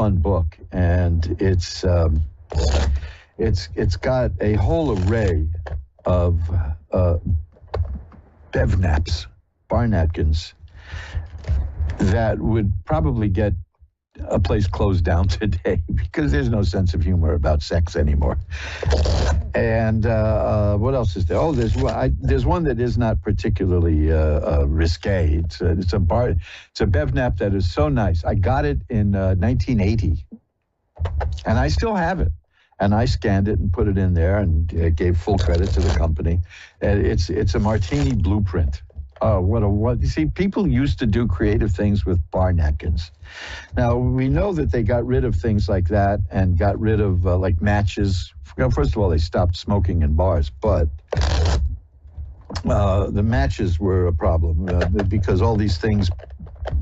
fun book, and it's got a whole array of bev naps, bar napkins, that would probably get a place closed down today because there's no sense of humor about sex anymore. And what else is there? Oh, there's one that is not particularly risque. It's a bev nap that is so nice. I got it in 1980, and I still have it. And I scanned it and put it in there and gave full credit to the company. It's a martini blueprint. You see, people used to do creative things with bar napkins. Now, we know that they got rid of things like that and got rid of like matches. First of all, they stopped smoking in bars, but the matches were a problem because all these things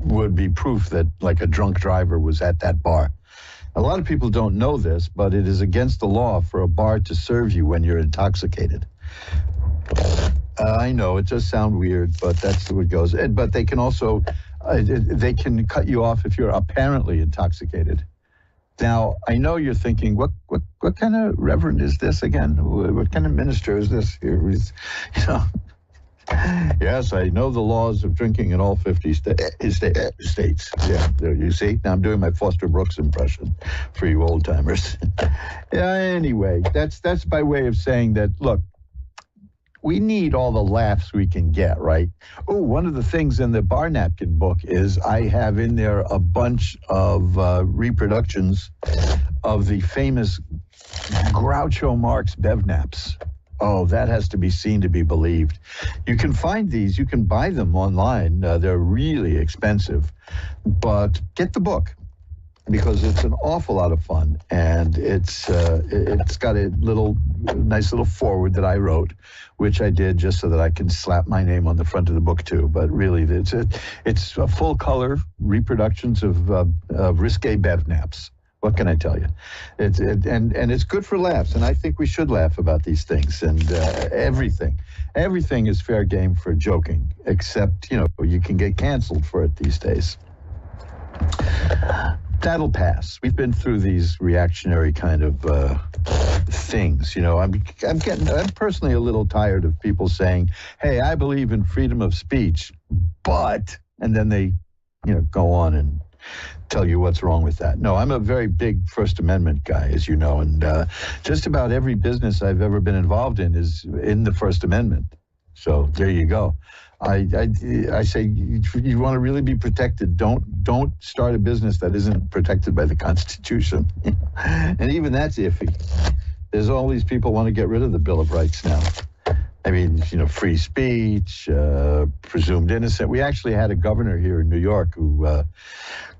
would be proof that like a drunk driver was at that bar. A lot of people don't know this, but it is against the law for a bar to serve you when you're intoxicated. I know, it does sound weird, but that's the way it goes. But they can also, they can cut you off if you're apparently intoxicated. Now, I know you're thinking, what kind of reverend is this again? What kind of minister is this? You know, yes, I know the laws of drinking in all 50 states. Yeah, there you see. Now I'm doing my Foster Brooks impression for you old timers. Yeah, anyway, that's by way of saying that, look, we need all the laughs we can get, right? Oh, one of the things in the bar napkin book is I have in there a bunch of reproductions of the famous Groucho Marx bev naps. Oh, that has to be seen to be believed. You can find these, you can buy them online. They're really expensive, but get the book because it's an awful lot of fun, and it's got a nice little foreword that I wrote, which I did just so that I can slap my name on the front of the book too. But really, it's a full color reproductions of risque bev naps. What can I tell you? And it's good for laughs, and I think we should laugh about these things. And everything is fair game for joking, except you can get canceled for it these days. That'll pass. We've been through these reactionary kind of things. I'm personally a little tired of people saying, "Hey, I believe in freedom of speech," but, and then they, go on and tell you what's wrong with that. No, I'm a very big First Amendment guy, as you know, and just about every business I've ever been involved in is in the First Amendment. So there you go. I say, you want to really be protected, don't start a business that isn't protected by the Constitution. And even that's iffy. There's all these people want to get rid of the Bill of Rights now. I mean, free speech, presumed innocent. We actually had a governor here in New York who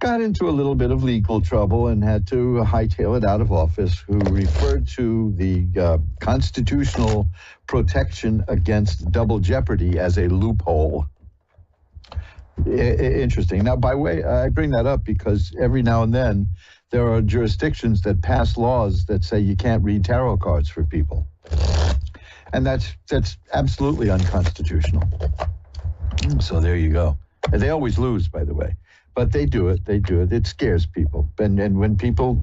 got into a little bit of legal trouble and had to hightail it out of office, who referred to the constitutional protection against double jeopardy as a loophole. Interesting. Now, I bring that up because every now and then there are jurisdictions that pass laws that say you can't read tarot cards for people. And that's absolutely unconstitutional. So there you go. And they always lose, by the way. But they do it. It scares people. And when people,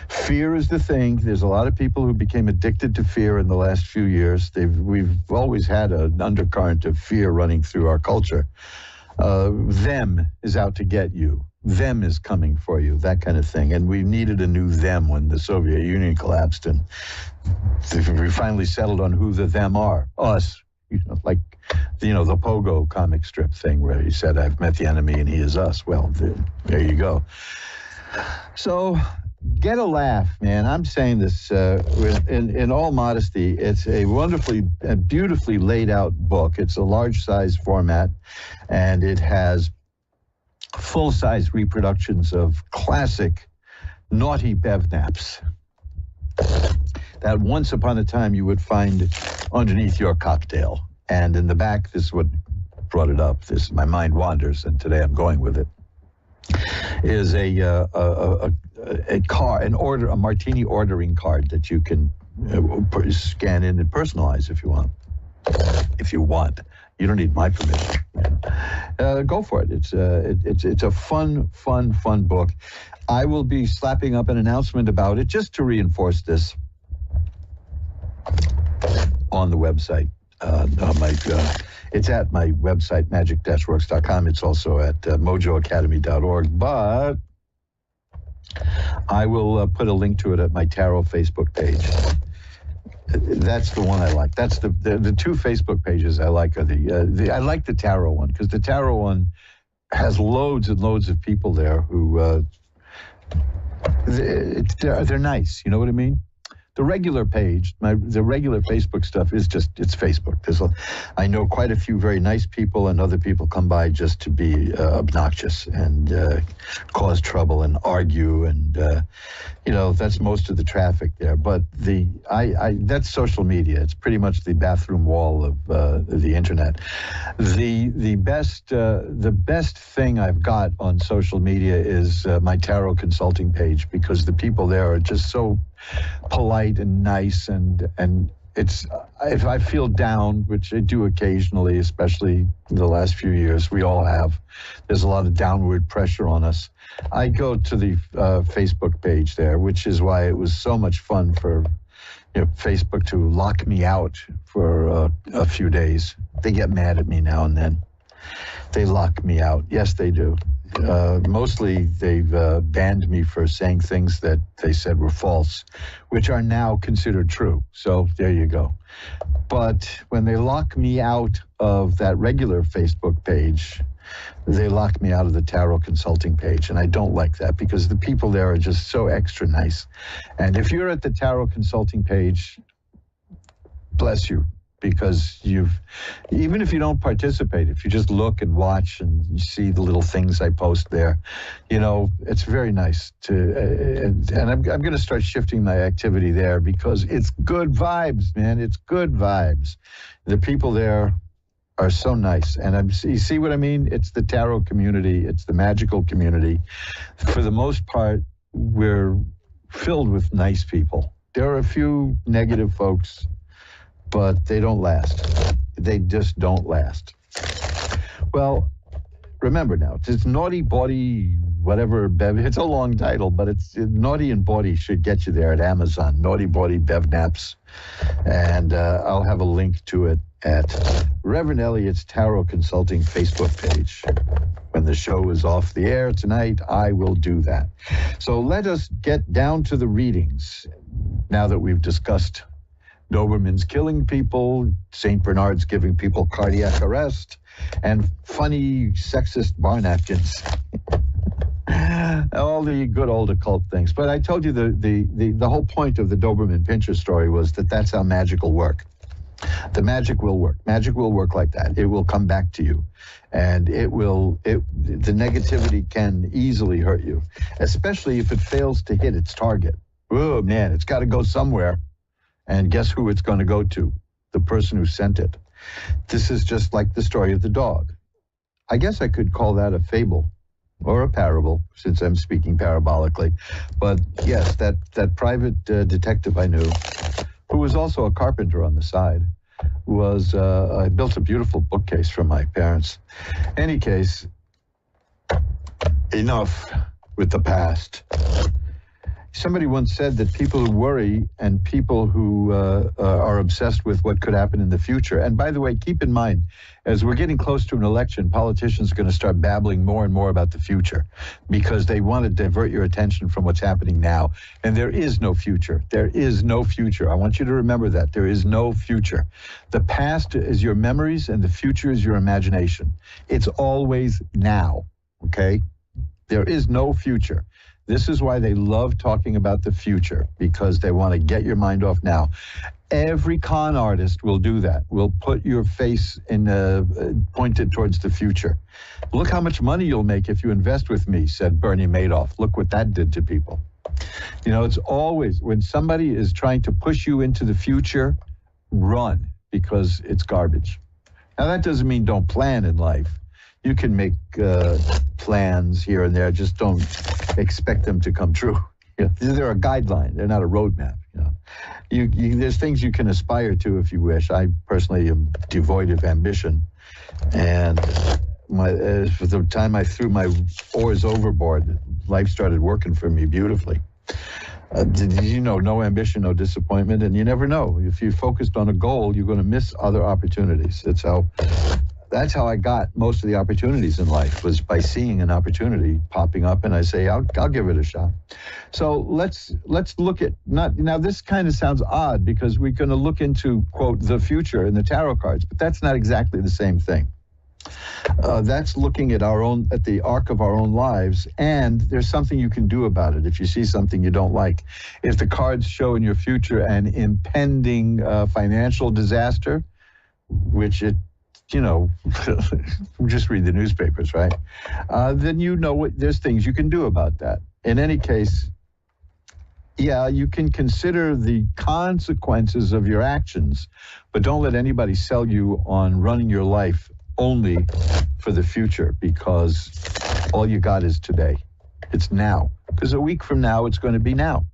fear is the thing. There's a lot of people who became addicted to fear in the last few years. We've always had an undercurrent of fear running through our culture. Them is out to get you. Them is coming for you, that kind of thing. And we needed a new them when the Soviet Union collapsed, and we finally settled on who the them are. Us, like, the Pogo comic strip thing where he said, "I've met the enemy and he is us." Well, there you go. So get a laugh, man. I'm saying this in all modesty. It's a wonderfully and beautifully laid out book. It's a large size format, and it has full-size reproductions of classic naughty bev naps that once upon a time you would find underneath your cocktail. And in the back, this is what brought it up. My mind wanders, and today I'm going with it. Is a card, a martini ordering card that you can scan in and personalize if you want. You don't need my permission. Go for it. It's a fun book. I will be slapping up an announcement about it just to reinforce this on the website. It's at my website, magic-works.com. It's also at mojoacademy.org. But I will put a link to it at my tarot Facebook page. That's the one I like. That's the two Facebook pages I like are I like the tarot one because the tarot one has loads and loads of people there who they're nice. You know what I mean? The regular page, the regular Facebook stuff is it's Facebook. I know quite a few very nice people, and other people come by just to be obnoxious and cause trouble and argue, and that's most of the traffic there. But that's social media. It's pretty much the bathroom wall of the internet. The best thing I've got on social media is my tarot consulting page, because the people there are just so polite and nice, and it's, if I feel down, which I do occasionally, especially in the last few years, we all have, there's a lot of downward pressure on us. I go to the Facebook page there, which is why it was so much fun for Facebook to lock me out for a few days. They get mad at me now and then. They lock me out. Yes, they do. Mostly they've banned me for saying things that they said were false, which are now considered true. So there you go. But when they lock me out of that regular Facebook page, they lock me out of the tarot consulting page. And I don't like that, because the people there are just so extra nice. And if you're at the tarot consulting page, bless you. Because even if you don't participate, if you just look and watch and you see the little things I post there, it's very nice and I'm going to start shifting my activity there, because it's good vibes, man. It's good vibes. The people there are so nice. And you see what I mean? It's the tarot community. It's the magical community. For the most part, we're filled with nice people. There are a few negative folks, but they don't last. They just don't last. Well, remember now, it's Naughty Body, whatever, Bev. It's a long title, but it's Naughty and Body should get you there at Amazon. Naughty Body Bev Naps. And I'll have a link to it at Reverend Elliot's Tarot Consulting Facebook page. When the show is off the air tonight, I will do that. So let us get down to the readings now that we've discussed Doberman's killing people, St. Bernard's giving people cardiac arrest, and funny sexist bar napkins. All the good old occult things. But I told you the whole point of the Doberman Pinscher story was that's how magic will work. The magic will work. Magic will work like that. It will come back to you. And the negativity can easily hurt you, especially if it fails to hit its target. Oh, man, it's got to go somewhere. And guess who it's going to go to? The person who sent it. This is just like the story of the dog. I guess I could call that a fable or a parable, since I'm speaking parabolically. But yes, that private detective I knew, who was also a carpenter on the side, I built a beautiful bookcase for my parents. Any case, enough with the past. Somebody once said that people who worry and people who are obsessed with what could happen in the future, and by the way, keep in mind, as we're getting close to an election, politicians are going to start babbling more and more about the future, because they want to divert your attention from what's happening now. And there is no future. There is no future. I want you to remember that. There is no future. The past is your memories and the future is your imagination. It's always now, okay? There is no future. This is why they love talking about the future, because they want to get your mind off now. Every con artist will do that. Will put your face pointed towards the future. Look how much money you'll make if you invest with me, said Bernie Madoff. Look what that did to people. It's always, when somebody is trying to push you into the future, run, because it's garbage. Now, that doesn't mean don't plan in life. You can make plans here and there, just don't expect them to come true. They're a guideline. They're not a roadmap. There's things you can aspire to if you wish. I personally am devoid of ambition, And for the time I threw my oars overboard, life started working for me beautifully. No ambition, no disappointment, and you never know. If you're focused on a goal, you're going to miss other opportunities. That's how I got most of the opportunities in life, was by seeing an opportunity popping up, and I say, I'll give it a shot. So let's look at, now this kind of sounds odd because we're going to look into, quote, the future in the tarot cards, but that's not exactly the same thing. That's looking at the arc of our own lives, and there's something you can do about it if you see something you don't like. If the cards show in your future an impending financial disaster, which just read the newspapers, right? Then there's things you can do about that. In any case, yeah, you can consider the consequences of your actions, but don't let anybody sell you on running your life only for the future, because all you got is today. It's now. Because a week from now, it's going to be now.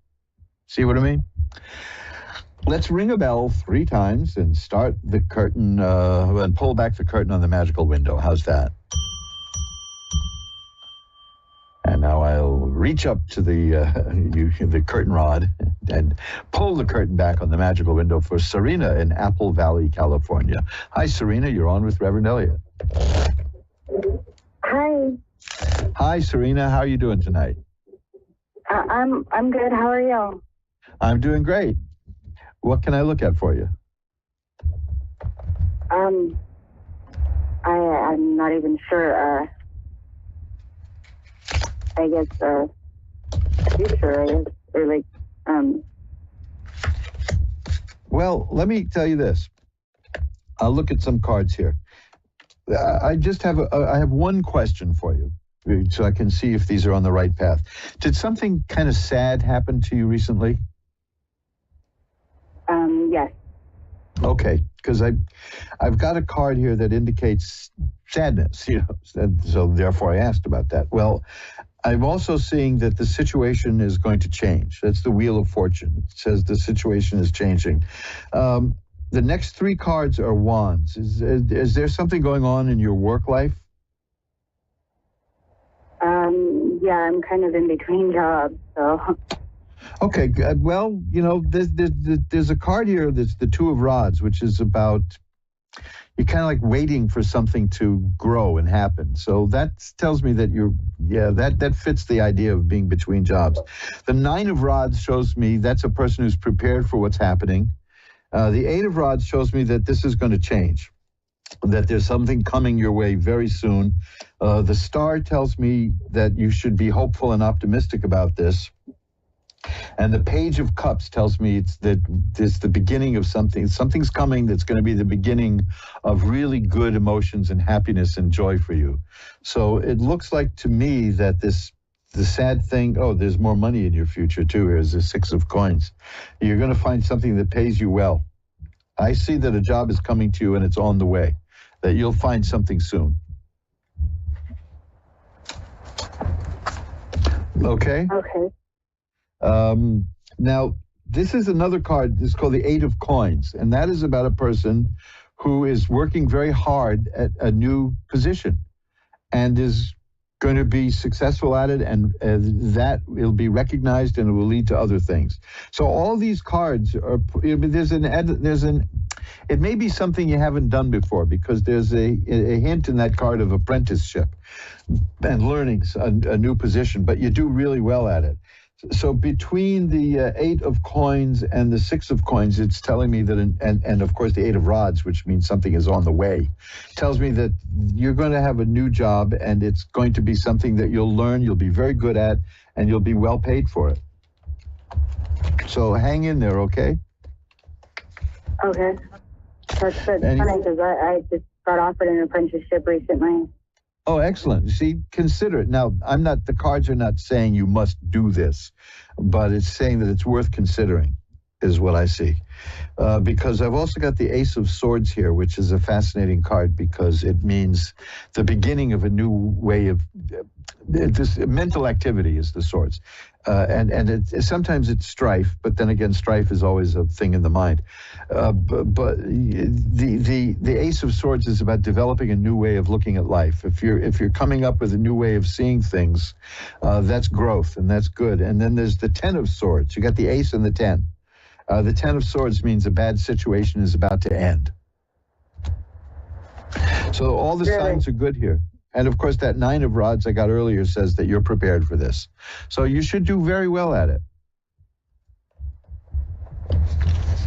See what I mean? Let's ring a bell 3 times and start the curtain, and pull back the curtain on the magical window. How's that? And now I'll reach up to the curtain rod and pull the curtain back on the magical window for Serena in Apple Valley, California. Hi, Serena. You're on with Reverend Elliot. Hi. Hi, Serena. How are you doing tonight? I'm good. How are you? I'm doing great. What can I look at for you? I'm not even sure. I guess future, or Well, let me tell you this. I'll look at some cards here. I have one question for you, so I can see if these are on the right path. Did something kind of sad happen to you recently? Yes. Okay, because I've got a card here that indicates sadness, so therefore I asked about that. Well, I'm also seeing that the situation is going to change. That's the Wheel of Fortune. It says the situation is changing. The next 3 cards are wands. Is there something going on in your work life? Yeah, I'm kind of in between jobs, so. Okay, good. Well, there's a card here that's the 2 of Rods, which is about, you're kind of like waiting for something to grow and happen. So that tells me that that fits the idea of being between jobs. The 9 of Rods shows me that's a person who's prepared for what's happening. The 8 of Rods shows me that this is going to change, that there's something coming your way very soon. The Star tells me that you should be hopeful and optimistic about this. And the Page of Cups tells me it's the beginning of something. Something's coming that's going to be the beginning of really good emotions and happiness and joy for you. So it looks like to me that the sad thing, there's more money in your future too. Here's the 6 of Coins. You're going to find something that pays you well. I see that a job is coming to you and it's on the way, that you'll find something soon. Okay? Okay. Now, this is another card. It's called the 8 of Coins, and that is about a person who is working very hard at a new position and is going to be successful at it, and that will be recognized and it will lead to other things. So all these cards are, it may be something you haven't done before, because there's a hint in that card of apprenticeship and learning a new position, but you do really well at it. So between the 8 of Coins and the 6 of Coins, it's telling me that, and of course the 8 of Rods, which means something is on the way, tells me that you're going to have a new job, and it's going to be something that you'll learn, you'll be very good at, and you'll be well paid for it. So hang in there, okay? Okay. That's funny, because I just got offered an apprenticeship recently. Oh, excellent. See, consider it. Now, the cards are not saying you must do this, but it's saying that it's worth considering. is what I see. Because I've also got the Ace of Swords here, which is a fascinating card because it means the beginning of a new way of this mental activity is the swords. And sometimes it's strife, but then again, strife is always a thing in the mind. But the Ace of Swords is about developing a new way of looking at life. If you're coming up with a new way of seeing things, that's growth, and that's good. And then there's the Ten of Swords. You got the Ace and the Ten. The Ten of Swords means a bad situation is about to end. So all the signs are good here. And of course, that Nine of Rods I got earlier says that you're prepared for this. So you should do very well at it.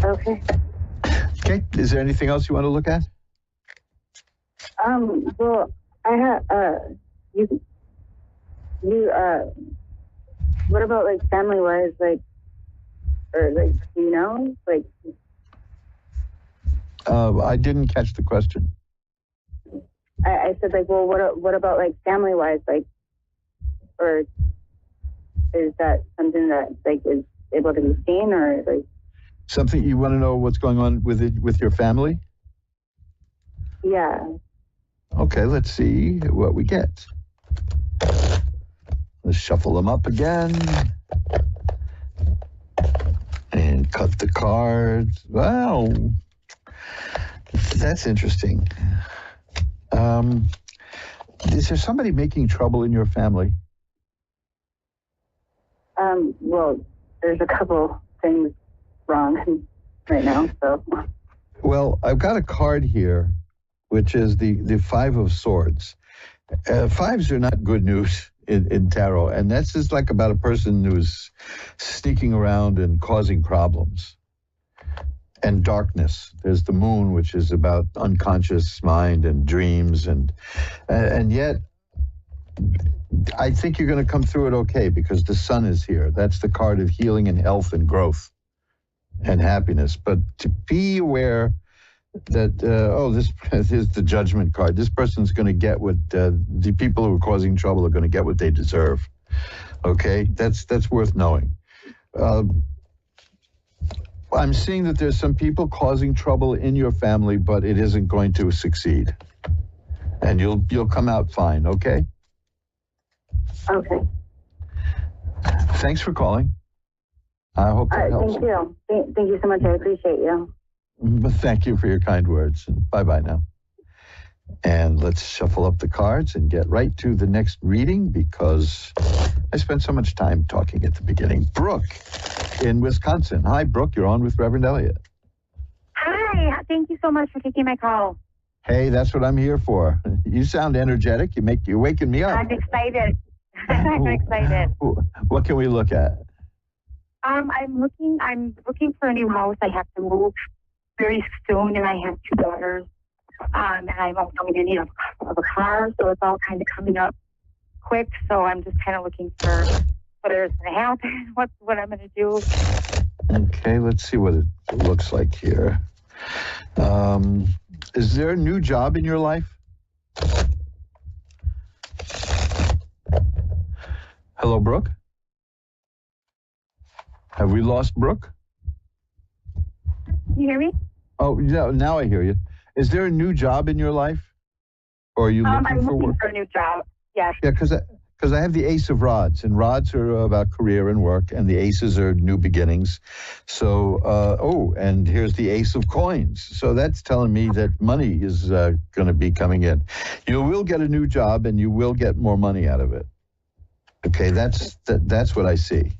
Okay. Okay. Is there anything else you want to look at? Well, I have, what about like family-wise, like, or like, you know, like? I didn't catch the question. I said, like, well, what about like family-wise, like, or is that something that like is able to be seen, or like? Something you want to know what's going on with your family? Yeah. Okay, let's see what we get. Let's shuffle them up again. And cut the cards. Wow. That's interesting. Is there somebody making trouble in your family? Well, there's a couple things wrong right now, so. Well, I've got a card here, which is the Five of Swords. Fives are not good news in tarot, and that's just like about a person who's sneaking around and causing problems. And darkness. There's the moon, which is about unconscious mind and dreams, and yet I think you're going to come through it okay because the sun is here. That's the card of healing and health and growth and happiness. But to be aware that, this is the Judgment card. This person's going to get what, the people who are causing trouble are going to get what they deserve. Okay? That's worth knowing. I'm seeing that there's some people causing trouble in your family, but it isn't going to succeed. And you'll come out fine, okay? Okay. Thanks for calling. I hope that helps. Thank you. Thank you so much. I appreciate you. Thank you for your kind words. Bye-bye now. And let's shuffle up the cards and get right to the next reading because I spent so much time talking at the beginning. Brooke in Wisconsin. Hi, Brooke. You're on with Reverend Elliott. Hi. Thank you so much for taking my call. Hey, that's what I'm here for. You sound energetic. You're waking me up. I'm excited. I'm excited. What can we look at? I'm looking for a new house. I have to move very soon, and I have 2 daughters. And I'm also going to need a car, so it's all kind of coming up quick. So I'm just kind of looking for whether it's going to happen, what I'm going to do. Okay, let's see what it looks like here. Is there a new job in your life? Hello, Brooke? Have we lost Brooke? Can you hear me? Oh, yeah, now I hear you. Is there a new job in your life? Or are you looking I'm for looking work? for a new job, yes. Yeah, because I have the Ace of Rods, and Rods are about career and work, and the Aces are new beginnings. So, and here's the Ace of Coins. So that's telling me that money is going to be coming in. You will get a new job, and you will get more money out of it. Okay, that's what I see.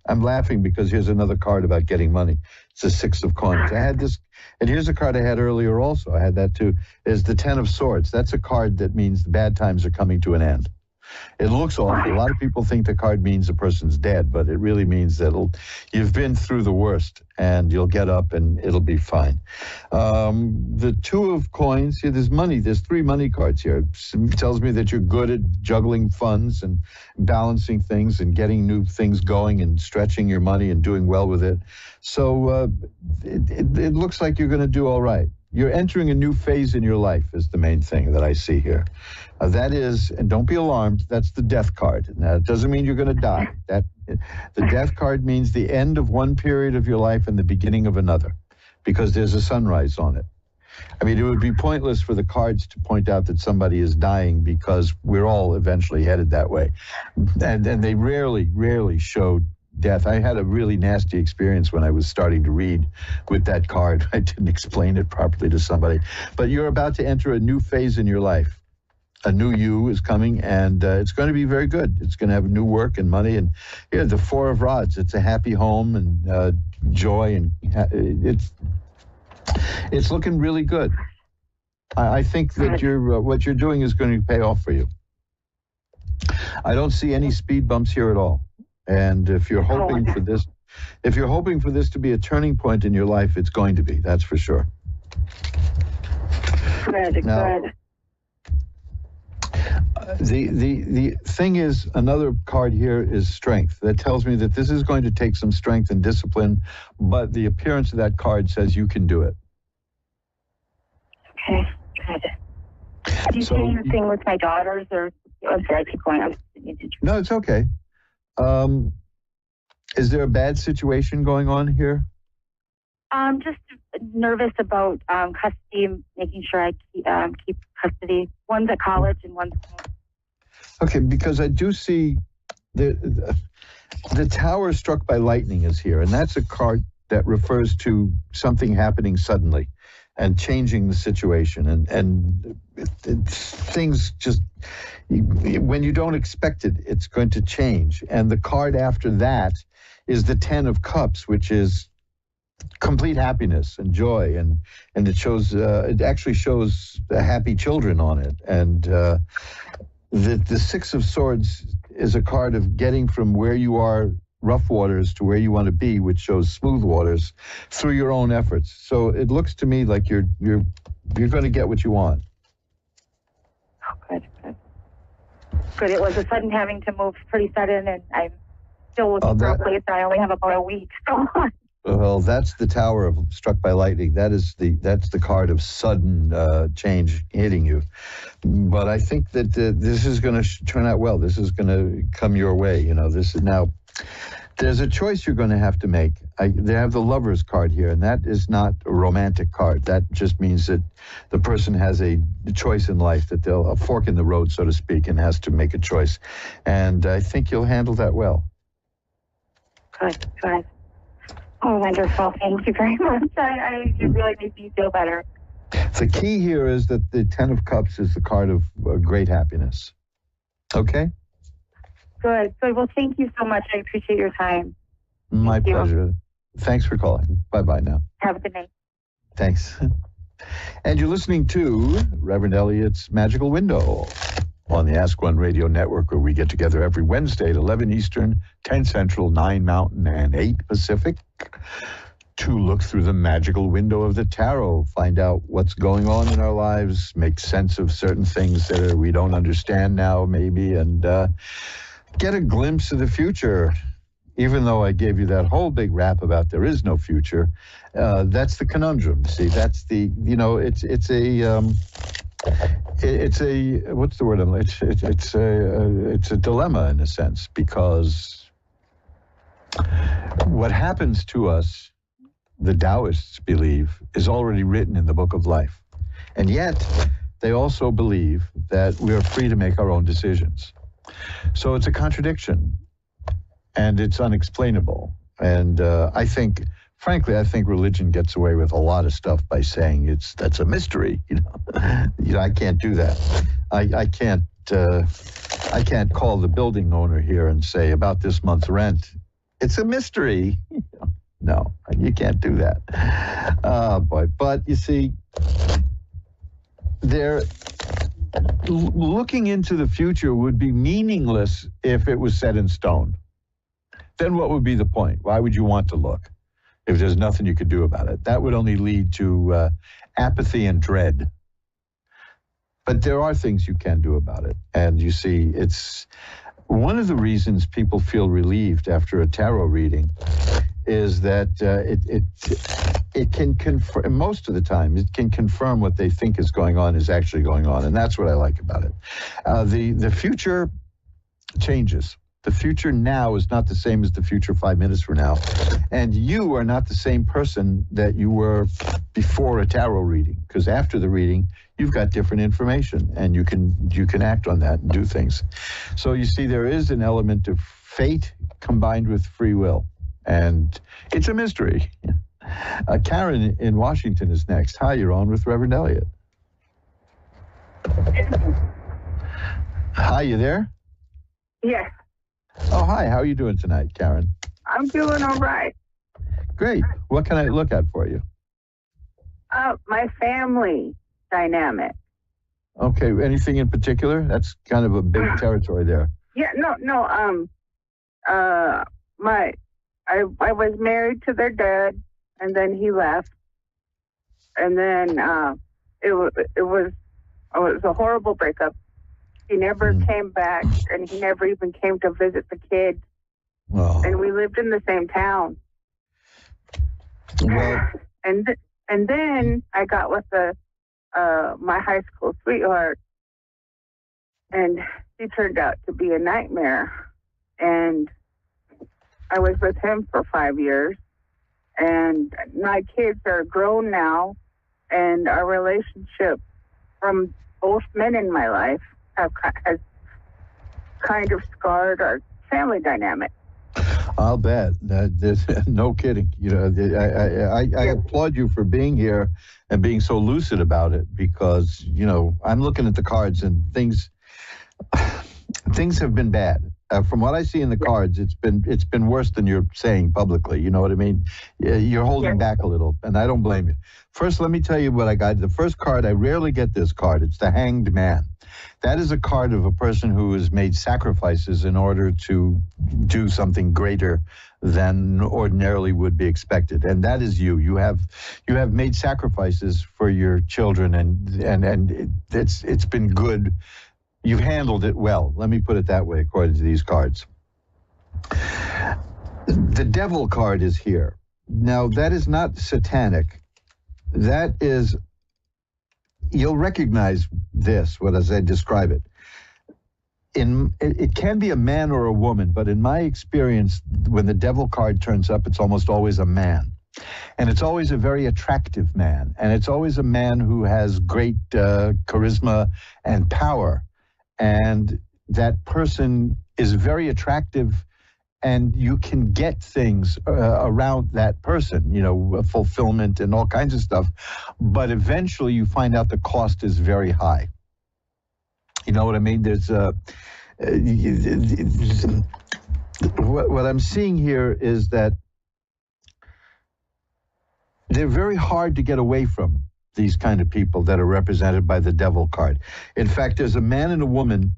I'm laughing because here's another card about getting money. It's the Six of Coins. I had this, and here's a card I had earlier also. I had that too. Is the Ten of Swords. That's a card that means the bad times are coming to an end. It looks awful. A lot of people think the card means the person's dead, but it really means that you've been through the worst and you'll get up and it'll be fine. The Two of Coins, here there's money. There's 3 money cards here. It tells me that you're good at juggling funds and balancing things and getting new things going and stretching your money and doing well with it. So it looks like you're going to do all right. You're entering a new phase in your life is the main thing that I see here. That is, and don't be alarmed, that's the death card. Now, it doesn't mean you're going to die. The death card means the end of one period of your life and the beginning of another, because there's a sunrise on it. I mean, it would be pointless for the cards to point out that somebody is dying, because we're all eventually headed that way. And they rarely showed death. I had a really nasty experience when I was starting to read with that card. I didn't explain it properly to somebody. But you're about to enter a new phase in your life. A new you is coming, and it's going to be very good. It's going to have new work and money. And the Four of Rods, it's a happy home and joy, and it's looking really good. I think that what you're doing is going to pay off for you. I don't see any speed bumps here at all. And if you're hoping for this to be a turning point in your life, it's going to be. That's for sure. Good. The thing is, another card here is strength. That tells me that this is going to take some strength and discipline, but the appearance of that card says you can do it. Okay, good. Do you see anything with my daughters, or I'm sorry, I keep going on? No, it's okay. Is there a bad situation going on here? Just nervous about custody, making sure I keep custody. One's at college and one's home. Okay, because I do see the tower struck by lightning is here, and that's a card that refers to something happening suddenly and changing the situation, and things just, when you don't expect it, it's going to change. And the card after that is the 10 of Cups, which is complete happiness and joy, and it shows, it actually shows happy children on it. And the Six of Swords is a card of getting from where you are, rough waters, to where you want to be, which shows smooth waters, through your own efforts. So it looks to me like you're going to get what you want. Oh, good. It was a sudden having to move, pretty sudden, and I'm still looking for a place, and I only have about a week. Well, that's the tower of struck by lightning. That's the card of sudden change hitting you. But I think that this is going to turn out well. This is going to come your way. This is now. There's a choice you're going to have to make. They have the Lover's card here, and that is not a romantic card. That just means that the person has a choice in life, that they'll a fork in the road, so to speak, and has to make a choice. And I think you'll handle that well. Good. Oh, wonderful. Thank you very much. You really make me feel better. The key here is that the 10 of Cups is the card of great happiness. Okay? Good. Well, thank you so much. I appreciate your time. My pleasure. Thanks for calling. Bye-bye now. Have a good night. Thanks. And you're listening to Reverend Elliott's Magical Window on the Ask One Radio Network, where we get together every Wednesday at 11 Eastern, 10 Central, 9 Mountain, and 8 Pacific to look through the magical window of the tarot, find out what's going on in our lives, make sense of certain things that we don't understand now, maybe, and get a glimpse of the future. Even though I gave you that whole big rap about there is no future, that's the conundrum. See, that's the, it's a what's the word? It's a dilemma in a sense, because what happens to us, the Taoists believe, is already written in the book of life. And yet they also believe that we are free to make our own decisions. So it's a contradiction, and it's unexplainable. And frankly, I think religion gets away with a lot of stuff by saying that's a mystery. I can't do that. I can't call the building owner here and say about this month's rent, it's a mystery. No, you can't do that. Oh boy! But you see, looking into the future would be meaningless if it was set in stone. Then what would be the point? Why would you want to look if there's nothing you could do about it? That would only lead to apathy and dread. But there are things you can do about it. And you see, it's one of the reasons people feel relieved after a tarot reading is that it can confirm, most of the time, it can confirm what they think is going on is actually going on. And that's what I like about it. The future changes. The future now is not the same as the future 5 minutes from now. And you are not the same person that you were before a tarot reading, because after the reading, you've got different information, and you can act on that and do things. So you see, there is an element of fate combined with free will, and it's a mystery. Karen in Washington is next. Hi, you're on with Reverend Elliot. Hi, you there? Yes. Oh, hi. How are you doing tonight, Karen? I'm doing all right. Great. What can I look at for you? My family dynamic. Okay. Anything in particular? That's kind of a big territory there. Yeah. No. I was married to their dad, and then he left, and then it was a horrible breakup. He never came back, and he never even came to visit the kids. Well, and we lived in the same town. well, and then I got with my high school sweetheart, and he turned out to be a nightmare. And I was with him for 5 years, and my kids are grown now, and our relationship from both men in my life has kind of scarred our family dynamic. I'll bet. There's no kidding. You know, I applaud you for being here and being so lucid about it, because, you know, I'm looking at the cards and things have been bad. From what I see in the cards, it's been worse than you're saying publicly. You know what I mean? You're holding back a little, and I don't blame you. First, let me tell you what I got. The first card, I rarely get this card. It's the Hanged Man. That is a card of a person who has made sacrifices in order to do something greater than ordinarily would be expected. And that is you. You have made sacrifices for your children, and it's been good. You've handled it well. Let me put it that way, according to these cards. The Devil card is here. Now, that is not satanic. That is, you'll recognize this, as I describe it. It can be a man or a woman, but in my experience, when the Devil card turns up, it's almost always a man. And it's always a very attractive man. And it's always a man who has great charisma and power. And that person is very attractive, and you can get things around that person, you know, fulfillment and all kinds of stuff. But eventually you find out the cost is very high. You know what I mean? There's what I'm seeing here is that they're very hard to get away from, these kind of people that are represented by the Devil card. In fact, there's a man and a woman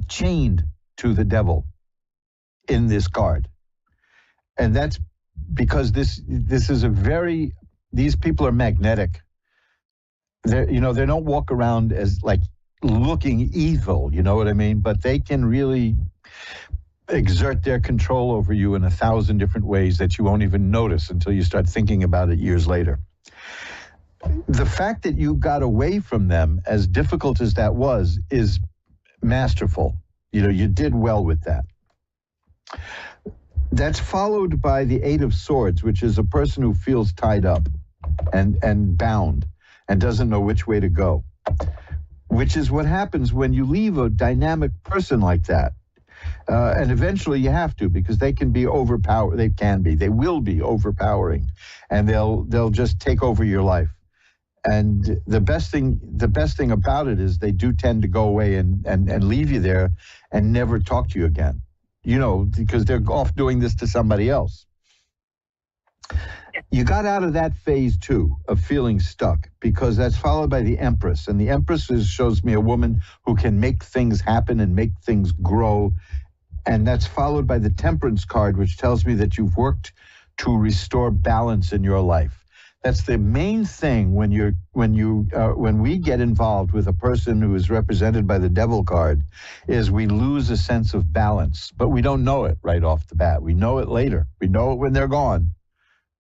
chained to the devil in this card. And that's because this is these people are magnetic. They don't walk around as like looking evil, you know what I mean? But they can really exert their control over you in 1,000 different ways that you won't even notice until you start thinking about it years later. The fact that you got away from them, as difficult as that was, is masterful. You know, you did well with that. That's followed by the Eight of Swords, which is a person who feels tied up and bound and doesn't know which way to go, which is what happens when you leave a dynamic person like that. And eventually you have to, because they can be overpowered. They will be overpowering, and they'll just take over your life. And the best thing about it is they do tend to go away and leave you there and never talk to you again, you know, because they're off doing this to somebody else. You got out of that phase too of feeling stuck, because that's followed by the Empress. And the Empress shows me a woman who can make things happen and make things grow. And that's followed by the Temperance card, which tells me that you've worked to restore balance in your life. That's the main thing when we get involved with a person who is represented by the Devil card, is we lose a sense of balance, but we don't know it right off the bat. We know it later. We know it when they're gone.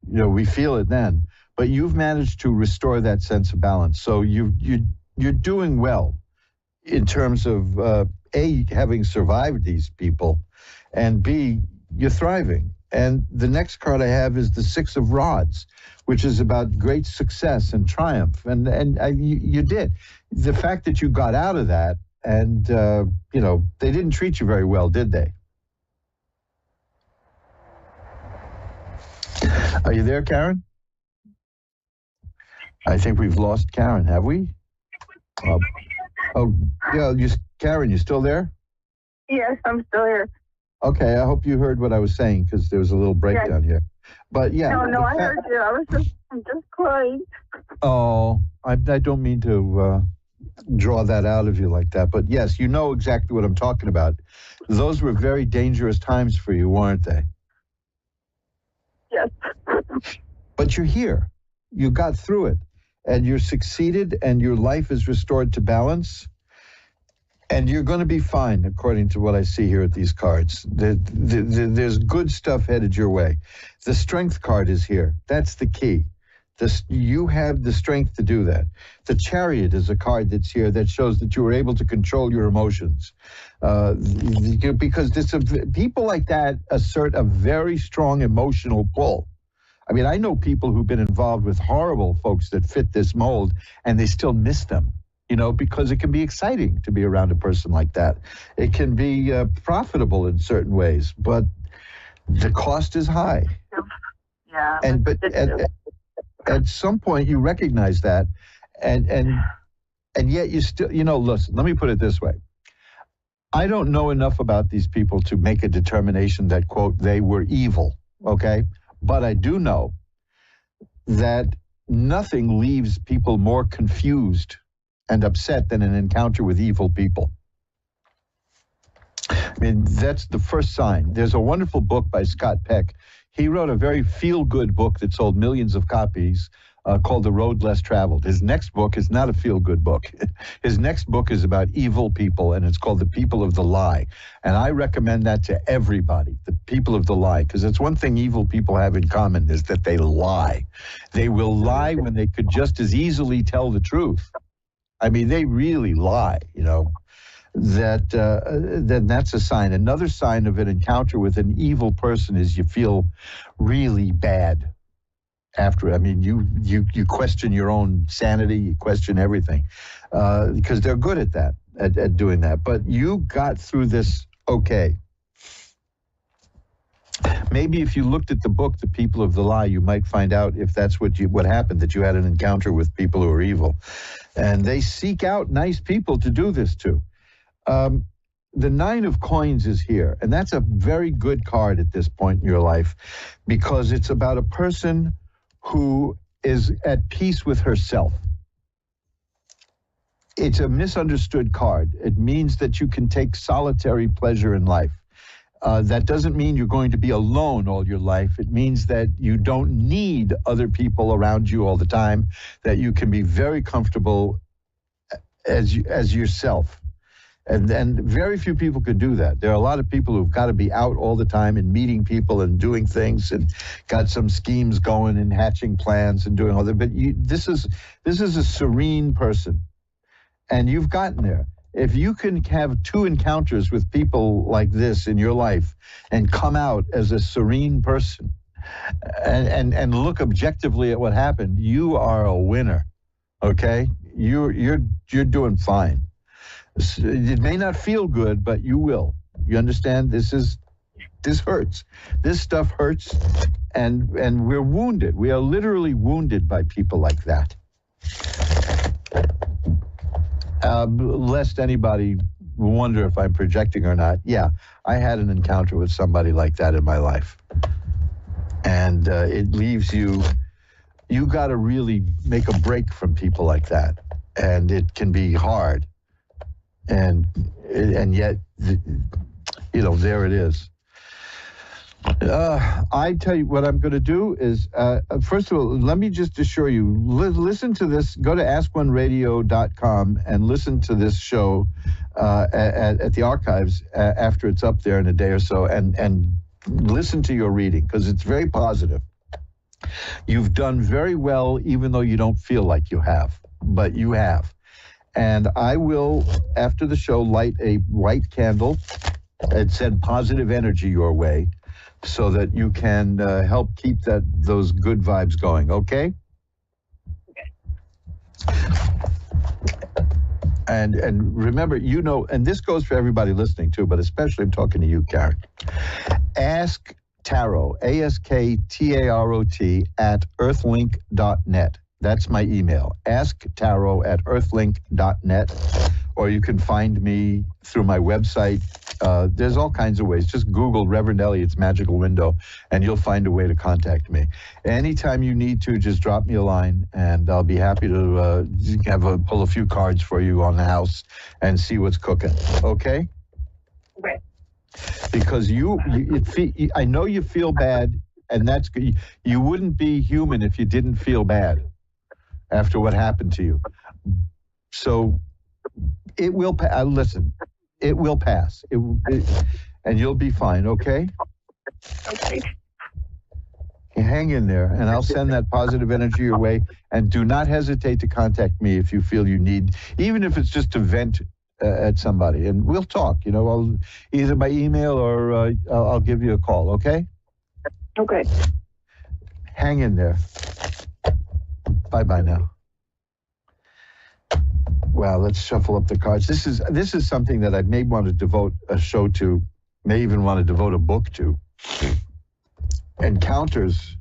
we feel it then. But you've managed to restore that sense of balance. So you're doing well in terms of A, having survived these people, and B, you're thriving. And the next card I have is the Six of Rods, which is about great success and triumph. And you did. The fact that you got out of that, and they didn't treat you very well, did they? Are you there, Karen? I think we've lost Karen, have we? Karen, you still there? Yes, I'm still here. Okay, I hope you heard what I was saying, because there was a little breakdown here. But yeah. No, I heard you. I'm just crying. Oh, I don't mean to draw that out of you like that. But yes, you know exactly what I'm talking about. Those were very dangerous times for you, weren't they? Yes. But you're here. You got through it. And you're succeeded, and your life is restored to balance. And you're going to be fine, according to what I see here at these cards. There's good stuff headed your way. The Strength card is here. That's the key. You have the strength to do that. The Chariot is a card that's here that shows that you were able to control your emotions. Because people like that assert a very strong emotional pull. I mean, I know people who've been involved with horrible folks that fit this mold, and they still miss them. Because it can be exciting to be around a person like that. It can be profitable in certain ways, but the cost is high. Yeah. But at some point you recognize that, and yet you still, listen, let me put it this way. I don't know enough about these people to make a determination that, quote, they were evil, okay? But I do know that nothing leaves people more confused and upset than an encounter with evil people. I mean, that's the first sign. There's a wonderful book by Scott Peck. He wrote a very feel-good book that sold millions of copies called The Road Less Traveled. His next book is not a feel-good book. His next book is about evil people, and it's called The People of the Lie. And I recommend that to everybody, The People of the Lie, because it's one thing evil people have in common is that they lie. They will lie when they could just as easily tell the truth. I mean, they really lie, then that's a sign. Another sign of an encounter with an evil person is you feel really bad after. I mean, you question your own sanity, you question everything, because they're good at that, at doing that. But you got through this okay. Maybe if you looked at the book, The People of the Lie, you might find out if that's what happened, that you had an encounter with people who are evil. And they seek out nice people to do this to. The Nine of Coins is here, and that's a very good card at this point in your life, because it's about a person who is at peace with herself. It's a misunderstood card. It means that you can take solitary pleasure in life. That doesn't mean you're going to be alone all your life. It means that you don't need other people around you all the time, that you can be very comfortable as yourself. And very few people can do that. There are a lot of people who've got to be out all the time and meeting people and doing things and got some schemes going and hatching plans and doing all that. But this is a serene person, and you've gotten there. If you can have two encounters with people like this in your life and come out as a serene person and look objectively at what happened, you are a winner. Okay? You're doing fine. It may not feel good, but you will. You understand? This hurts. This stuff hurts, and we're wounded. We are literally wounded by people like that. Lest anybody wonder if I'm projecting or not, yeah, I had an encounter with somebody like that in my life. And it leaves you got to really make a break from people like that. And it can be hard. And yet, there it is. I tell you what I'm going to do is, first of all, let me just assure you, listen to this, go to askoneradio.com and listen to this show at the archives after it's up there in a day or so, and listen to your reading, because it's very positive. You've done very well, even though you don't feel like you have, but you have. And I will, after the show, light a white candle and send positive energy your way so that you can help keep those good vibes going, okay? And remember, and this goes for everybody listening too, but especially I'm talking to you, Karen. Ask Tarot, AskTarot at earthlink.net. That's my email, asktarot@earthlink.net, or you can find me through my website. There's all kinds of ways. Just Google Reverend Elliott's Magical Window, and you'll find a way to contact me. Anytime you need to, just drop me a line, and I'll be happy to pull a few cards for you on the house and see what's cooking, okay? Right. Because I know you feel bad, and that's good. You wouldn't be human if you didn't feel bad after what happened to you. So it will listen, it will pass. And you'll be fine, okay? Okay. Hang in there, and I'll send that positive energy your way. And do not hesitate to contact me if you feel you need, even if it's just to vent at somebody. And we'll talk, I'll either by email or I'll give you a call, okay? Okay. Hang in there. Bye-bye now. Well, let's shuffle up the cards. This is something that I may want to devote a show to, may even want to devote a book to. Encounters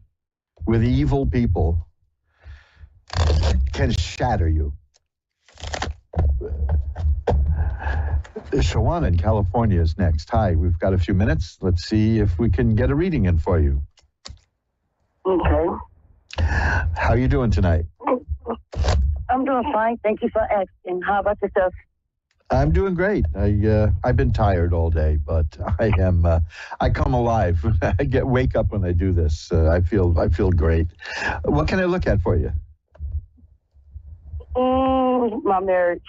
with evil people can shatter you. Shawana in California is next. Hi, we've got a few minutes. Let's see if we can get a reading in for you. Okay. How are you doing tonight? I'm doing fine. Thank you for asking. How about yourself? I'm doing great. I've been tired all day, but I come alive. I wake up when I do this. I feel great. What can I look at for you? My marriage.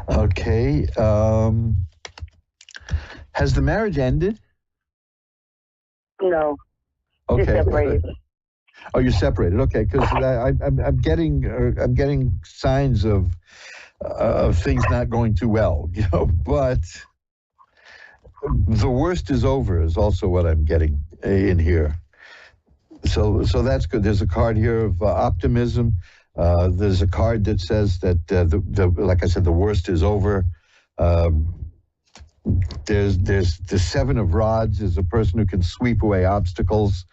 Okay. Has the marriage ended? No. Okay. Just separated. Oh, you're separated. Okay, because I'm getting signs of things not going too well, But the worst is over is also what I'm getting in here. So that's good. There's a card here of optimism. There's a card that says that like I said, the worst is over. There's the Seven of Rods is a person who can sweep away obstacles.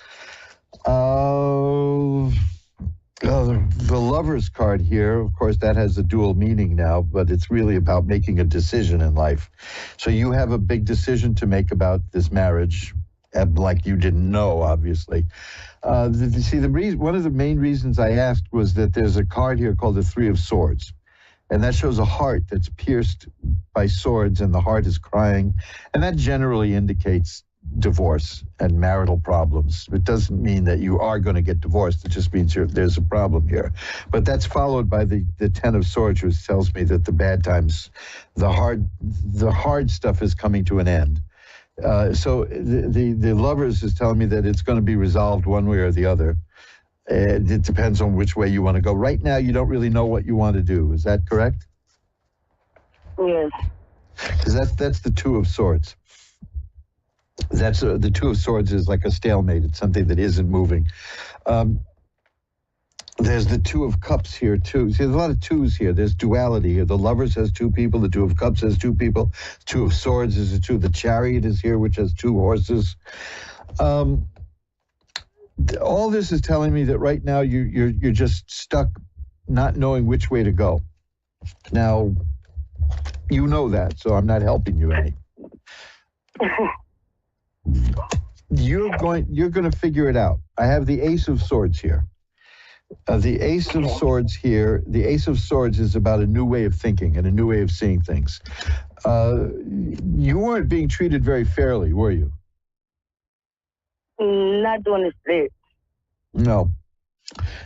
The Lover's card here, of course, that has a dual meaning now, but it's really about making a decision in life. So you have a big decision to make about this marriage, like you didn't know, obviously. One of the main reasons I asked was that there's a card here called the Three of Swords. And that shows a heart that's pierced by swords, and the heart is crying. And that generally indicates divorce and marital problems. It doesn't mean that you are going to get divorced. It just means there's a problem here. But that's followed by the Ten of Swords, which tells me that the bad times, the hard stuff is coming to an end. So the Lovers is telling me that it's going to be resolved one way or the other. It depends on which way you want to go. Right now, you don't really know what you want to do. Is that correct? Yes. Because that's the Two of Swords. That's the Two of Swords is like a stalemate. It's something that isn't moving. There's the Two of Cups here too. See, there's a lot of twos here. There's duality here. The Lovers has two people. The Two of Cups has two people. Two of Swords is a two. The Chariot is here, which has two horses. All this is telling me that right now you're just stuck, not knowing which way to go. Now, you know that, so I'm not helping you any. You're going to figure it out. I have the Ace of Swords here. The Ace of Swords here. The Ace of Swords is about a new way of thinking and a new way of seeing things. You weren't being treated very fairly, were you? Not doing the split. No.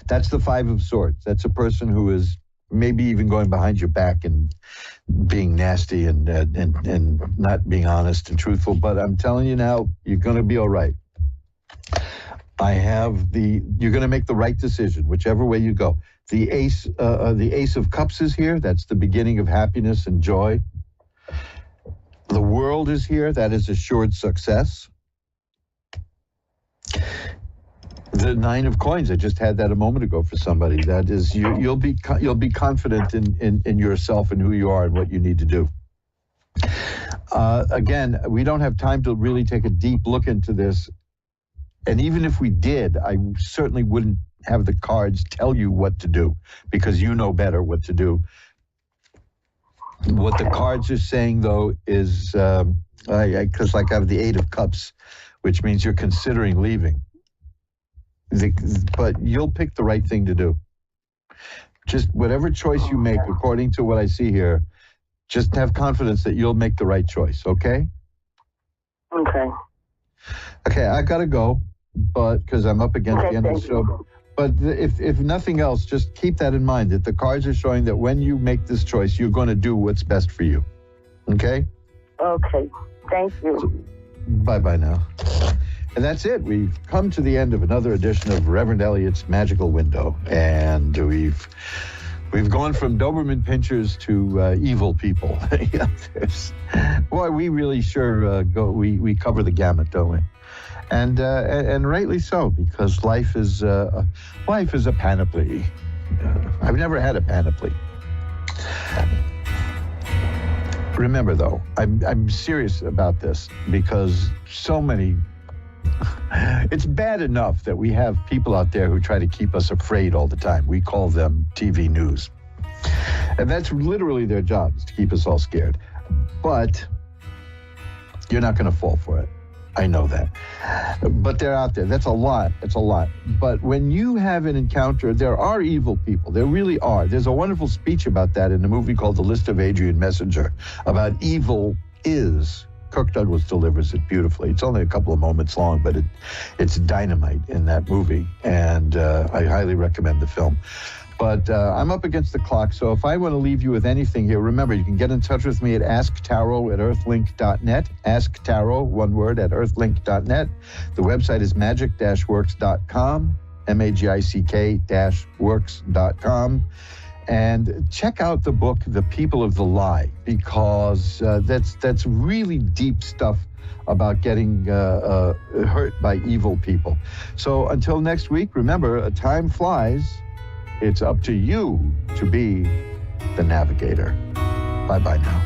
That's the Five of Swords. That's a person who is maybe even going behind your back and being nasty and not being honest and truthful. But I'm telling you now, you're going to be all right. I have you're going to make the right decision, whichever way you go. The Ace of Cups is here. That's the beginning of happiness and joy. The World is here. That is assured success. The Nine of Coins. I just had that a moment ago for somebody. That is, you'll be confident in yourself and who you are and what you need to do. Again, we don't have time to really take a deep look into this. And even if we did, I certainly wouldn't have the cards tell you what to do, because you know better what to do. What the cards are saying, though, is, because like I have the Eight of Cups, which means you're considering leaving. But you'll pick the right thing to do. Just whatever choice you make, according to what I see here, just have confidence that you'll make the right choice, okay? Okay. Okay, I gotta go, but because I'm up against the end of the show. But if nothing else, just keep that in mind, that the cards are showing that when you make this choice, you're going to do what's best for you. Okay? Okay. Thank you. So, bye-bye now. And that's it. We've come to the end of another edition of Reverend Elliot's Magical Window. And we've gone from Doberman pinchers to evil people. Boy, we really sure we cover the gamut, don't we? And rightly so, because life is a panoply. I've never had a panoply. Remember, though, I'm serious about this, because so many. It's bad enough that we have people out there who try to keep us afraid all the time. We call them TV news. And that's literally their job, is to keep us all scared. But you're not going to fall for it. I know that. But they're out there. That's a lot. It's a lot. But when you have an encounter, there are evil people. There really are. There's a wonderful speech about that in a movie called The List of Adrian Messenger, about evil is. Kirk Douglas delivers it beautifully. It's only a couple of moments long, but it's dynamite in that movie, and I highly recommend the film. But I'm up against the clock, so if I want to leave you with anything here, remember, you can get in touch with me at asktarot@earthlink.net, asktarot, one word, at earthlink.net. The website is magic-works.com, magic-works.com. And check out the book, The People of the Lie, because that's really deep stuff about getting hurt by evil people. So until next week, remember, time flies. It's up to you to be the navigator. Bye-bye now.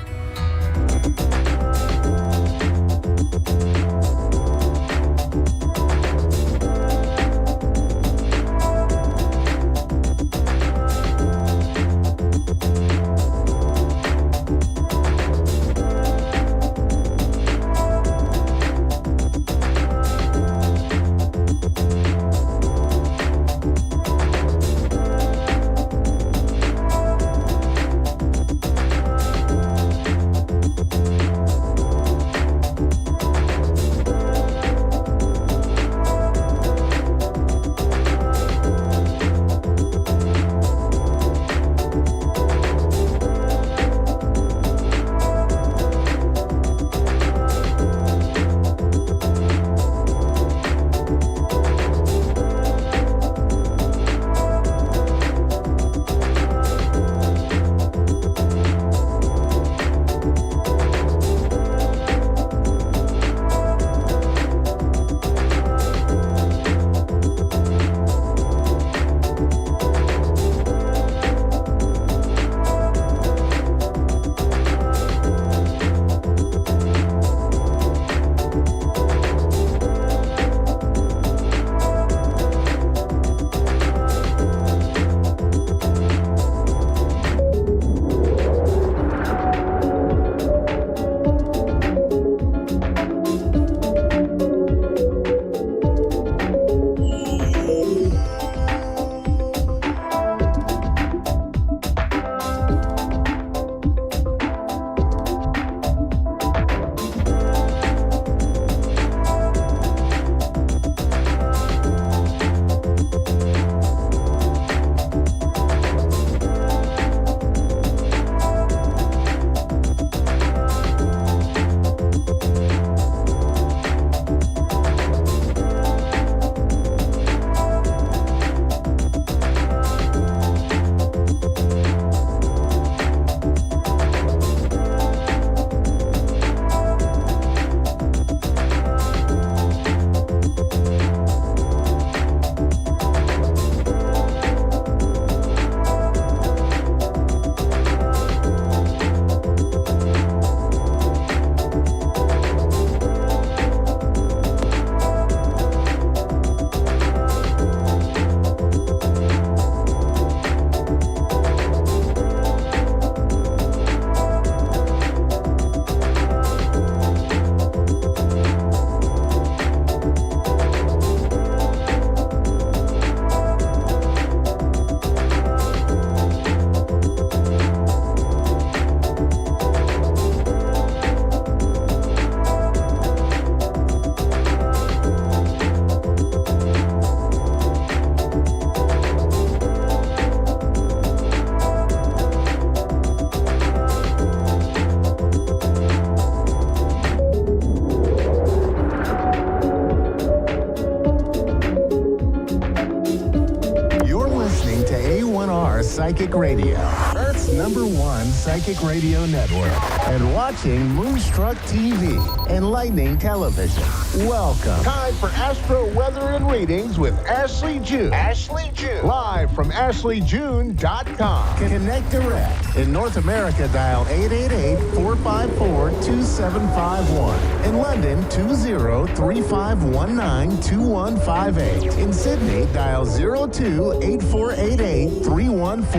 Psychic Radio, Earth's #1 psychic radio network, and watching Moonstruck TV, enlightening television. Welcome. Time for Astro Weather and Readings with Ashley June. Ashley June. Live from AshleyJune.com. Connect direct. In North America, dial 888-454-2751. In London, 20-3519-2158. In Sydney, dial 02-8488-3147.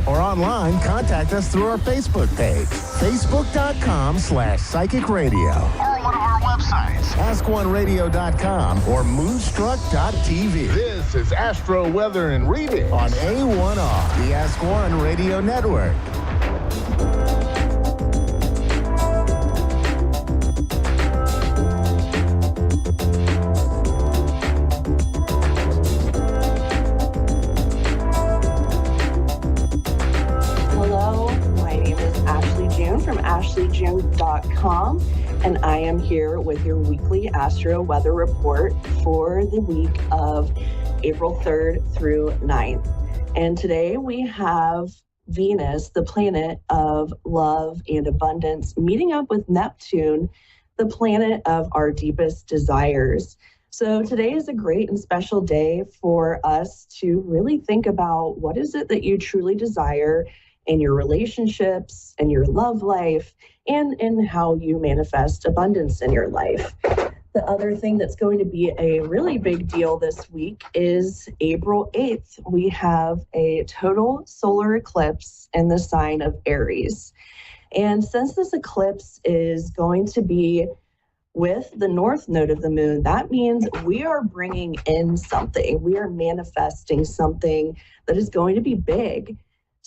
Or online, contact us through our Facebook page, facebook.com/psychic radio. Or one of our websites, askoneradio.com or moonstruck.tv. This is Astro Weather and Reading on A1R, the Ask One Radio Network. From AshleyJune.com, and I am here with your weekly Astro Weather Report for the week of April 3rd through 9th. And today we have Venus, the planet of love and abundance, meeting up with Neptune, the planet of our deepest desires. So today is a great and special day for us to really think about what is it that you truly desire in your relationships, in your love life, and in how you manifest abundance in your life. The other thing that's going to be a really big deal this week is April 8th. We have a total solar eclipse in the sign of Aries. And since this eclipse is going to be with the north node of the moon, that means we are bringing in something. We are manifesting something that is going to be big.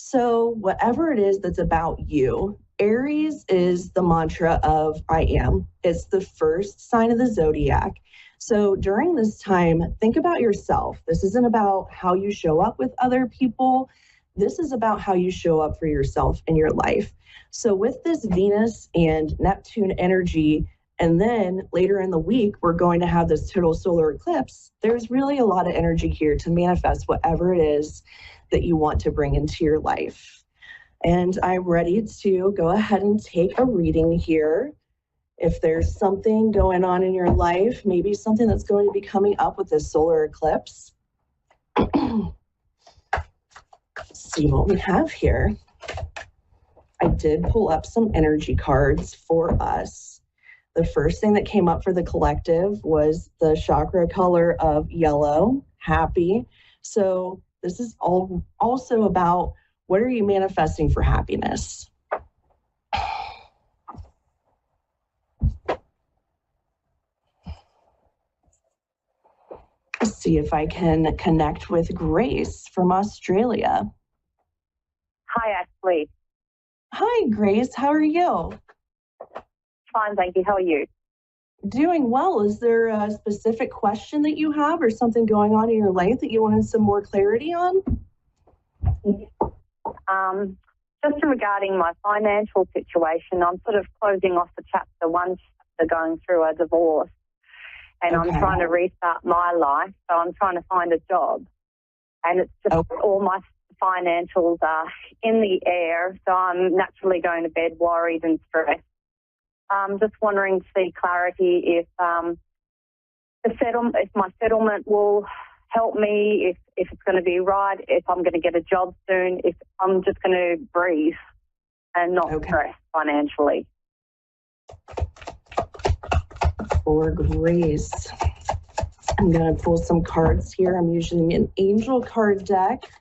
So whatever it is that's about you, Aries is the mantra of I am. It's the first sign of the zodiac. So during this time, think about yourself. This isn't about how you show up with other people. This is about how you show up for yourself in your life. So with this Venus and Neptune energy, and then later in the week, we're going to have this total solar eclipse. There's really a lot of energy here to manifest whatever it is that you want to bring into your life. And I'm ready to go ahead and take a reading here. If there's something going on in your life, maybe something that's going to be coming up with this solar eclipse. Let's see what we have here. I did pull up some energy cards for us. The first thing that came up for the collective was the chakra color of yellow, happy. So this is also about what are you manifesting for happiness? Let's see if I can connect with Grace from Australia. Hi, Ashley. Hi, Grace. How are you? Fine, thank you. How are you? Doing well. Is there a specific question that you have or something going on in your life that you wanted some more clarity on? Just regarding my financial situation, I'm sort of closing off the chapter 1 chapter going through a divorce, and I'm trying to restart my life. So I'm trying to find a job, and it's just all my financials are in the air. So I'm naturally going to bed worried and stressed. Just wondering to see clarity if if my settlement will help me, if it's going to be right, if I'm going to get a job soon, if I'm just going to breathe and not stress financially. For Grace, I'm going to pull some cards here. I'm using an angel card deck.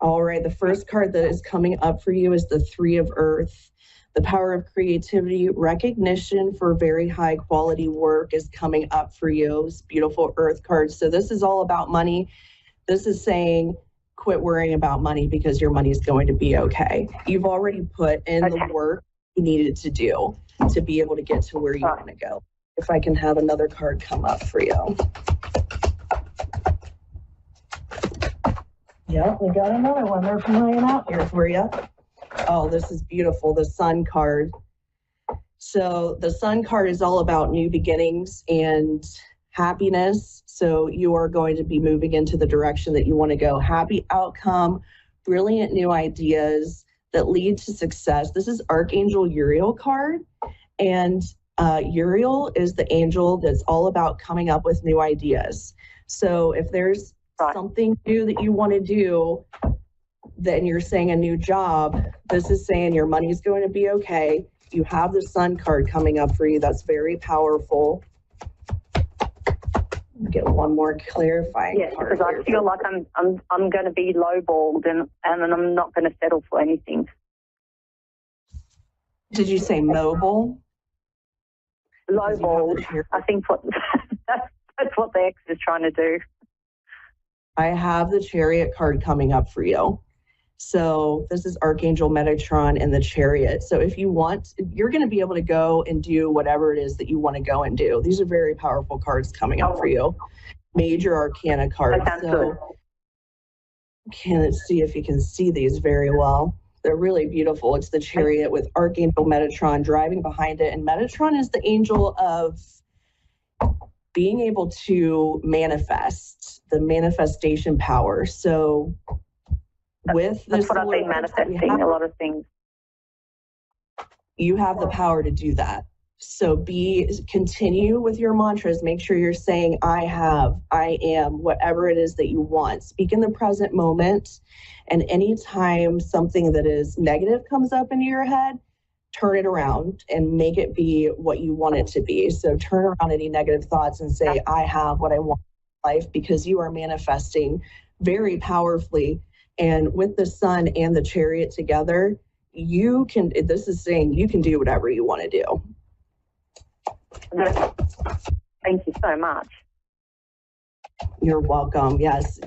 All right, the first card that is coming up for you is the Three of Earth. The power of creativity, recognition for very high quality work is coming up for you. This beautiful Earth card. So this is all about money. This is saying quit worrying about money because your money is going to be okay. You've already put in the work you needed to do to be able to get to where you want to go. If I can have another card come up for you. Yeah, we got another one. They're flying out here for you. Oh, this is beautiful. The Sun card. So the Sun card is all about new beginnings and happiness. So you are going to be moving into the direction that you want to go. Happy outcome, brilliant new ideas that lead to success. This is Archangel Uriel card. And Uriel is the angel that's all about coming up with new ideas. So if there's something new that you want to do, then you're saying a new job, this is saying your money's going to be okay. You have the Sun card coming up for you. That's very powerful. Get one more clarifying. Yes, because I feel like I'm going to be lowballed and I'm not going to settle for anything. Did you say mobile? Lowballed. I think that's what the ex is trying to do. I have the Chariot card coming up for you. So this is Archangel Metatron and the Chariot. So if you want, you're going to be able to go and do whatever it is that you want to go and do. These are very powerful cards coming up for you. Major Arcana cards. So let's see if you can see these very well. They're really beautiful. It's the Chariot with Archangel Metatron driving behind it. And Metatron is the angel of being able to manifest, the manifestation power. So with that's what I've been manifesting, a lot of things. You have the power to do that. So continue with your mantras. Make sure you're saying, I have, I am, whatever it is that you want. Speak in the present moment. And anytime something that is negative comes up into your head, turn it around and make it be what you want it to be. So turn around any negative thoughts and say, I have what I want in life, because you are manifesting very powerfully. And with the Sun and the Chariot together, this is saying you can do whatever you want to do. Thank you so much. You're welcome. Yes.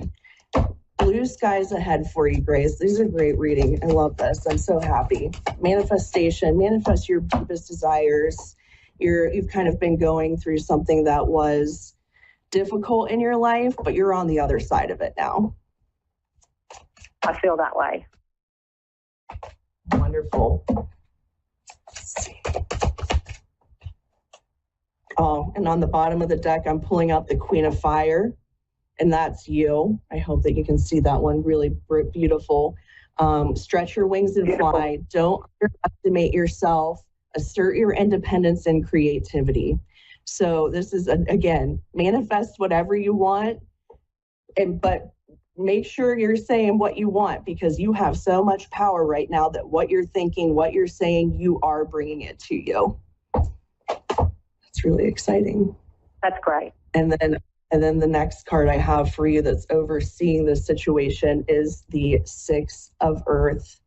Blue skies ahead for you, Grace. These are great reading. I love this. I'm so happy. Manifestation, manifest your deepest desires. You've kind of been going through something that was difficult in your life, but you're on the other side of it now. I feel that way. Wonderful. Let's see. Oh, and on the bottom of the deck, I'm pulling out the Queen of Fire, and that's you. I hope that you can see that one. Really beautiful. Stretch your wings and fly. Don't underestimate yourself. Assert your independence and creativity. So this is, again, manifest whatever you want, but make sure you're saying what you want, because you have so much power right now that what you're thinking, what you're saying, you are bringing it to you. It's really exciting. That's great. And then the next card I have for you that's overseeing this situation is the Six of Earth.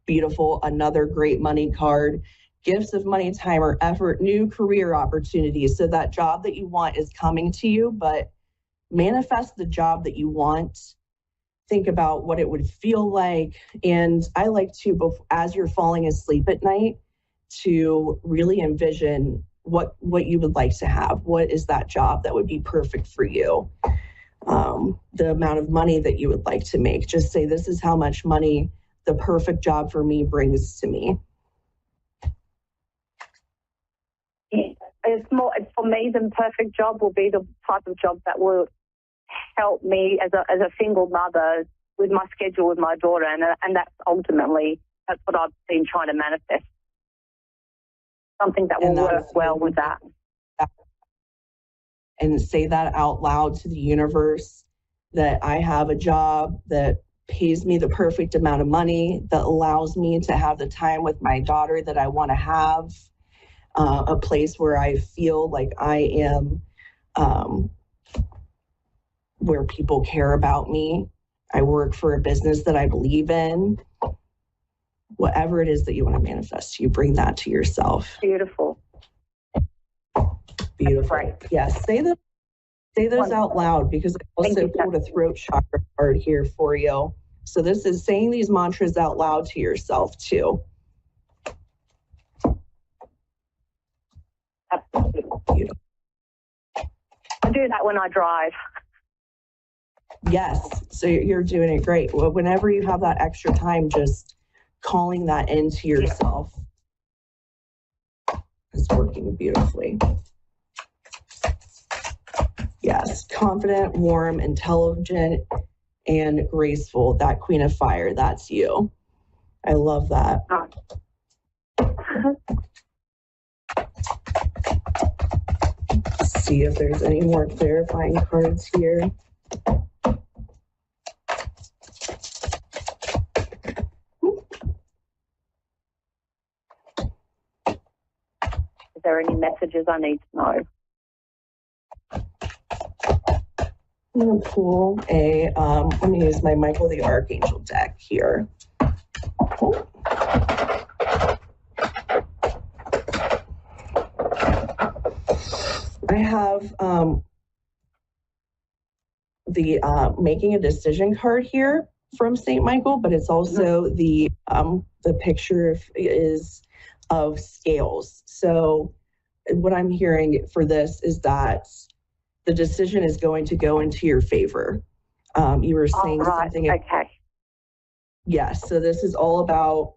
Beautiful. Another great money card. Gifts of money, time, or effort, new career opportunities. So that job that you want is coming to you, but manifest the job that you want. Think about what it would feel like. And I like to, as you're falling asleep at night, to really envision what you would like to have. What is that job that would be perfect for you? The amount of money that you would like to make. Just say, this is how much money the perfect job for me brings to me. It's for me, the perfect job will be the type of job that will help me as a single mother with my schedule with my daughter, and that's what I've been trying to manifest. Something that will work well with that. And say that out loud to the universe, that I have a job that pays me the perfect amount of money, that allows me to have the time with my daughter that I want to have, a place where I feel like I am, where people care about me. I work for a business that I believe in. Whatever it is that you want to manifest, you bring that to yourself. Beautiful. Beautiful. Right. Yes. Say those out loud, because I also pulled a throat chakra card here for you. So this is saying these mantras out loud to yourself too. Absolutely. Beautiful. I do that when I drive. Yes. So you're doing it great. Well, whenever you have that extra time, just calling that into yourself is working beautifully. Yes, confident, warm, intelligent, and graceful. That Queen of Fire, that's you. I love that. See if there's any more clarifying cards here. Is there any messages I need to know? I'm going to pull a, I'm going to use my Michael the Archangel deck here. Oh. I have the making a decision card here from St. Michael, but it's also the picture is of scales. So what I'm hearing for this is that the decision is going to go into your favor. You were saying something. Okay. Yes. So this is all about,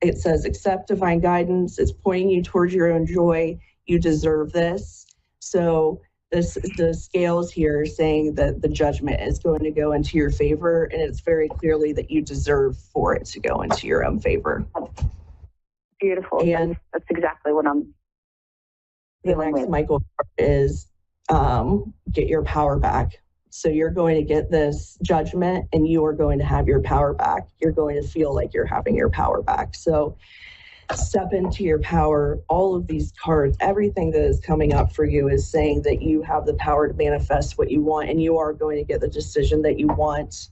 it says, accept divine guidance. It's pointing you towards your own joy. You deserve this. So the scales here saying that the judgment is going to go into your favor, and it's very clearly that you deserve for it to go into your own favor. Beautiful. And that's exactly what I'm the next with. Michael is get your power back. So you're going to get this judgment and you are going to have your power back. You're going to feel like you're having your power back. So step into your power. All of these cards, everything that is coming up for you is saying that you have the power to manifest what you want, and you are going to get the decision that you want.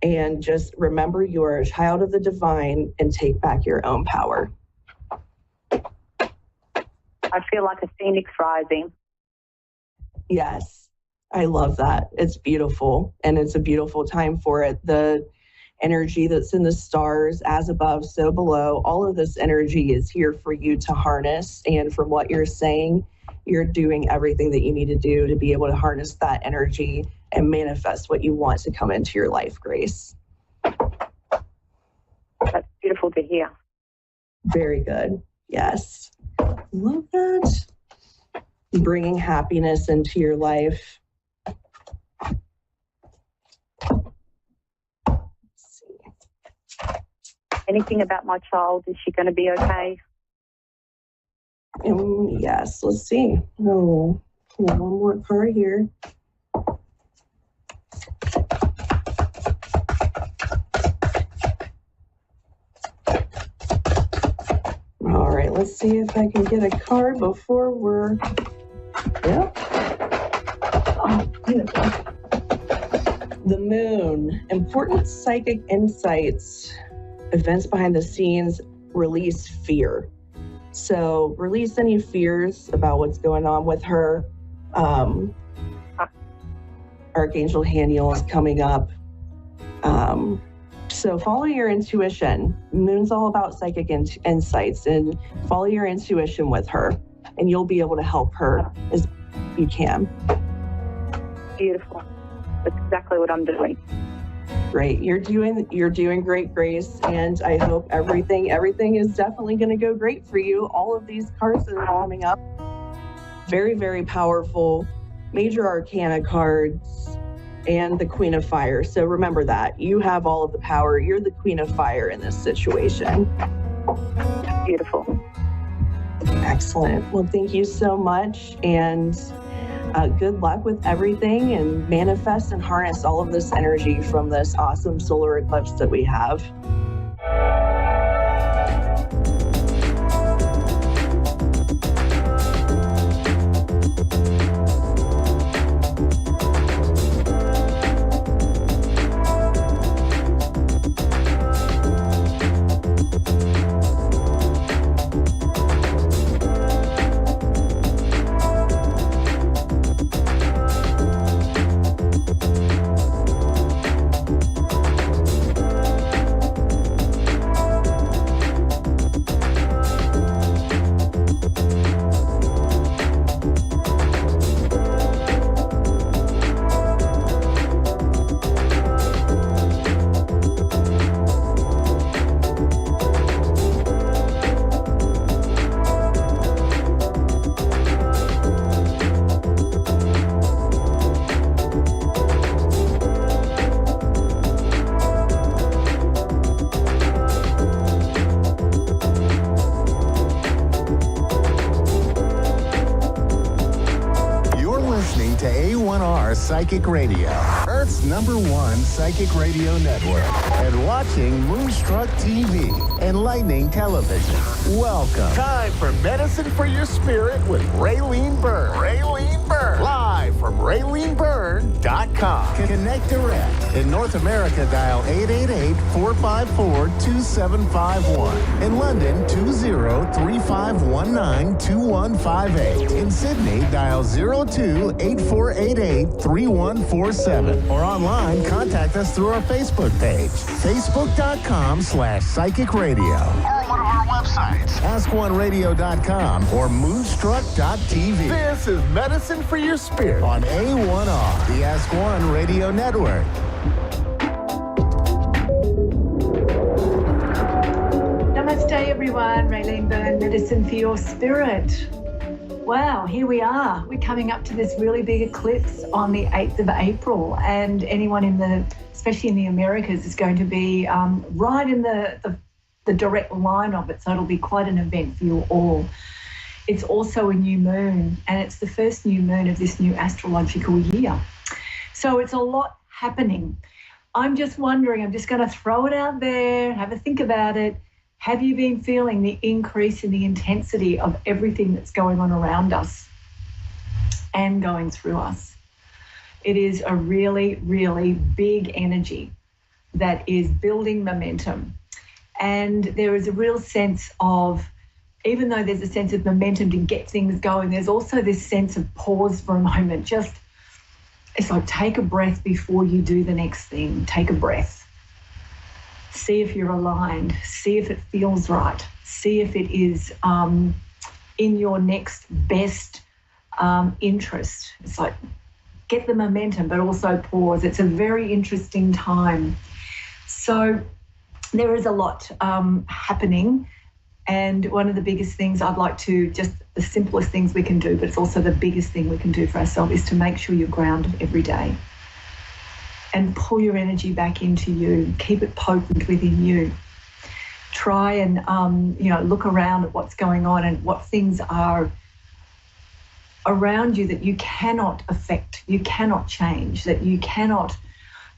And just remember, you are a child of the divine, and take back your own power. I feel like a phoenix rising. Yes, I love that. It's beautiful, and it's a beautiful time for it. The energy that's in the stars, as above, so below, all of this energy is here for you to harness. And from what you're saying, you're doing everything that you need to do to be able to harness that energy and manifest what you want to come into your life, Grace. That's beautiful to hear. Very good. Yes. Love that. Bringing happiness into your life. Anything about my child? Is she going to be okay? Yes, let's see. Oh, pull one more card here. All right, let's see if I can get a card before we're... Yep. Oh, beautiful. The Moon. Important psychic insights. Events behind the scenes. Release fear. So release any fears about what's going on with her. Archangel Haniel is coming up. So follow your intuition. Moon's all about psychic insights, and follow your intuition with her, and you'll be able to help her as you can. Beautiful. That's exactly what I'm doing. Great. You're doing great, Grace, and I hope everything is definitely going to go great for you. All of these cards that are coming up, very, very powerful, major arcana cards, and the Queen of Fire. So remember that. You have all of the power. You're the Queen of Fire in this situation. Beautiful. Excellent. Well, thank you so much, and good luck with everything, and manifest and harness all of this energy from this awesome solar eclipse that we have. Psychic Radio, Earth's #1 psychic radio network, and watching Moonstruck TV, enlightening television. Welcome. Time for Medicine for Your Spirit with Raylene Byrne. Raylene Byrne. Live from RayleneByrne.com. Connect direct. In North America, dial 888-454-2751. In London, 20-3519-2158. In Sydney, dial 02-8488-3147. Or online, contact us through our Facebook page, facebook.com/psychic radio. Or one of our websites, askoneradio.com or moonstruck.tv. This is Medicine for Your Spirit on A1R, the Ask One Radio Network. Namaste, everyone. Raylene Byrne, Medicine for Your Spirit. Wow, here we are. We're coming up to this really big eclipse on the 8th of April, and anyone especially in the Americas, is going to be right in the direct line of it, so it'll be quite an event for you all. It's also a new moon, and it's the first new moon of this new astrological year. So it's a lot happening. I'm just wondering, I'm just going to throw it out there, have a think about it. Have you been feeling the increase in the intensity of everything that's going on around us and going through us? It is a really, really big energy that is building momentum. And there is a real sense of, even though there's a sense of momentum to get things going, there's also this sense of pause for a moment. It's like take a breath before you do the next thing. Take a breath. See if you're aligned. See if it feels right. See if it is in your next best interest. It's like get the momentum, but also pause. It's a very interesting time. So there is a lot happening. And one of the biggest things I'd like to, just the simplest things we can do, but it's also the biggest thing we can do for ourselves, is to make sure you're grounded every day and pull your energy back into you. Keep it potent within you. Try and, look around at what's going on and what things are around you that you cannot affect, you cannot change, that you cannot,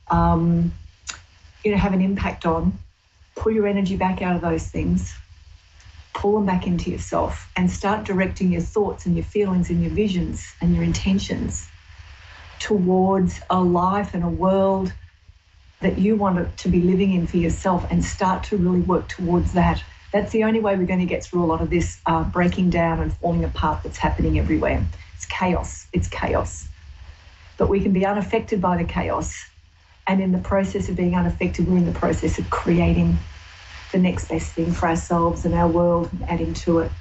have an impact on. Pull your energy back out of those things. Pull them back into yourself and start directing your thoughts and your feelings and your visions and your intentions towards a life and a world that you want to be living in for yourself, and start to really work towards that. That's the only way we're going to get through a lot of this breaking down and falling apart that's happening everywhere. It's chaos. It's chaos. But we can be unaffected by the chaos. And in the process of being unaffected, we're in the process of creating the next best thing for ourselves and our world, and adding to it.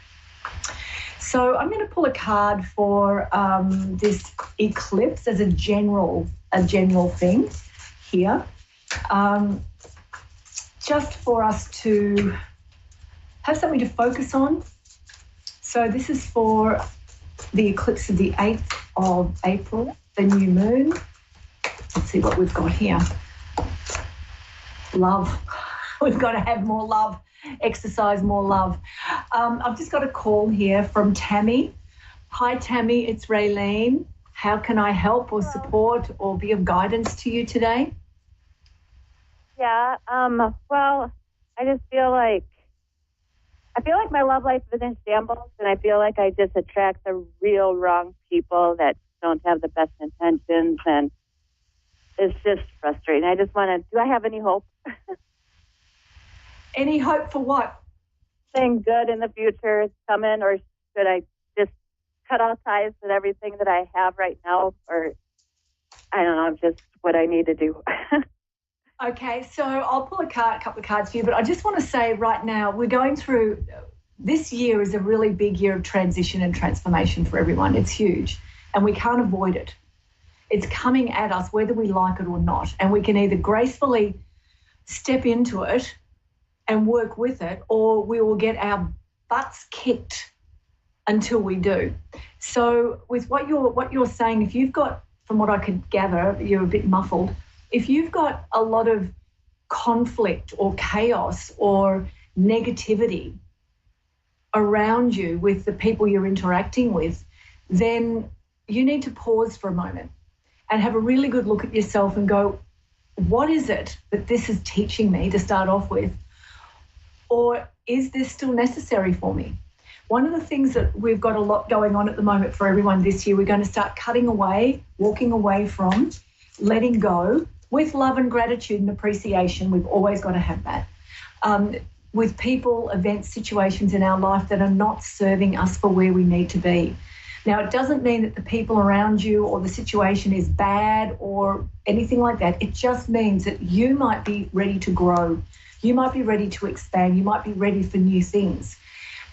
So I'm going to pull a card for this eclipse as a general thing here, just for us to have something to focus on. So this is for the eclipse of the 8th of April, the new moon. Let's see what we've got here. Love. We've got to have more love, exercise more love. I've just got a call here from Tammy. Hi, Tammy, it's Raylene. How can I help or support or be of guidance to you today? Yeah, well, I just feel like my love life is in shambles, and I feel like I just attract the real wrong people that don't have the best intentions, and it's just frustrating. I just want to, do I have any hope? Any hope for what? Something good in the future is coming, or should I just cut off ties with everything that I have right now? Or I don't know, just what I need to do. Okay, so I'll pull a couple of cards for you, but I just want to say right now, we're going through, this year is a really big year of transition and transformation for everyone. It's huge, and we can't avoid it. It's coming at us whether we like it or not, and we can either gracefully step into it and work with it, or we will get our butts kicked until we do. So with what you're saying, if you've got, from what I could gather, you're a bit muffled, if you've got a lot of conflict or chaos or negativity around you with the people you're interacting with, then you need to pause for a moment and have a really good look at yourself and go, what is it that this is teaching me to start off with? Or is this still necessary for me? One of the things that we've got a lot going on at the moment for everyone this year, we're going to start cutting away, walking away from, letting go with love and gratitude and appreciation. We've always got to have that. With people, events, situations in our life that are not serving us for where we need to be. Now, it doesn't mean that the people around you or the situation is bad or anything like that. It just means that you might be ready to grow. You might be ready to expand. You might be ready for new things.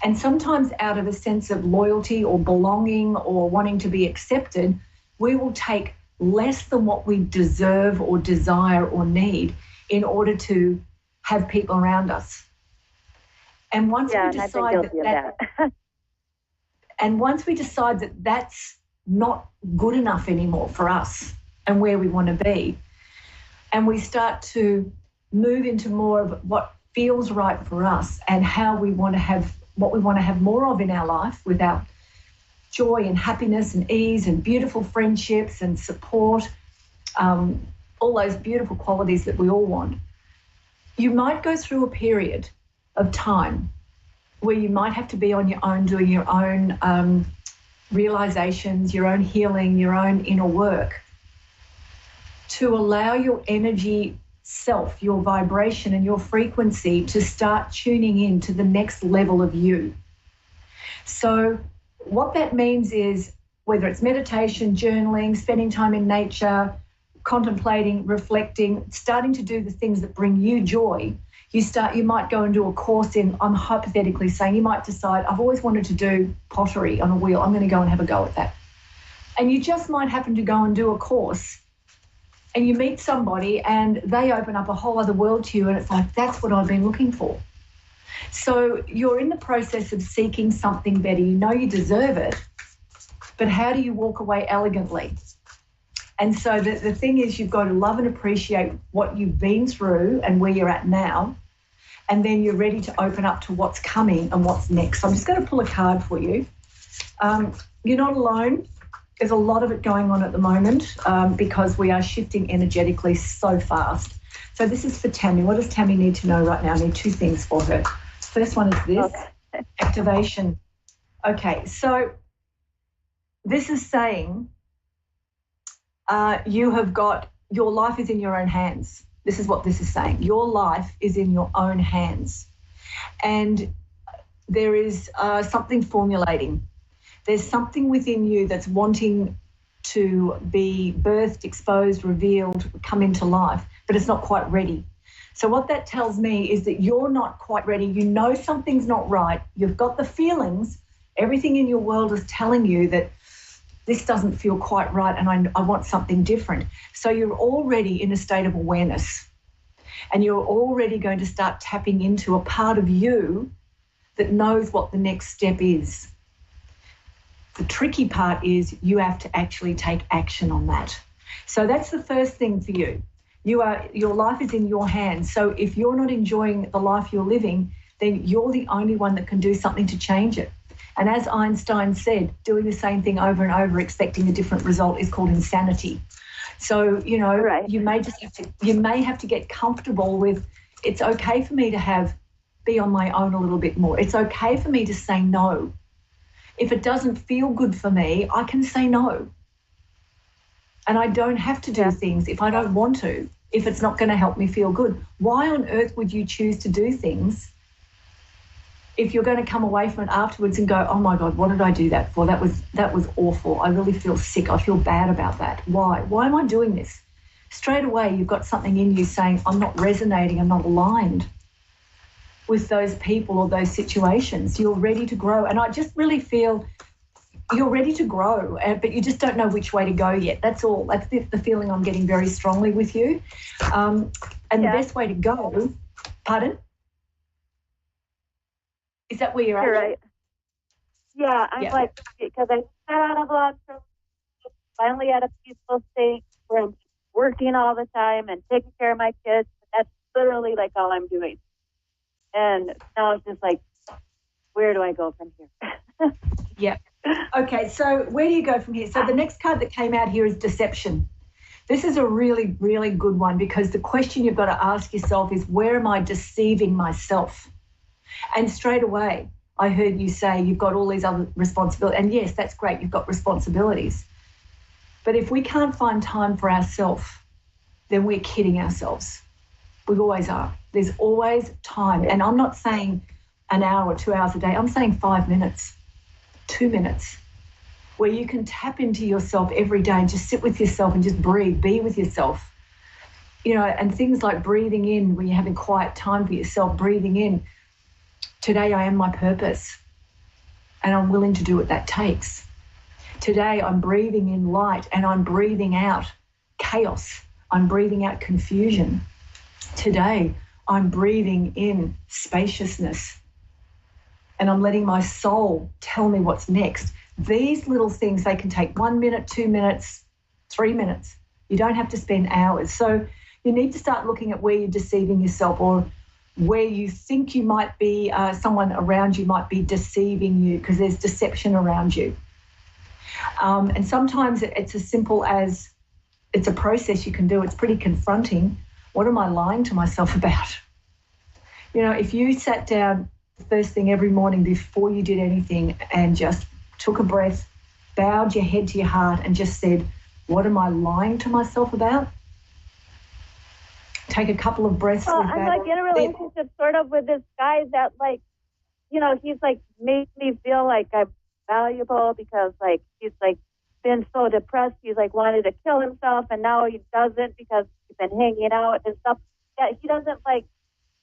And sometimes out of a sense of loyalty or belonging or wanting to be accepted, we will take less than what we deserve or desire or need in order to have people around us. And once we decide and once we decide that that's not good enough anymore for us and where we want to be, and we start to move into more of what feels right for us and how we want to have, what we want to have more of in our life with our joy and happiness and ease and beautiful friendships and support, all those beautiful qualities that we all want, you might go through a period of time where you might have to be on your own, doing your own realizations, your own healing, your own inner work, to allow your energy self, your vibration and your frequency to start tuning in to the next level of you. So what that means is, whether it's meditation, journaling, spending time in nature, contemplating, reflecting, starting to do the things that bring you joy. You might go and do a course in, I'm hypothetically saying, you might decide, I've always wanted to do pottery on a wheel. I'm going to go and have a go at that. And you just might happen to go and do a course and you meet somebody and they open up a whole other world to you, and it's like, that's what I've been looking for. So you're in the process of seeking something better. You know you deserve it, but how do you walk away elegantly? And so the thing is, you've got to love and appreciate what you've been through and where you're at now, and then you're ready to open up to what's coming and what's next. So I'm just going to pull a card for you. You're not alone. There's a lot of it going on at the moment because we are shifting energetically so fast. So this is for Tammy. What does Tammy need to know right now? I need two things for her. First one is this, activation. Okay, so this is saying you have got, your life is in your own hands. This is what this is saying. Your life is in your own hands. And there is something formulating. There's something within you that's wanting to be birthed, exposed, revealed, come into life, but it's not quite ready. So what that tells me is that you're not quite ready. You know something's not right. You've got the feelings. Everything in your world is telling you that this doesn't feel quite right and I want something different. So you're already in a state of awareness and you're already going to start tapping into a part of you that knows what the next step is. The tricky part is you have to actually take action on that. So that's the first thing for you. Your life is in your hands. So if you're not enjoying the life you're living, then you're the only one that can do something to change it. And as Einstein said, doing the same thing over and over, expecting a different result, is called insanity. So, you know, right. you may have to get comfortable with, it's okay for me to be on my own a little bit more. It's okay for me to say no. If it doesn't feel good for me, I can say no. And I don't have to do things if I don't want to, if it's not going to help me feel good. Why on earth would you choose to do things if you're going to come away from it afterwards and go, oh my God, what did I do that for? That was awful. I really feel sick. I feel bad about that. Why? Why am I doing this? Straight away, you've got something in you saying, I'm not resonating, I'm not aligned with those people or those situations. You're ready to grow. And I just really feel you're ready to grow, but you just don't know which way to go yet. That's all. That's the feeling I'm getting very strongly with you. And the best way to go, pardon? Is that where you're at? You're right. Yeah, I'm like, because I got out of a lot of finally at a peaceful state where I'm working all the time and taking care of my kids. That's literally like all I'm doing. And now it's just like, where do I go from here? Yeah. Okay, so where do you go from here? So the next card that came out here is deception. This is a really, really good one, because the question you've got to ask yourself is, where am I deceiving myself? And straight away, I heard you say you've got all these other responsibilities. And yes, that's great. You've got responsibilities. But if we can't find time for ourselves, then we're kidding ourselves. We always are. There's always time. And I'm not saying an hour or 2 hours a day. I'm saying 5 minutes, 2 minutes, where you can tap into yourself every day and just sit with yourself and just breathe, be with yourself. You know, and things like breathing in when you're having quiet time for yourself, breathing in, today I am my purpose and I'm willing to do what that takes. Today I'm breathing in light and I'm breathing out chaos. I'm breathing out confusion. Today I'm breathing in spaciousness and I'm letting my soul tell me what's next. These little things, they can take 1 minute, 2 minutes, 3 minutes. You don't have to spend hours. So you need to start looking at where you're deceiving yourself, or where you think you might be, someone around you might be deceiving you, because there's deception around you. And sometimes it's as simple as, it's a process you can do. It's pretty confronting. What am I lying to myself about? You know, if you sat down first thing every morning before you did anything and just took a breath, bowed your head to your heart and just said, what am I lying to myself about? Take a couple of breaths. Well, with I'm that. like in a relationship sort of with this guy that, like, you know, he's like made me feel like I'm valuable, because like he's like been so depressed, he's like wanted to kill himself, and now he doesn't because he's been hanging out and stuff. Yeah, he doesn't like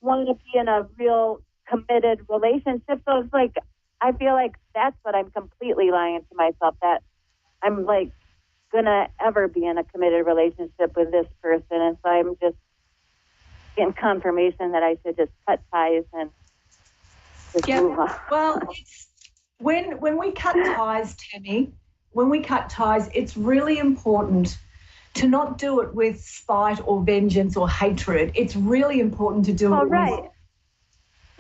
want to be in a real committed relationship. So it's like, I feel like that's what I'm completely lying to myself, that I'm like gonna ever be in a committed relationship with this person. And so I'm just getting confirmation that I should just cut ties and just move on. Well, it's, when we cut ties, Tammy, when we cut ties, it's really important to not do it with spite or vengeance or hatred. It's really important to do it with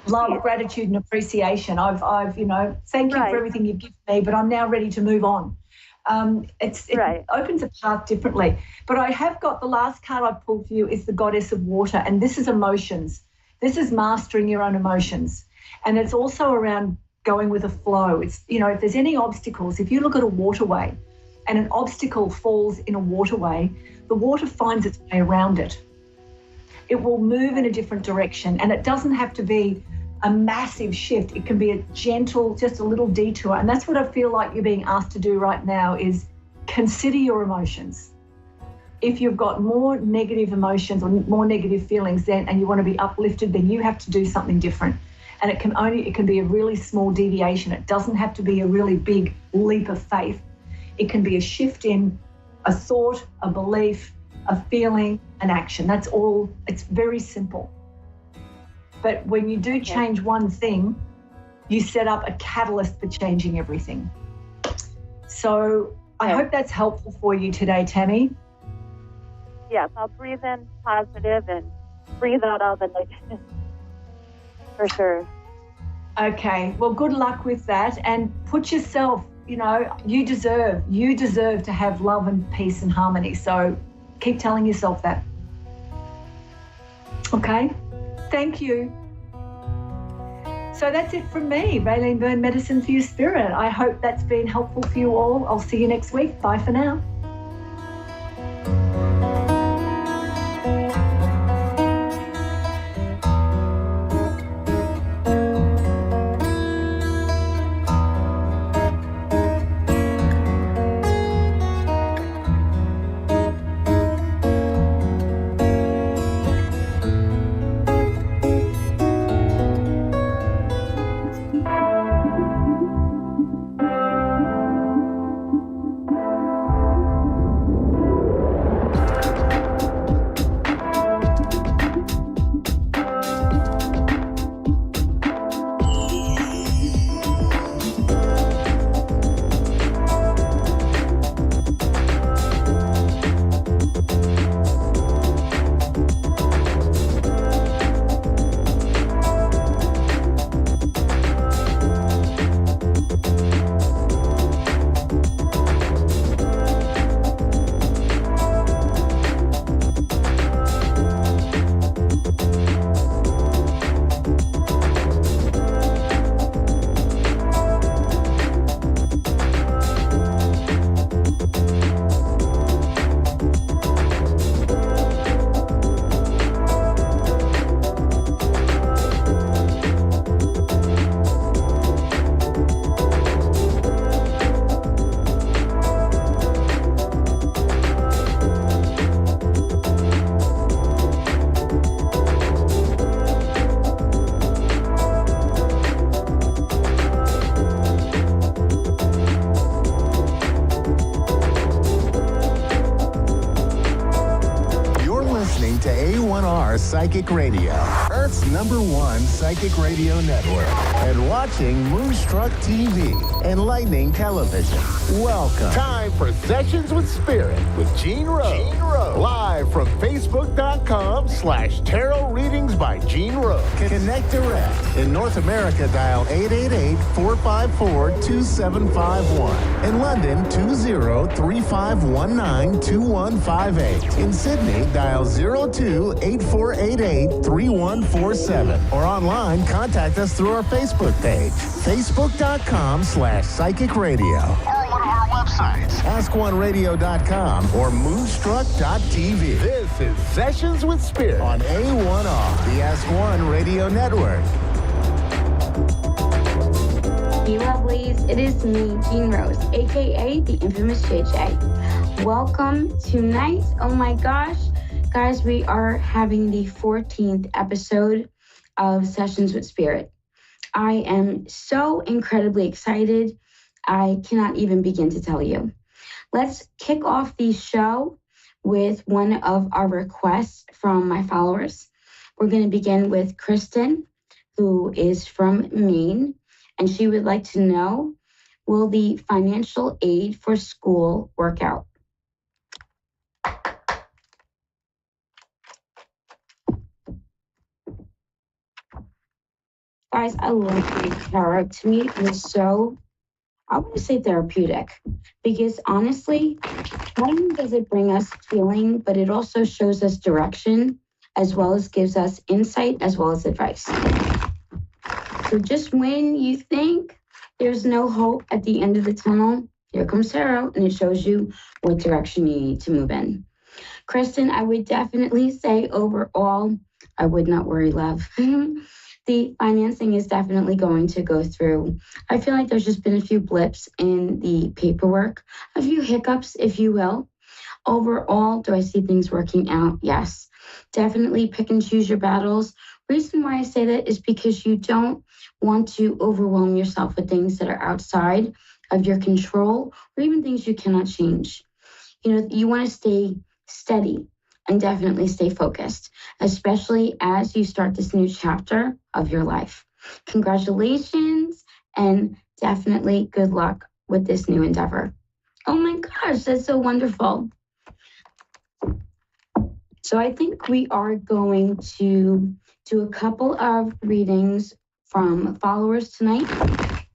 love, gratitude, and appreciation. I've you know, thank you for everything you've given me, but I'm now ready to move on. It opens a path differently. But I have got, the last card I've pulled for you is the Goddess of Water, and this is emotions. This is mastering your own emotions. And it's also around going with a flow. It's, you know, if there's any obstacles, if you look at a waterway and an obstacle falls in a waterway, the water finds its way around it. It will move in a different direction, and it doesn't have to be a massive shift. It can be a gentle, just a little detour. And that's what I feel like you're being asked to do right now, is consider your emotions. If you've got more negative emotions or more negative feelings then, and you want to be uplifted, then you have to do something different. And it can be a really small deviation. It doesn't have to be a really big leap of faith. It can be a shift in a thought, a belief, a feeling, an action. That's all. It's very simple. But when you do change one thing, you set up a catalyst for changing everything. So I hope that's helpful for you today, Tammy. Yes, I'll breathe in positive and breathe out all the negative. For sure. Okay, well, good luck with that, and put yourself, you know, you deserve to have love and peace and harmony. So keep telling yourself that. Okay, thank you. So that's it from me, Raylene Byrne, Medicine for Your Spirit. I hope that's been helpful for you all. I'll see you next week. Bye for now. Psychic Radio, Earth's #1 psychic radio network, and watching Moonstruck TV, enlightening television. Welcome. Time for Sessions with Spirit with Gene Rose. Live from Facebook.com/Tarot Readings by Gene Rose. Connect direct. In North America, dial 888-454-2751. In London, 20-3519-2158. In Sydney, dial 02-8488-3147. Or online, contact us through our Facebook page, Facebook.com/Psychic Radio. Or one of our websites, AskOneRadio.com or Moonstruck.tv. This is Sessions with Spirit on A1R, the Ask One Radio Network. Hey lovelies, it is me, Gene Rose, aka the infamous JJ. Welcome tonight. Oh my gosh. Guys, we are having the 14th episode of Sessions with Spirit. I am so incredibly excited. I cannot even begin to tell you. Let's kick off the show with one of our requests from my followers. We're going to begin with Kristen, who is from Maine, and she would like to know, will the financial aid for school work out? Guys, I love reading tarot. To me, it was so, I want to say therapeutic, because honestly, not only does it bring us healing, but it also shows us direction, as well as gives us insight, as well as advice. So just when you think there's no hope at the end of the tunnel, here comes tarot, and it shows you what direction you need to move in. Kristen, I would definitely say overall, I would not worry, love. The financing is definitely going to go through. I feel like there's just been a few blips in the paperwork, a few hiccups, if you will. Overall, do I see things working out? Yes. Definitely pick and choose your battles. Reason why I say that is because you don't want to overwhelm yourself with things that are outside of your control or even things you cannot change. You know, you want to stay steady and definitely stay focused, especially as you start this new chapter of your life. Congratulations, and definitely good luck with this new endeavor. Oh my gosh, that's so wonderful. So I think we are going to do a couple of readings from followers tonight,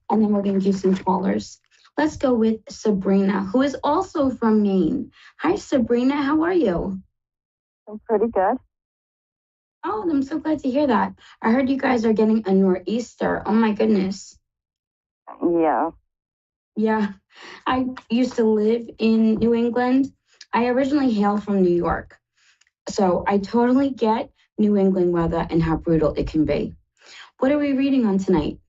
and then we're going to do some callers. Let's go with Sabrina, who is also from Maine. Hi, Sabrina, how are you? I'm pretty good. Oh, I'm so glad to hear that. I heard you guys are getting a nor'easter. Oh my goodness. Yeah. Yeah. I used to live in New England. I originally hail from New York. So I totally get New England weather and how brutal it can be. What are we reading on tonight?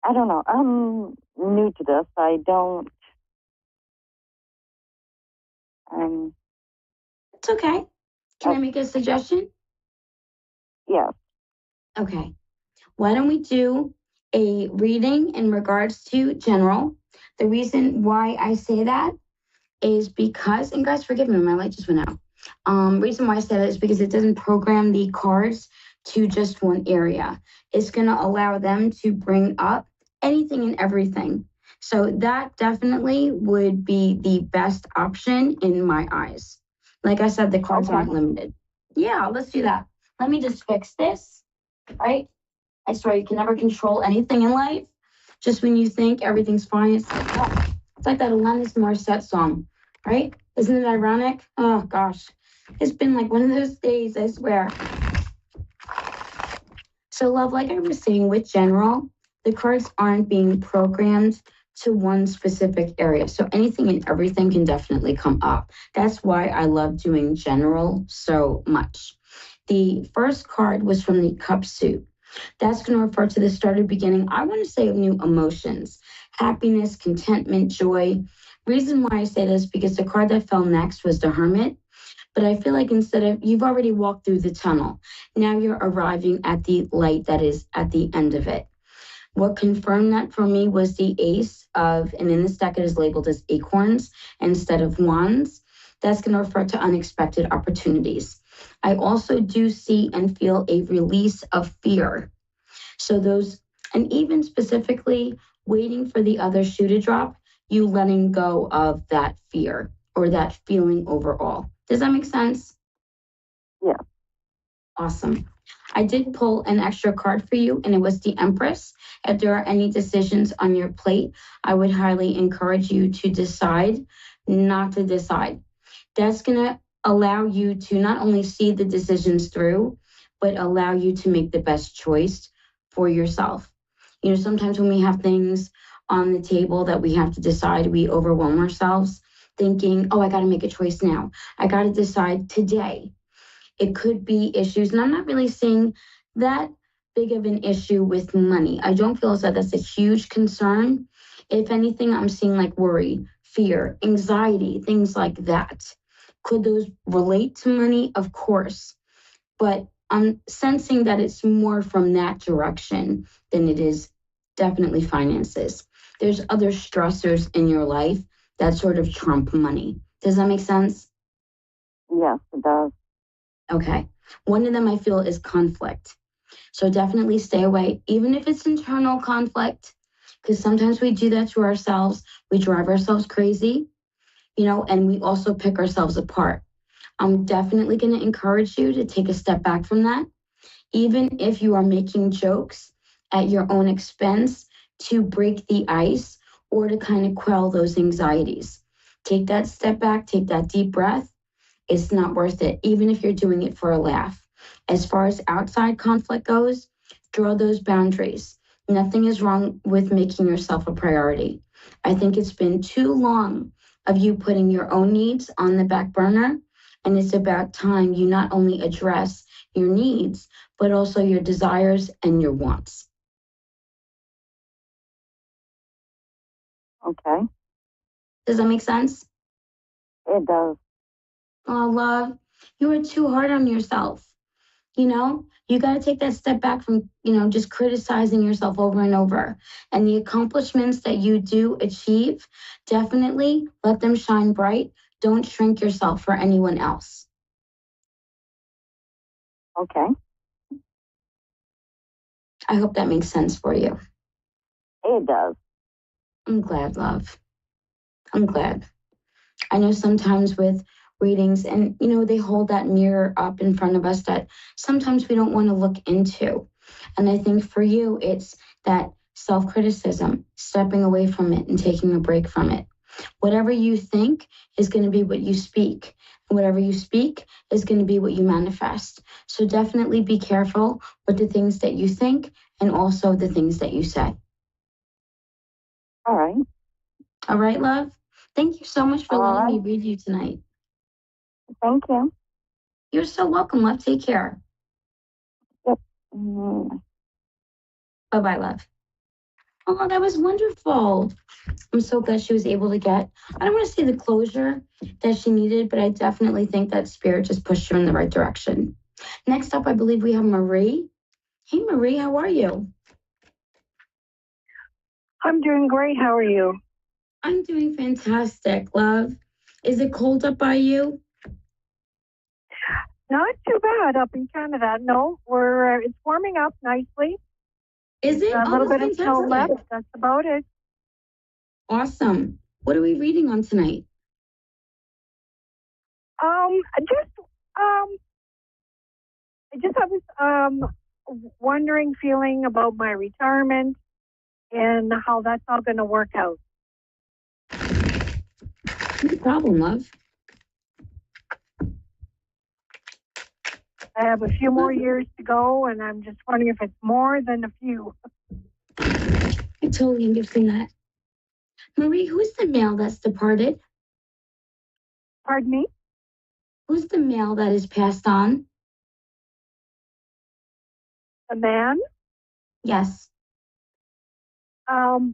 I don't know. I'm new to this. I don't. It's okay. Can I make a suggestion? Yeah. Okay. Why don't we do a reading in regards to general? The reason why I say that is because, and guys, forgive me, my light just went out. Reason why I say that is because it doesn't program the cards to just one area. It's going to allow them to bring up anything and everything. So that definitely would be the best option in my eyes. Like I said, the cards aren't limited. Yeah, let's do that. Let me just fix this, right? I swear you can never control anything in life. Just when you think everything's fine, it's like, oh, it's like that Alanis Morissette song, right? Isn't it ironic? Oh, gosh. It's been like one of those days, I swear. So, love, like I was saying with general, the cards aren't being programmed to one specific area. So anything and everything can definitely come up. That's why I love doing general so much. The first card was from the Cup suit. That's going to refer to the start or beginning, I want to say, of new emotions, happiness, contentment, joy. Reason why I say this, because the card that fell next was the Hermit. But I feel like instead of, you've already walked through the tunnel. Now you're arriving at the light that is at the end of it. What confirmed that for me was the Ace of, and in this deck it is labeled as acorns instead of wands. That's going to refer to unexpected opportunities. I also do see and feel a release of fear. So those, and even specifically waiting for the other shoe to drop, you letting go of that fear or that feeling overall. Does that make sense? Yeah. Awesome. I did pull an extra card for you, and it was the Empress. If there are any decisions on your plate, I would highly encourage you to decide not to decide. That's going to allow you to not only see the decisions through, but allow you to make the best choice for yourself. You know, sometimes when we have things on the table that we have to decide, we overwhelm ourselves thinking, oh, I got to make a choice now. I got to decide today. It could be issues, and I'm not really seeing that big of an issue with money. I don't feel as though that's a huge concern. If anything, I'm seeing like worry, fear, anxiety, things like that. Could those relate to money? Of course. But I'm sensing that it's more from that direction than it is definitely finances. There's other stressors in your life that sort of trump money. Does that make sense? Yes, it does. Okay. One of them I feel is conflict. So definitely stay away, even if it's internal conflict, because sometimes we do that to ourselves. We drive ourselves crazy, you know, and we also pick ourselves apart. I'm definitely going to encourage you to take a step back from that, even if you are making jokes at your own expense to break the ice or to kind of quell those anxieties. Take that step back, take that deep breath. It's not worth it, even if you're doing it for a laugh. As far as outside conflict goes, draw those boundaries. Nothing is wrong with making yourself a priority. I think it's been too long of you putting your own needs on the back burner, and it's about time you not only address your needs, but also your desires and your wants. Okay. Does that make sense? It does. Oh, love, you are too hard on yourself. You know, you got to take that step back from, you know, just criticizing yourself over and over. And the accomplishments that you do achieve, definitely let them shine bright. Don't shrink yourself for anyone else. Okay. I hope that makes sense for you. It does. I'm glad, love. I'm glad. I know sometimes with readings, and you know, they hold that mirror up in front of us that sometimes we don't want to look into. And I think for you, it's that self-criticism, stepping away from it and taking a break from it. Whatever you think is going to be what you speak. And whatever you speak is going to be what you manifest. So definitely be careful with the things that you think and also the things that you say. All right. All right, love? Thank you so much for letting me read you tonight. Thank you. You're so welcome, love. Take care. Yep. Bye-bye, love. Oh, that was wonderful. I'm so glad she was able to get, I don't want to say the closure that she needed, but I definitely think that spirit just pushed her in the right direction. Next up, I believe we have Marie. Hey, Marie, how are you? I'm doing great. How are you? I'm doing fantastic, love. Is it cold up by you? Not too bad up in Canada. No, it's warming up nicely. Is it? A little bit fantastic. of snow left. That's about it. Awesome. What are we reading on tonight? I just have this wondering feeling about my retirement and how that's all going to work out. No problem, love. I have a few more years to go, and I'm just wondering if it's more than a few. I totally understand that. Marie, who's the male that's departed? Pardon me? Who's the male that is passed on? A man? Yes.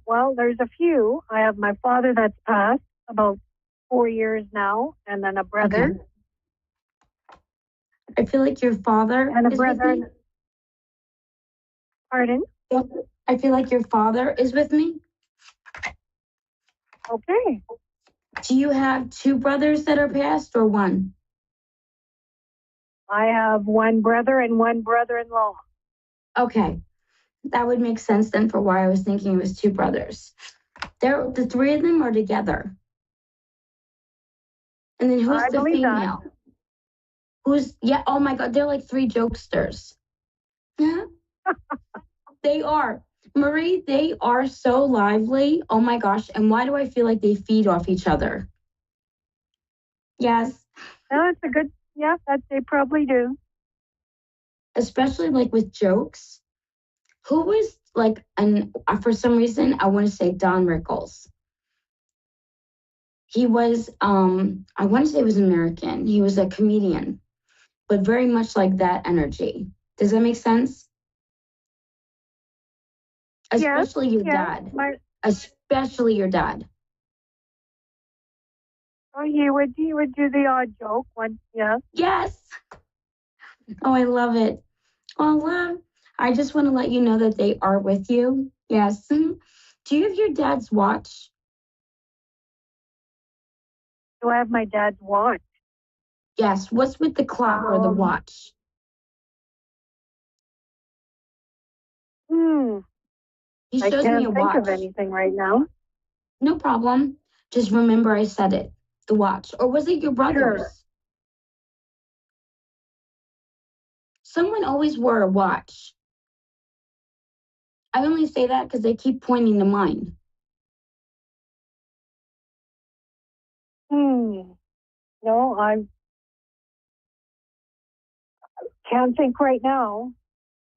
Well, there's a few. I have my father that's passed about 4 years now, and then a brother. Okay. I feel like your father and a is brother. with me. Pardon? I feel like your father is with me. Okay. Do you have two brothers that are passed or one? I have one brother and one brother-in-law. Okay. That would make sense then for why I was thinking it was two brothers. The three of them are together. And then who's I the believe female? Oh my God, they're like three jokesters. Yeah. They are. Marie, they are so lively. Oh my gosh. And why do I feel like they feed off each other? Yes. That's a good, yeah, that they probably do. Especially like with jokes. Who was like, for some reason, I want to say Don Rickles. He was, I want to say he was American. He was a comedian, but very much like that energy. Does that make sense? Especially your dad. Especially your dad. Oh, he would do the odd joke once, yeah. Yes. Oh, I love it. Oh, I just want to let you know that they are with you. Yes. Do you have your dad's watch? Do I have my dad's watch? Yes. What's with the clock or the watch? He shows I me a can't think watch. of anything right now. No problem. Just remember I said it. The watch. Or was it your brother's? Sure. Someone always wore a watch. I only say that because they keep pointing to mine. No, I can't think right now.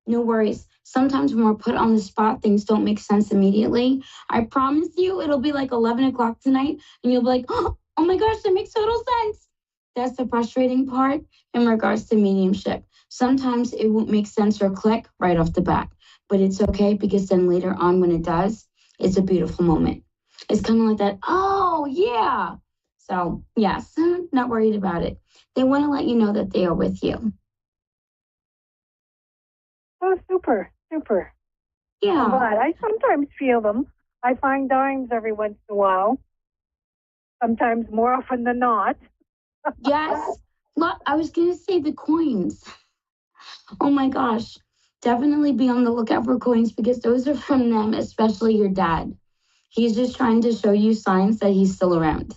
No worries. Sometimes when we're put on the spot, things don't make sense immediately. I promise you it'll be like 11 o'clock tonight and you'll be like, oh my gosh, that makes total sense. That's the frustrating part in regards to mediumship. Sometimes it won't make sense or click right off the bat, but it's okay because then later on when it does, it's a beautiful moment. It's kind of like that, oh yeah. So yes, not worried about it. They want to let you know that they are with you. Oh, super. Yeah. But I sometimes feel them. I find dimes every once in a while. Sometimes more often than not. Yes. Look, I was going to say the coins. Oh my gosh. Definitely be on the lookout for coins because those are from them, especially your dad. He's just trying to show you signs that he's still around.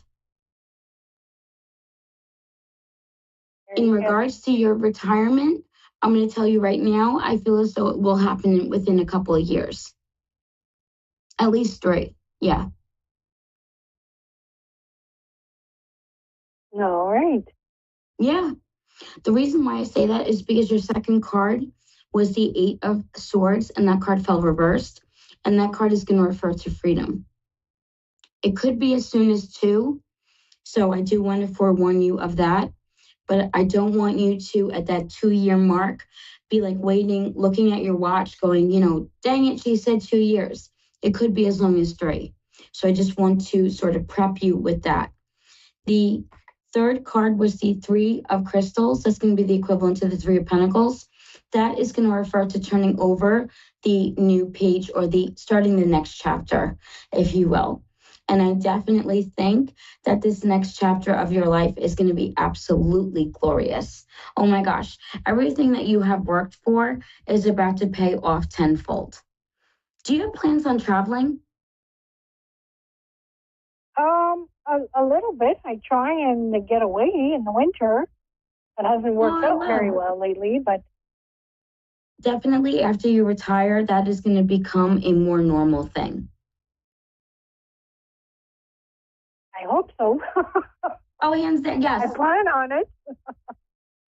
In regards to your retirement, I'm going to tell you right now, I feel as though it will happen within a couple of years. At least 3. Yeah. All right. Yeah. The reason why I say that is because your second card was the 8 of Swords, and that card fell reversed. And that card is going to refer to freedom. It could be as soon as 2. So I do want to forewarn you of that. But I don't want you to, at that 2-year mark, be like waiting, looking at your watch, going, dang it, she said 2 years. It could be as long as 3. So I just want to sort of prep you with that. The third card was the 3 of Crystals. That's going to be the equivalent to the 3 of Pentacles. That is going to refer to turning over the new page or starting the next chapter, if you will. And I definitely think that this next chapter of your life is going to be absolutely glorious. Oh my gosh, everything that you have worked for is about to pay off tenfold. Do you have plans on traveling? A little bit. I try and get away in the winter. It hasn't worked out very well lately, but definitely after you retire, that is going to become a more normal thing. I hope so. Oh, hands down, yes. I plan on it.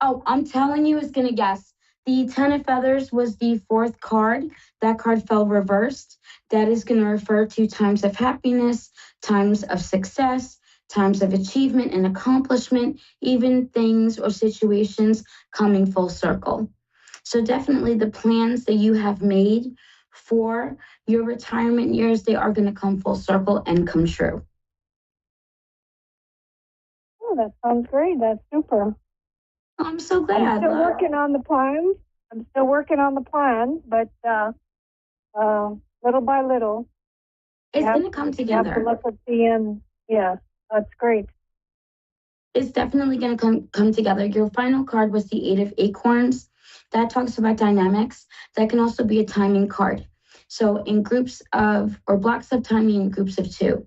Oh, I'm telling you, it's going to guess. The 10 of Feathers was the 4th card. That card fell reversed. That is going to refer to times of happiness, times of success, times of achievement and accomplishment, even things or situations coming full circle. So definitely the plans that you have made for your retirement years, they are going to come full circle and come true. Oh, that sounds great. That's super. I'm so glad. I'm still working on the plans. But little by little. It's going to come together. You have to look at the end. Yeah. That's great. It's definitely going to come together. Your final card was the Eight of Acorns. That talks about dynamics. That can also be a timing card. So in groups of, or blocks of timing in groups of 2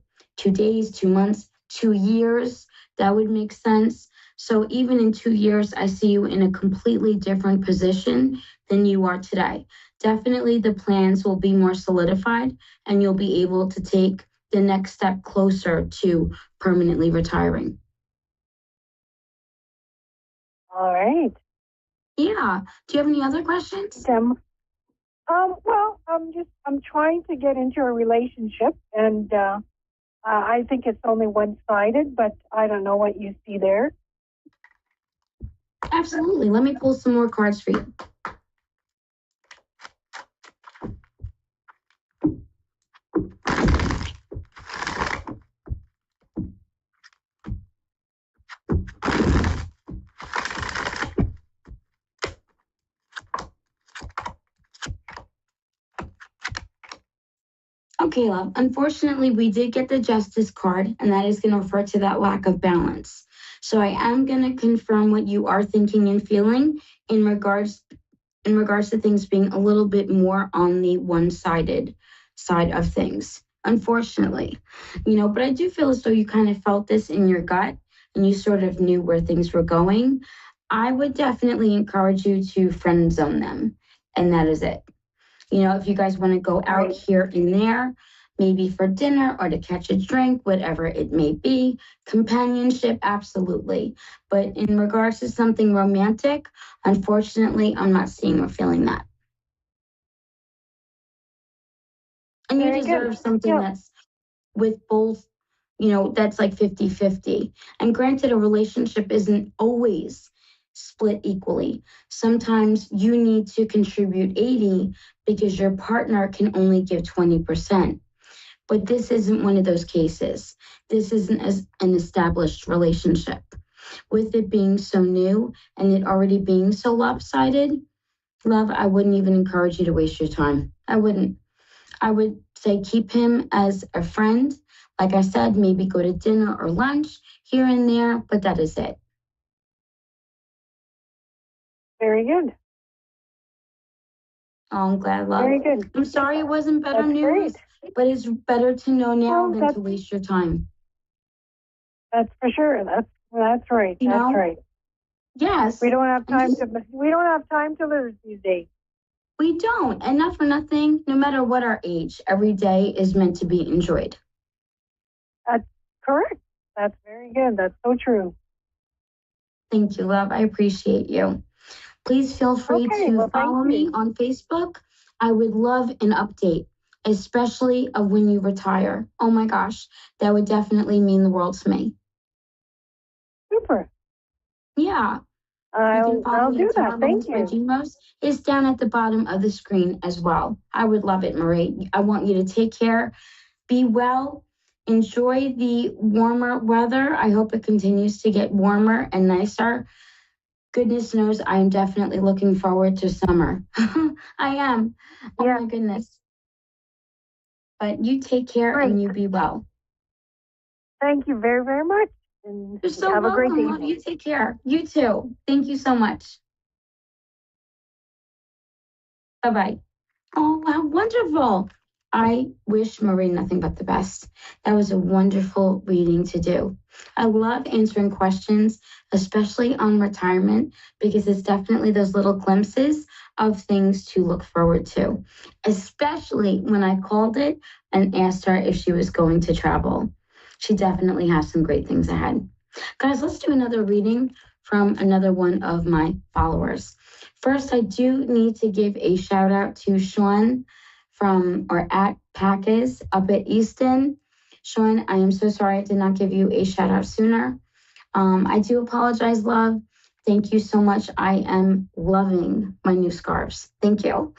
days, 2 months, 2 years, that would make sense. So even in 2 years, I see you in a completely different position than you are today. Definitely the plans will be more solidified and you'll be able to take the next step closer to permanently retiring. All right. Yeah. Do you have any other questions? Well, I'm trying to get into a relationship, and I think it's only one-sided, but I don't know what you see there. Absolutely. Let me pull some more cards for you. Okay, love. Unfortunately, we did get the Justice card, and that is going to refer to that lack of balance. So I am going to confirm what you are thinking and feeling in regards to things being a little bit more on the one-sided side of things. Unfortunately, but I do feel as though you kind of felt this in your gut and you sort of knew where things were going. I would definitely encourage you to friend zone them, and that is it. If you guys want to go out here and there, maybe for dinner or to catch a drink, whatever it may be, companionship, absolutely. But in regards to something romantic, unfortunately, I'm not seeing or feeling that. And you deserve something that's with both, that's like 50-50. And granted, a relationship isn't always split equally. Sometimes you need to contribute 80 because your partner can only give 20%. But this isn't one of those cases. This isn't an established relationship. With it being so new and it already being so lopsided, love, I wouldn't even encourage you to waste your time. I wouldn't. I would say keep him as a friend. Like I said, maybe go to dinner or lunch here and there, but that is it. Very good. Oh, I'm glad, love. Very good. I'm sorry it wasn't better news, but it's better to know now than to waste your time. That's for sure. That's right. That's right. Yes. We don't have time to lose these days. We don't. And not for nothing, no matter what our age, every day is meant to be enjoyed. That's correct. That's very good. That's so true. Thank you, love. I appreciate you. Please feel free to follow me on Facebook. I would love an update, especially of when you retire. Oh my gosh, that would definitely mean the world to me. Super. Yeah. I'll do that. Thank you. Gmos. It's down at the bottom of the screen as well. I would love it, Marie. I want you to take care. Be well. Enjoy the warmer weather. I hope it continues to get warmer and nicer. Goodness knows I am definitely looking forward to summer. I am. Oh my goodness. But you take care and you be well. Thank you very, very much. And you're so have welcome. a great day. Love you. Take care. You too. Thank you so much. Bye-bye. Oh, how wonderful. I wish Marie nothing but the best. That was a wonderful reading to do. I love answering questions, especially on retirement, because it's definitely those little glimpses of things to look forward to, especially when I called it and asked her if she was going to travel. She definitely has some great things ahead. Guys, let's do another reading from another one of my followers. First, I do need to give a shout out to Sean at Packas up at Easton. Sean, I am so sorry I did not give you a shout out sooner. I do apologize, love. Thank you so much. I am loving my new scarves. Thank you.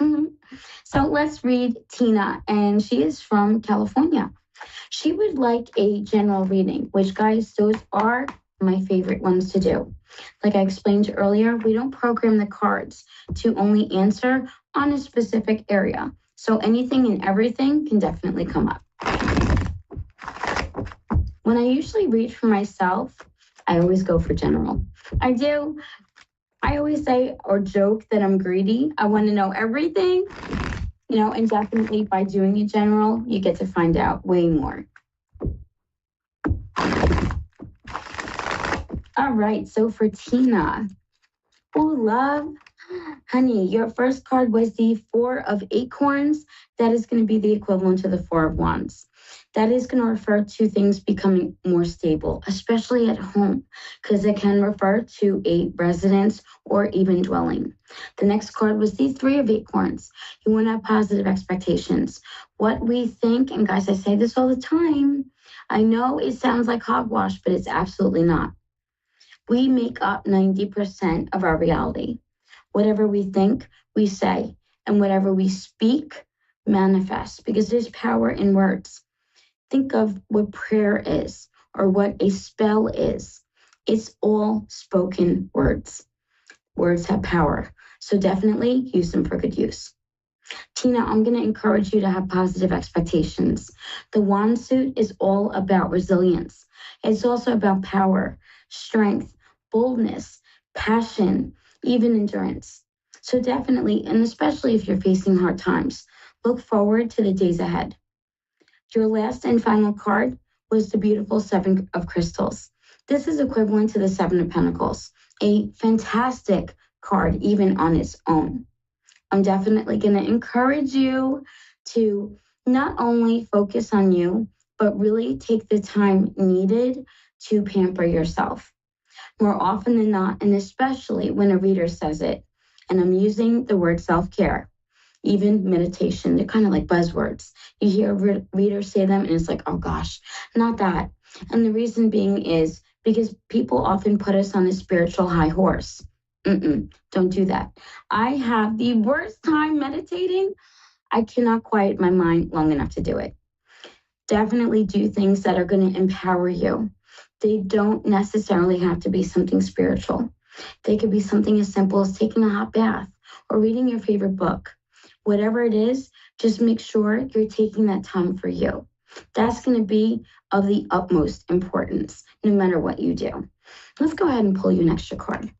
So let's read Tina, and she is from California. She would like a general reading, which, guys, those are my favorite ones to do. Like I explained earlier, we don't program the cards to only answer on a specific area. So anything and everything can definitely come up. When I usually read for myself, I always go for general. I do. I always say or joke that I'm greedy. I want to know everything, and definitely by doing a general, you get to find out way more. All right, so for Tina, love, honey, your first card was the 4 of Acorns. That is going to be the equivalent to the 4 of Wands. That is going to refer to things becoming more stable, especially at home, because it can refer to a residence or even dwelling. The next card was the 3 of Acorns. You want to have positive expectations. What we think, and guys, I say this all the time, I know it sounds like hogwash, but it's absolutely not. We make up 90% of our reality. Whatever we think, we say, and whatever we speak, manifests, because there's power in words. Think of what prayer is or what a spell is. It's all spoken words. Words have power, so definitely use them for good use. Tina, I'm going to encourage you to have positive expectations. The wand suit is all about resilience. It's also about power, strength, boldness, passion, even endurance. So definitely, and especially if you're facing hard times, look forward to the days ahead. Your last and final card was the beautiful 7 of Crystals. This is equivalent to the 7 of Pentacles, a fantastic card even on its own. I'm definitely going to encourage you to not only focus on you, but really take the time needed to pamper yourself. More often than not, and especially when a reader says it, and I'm using the word self-care, even meditation, they're kind of like buzzwords. You hear a reader say them and it's like, oh gosh, not that. And the reason being is because people often put us on a spiritual high horse. Don't do that. I have the worst time meditating. I cannot quiet my mind long enough to do it. Definitely do things that are going to empower you. They don't necessarily have to be something spiritual. They could be something as simple as taking a hot bath or reading your favorite book. Whatever it is, just make sure you're taking that time for you. That's going to be of the utmost importance, no matter what you do. Let's go ahead and pull you an extra card.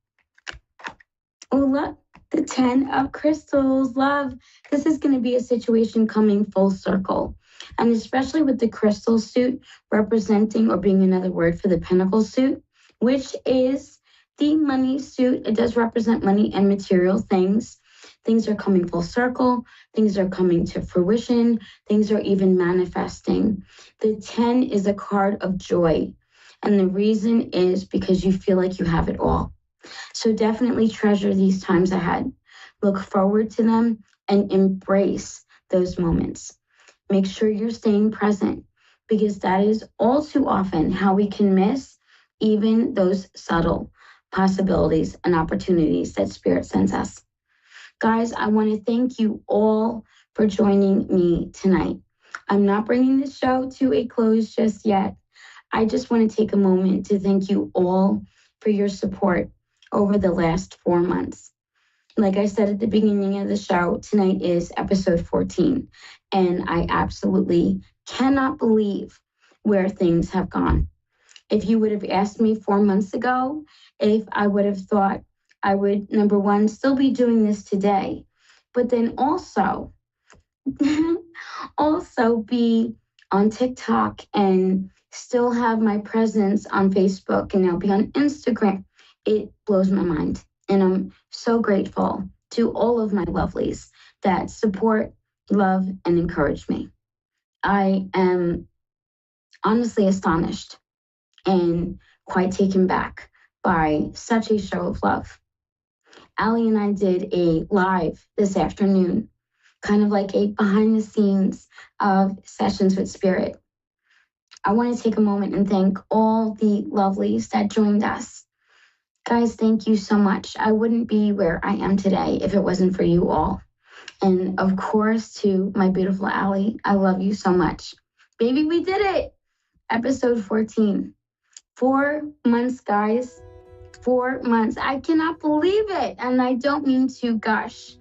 Oh, look, the 10 of Crystals. Love, this is going to be a situation coming full circle. And especially with the crystal suit representing or being another word for the pentacle suit, which is the money suit. It does represent money and material things. Things are coming full circle. Things are coming to fruition. Things are even manifesting. The 10 is a card of joy. And the reason is because you feel like you have it all. So definitely treasure these times ahead. Look forward to them and embrace those moments. Make sure you're staying present, because that is all too often how we can miss even those subtle possibilities and opportunities that Spirit sends us. Guys, I want to thank you all for joining me tonight. I'm not bringing the show to a close just yet. I just want to take a moment to thank you all for your support over the last 4 months. Like I said at the beginning of the show, tonight is episode 14, and I absolutely cannot believe where things have gone. If you would have asked me 4 months ago if I would have thought I would, number one, still be doing this today, but then also be on TikTok and still have my presence on Facebook and now be on Instagram, it blows my mind. And I'm so grateful to all of my lovelies that support, love, and encourage me. I am honestly astonished and quite taken back by such a show of love. Allie and I did a live this afternoon, kind of like a behind the scenes of Sessions with Spirit. I want to take a moment and thank all the lovelies that joined us. Guys, thank you so much. I wouldn't be where I am today if it wasn't for you all. And of course, to my beautiful Allie, I love you so much. Baby, we did it. Episode 14. 4 months, guys. 4 months. I cannot believe it. And I don't mean to gush,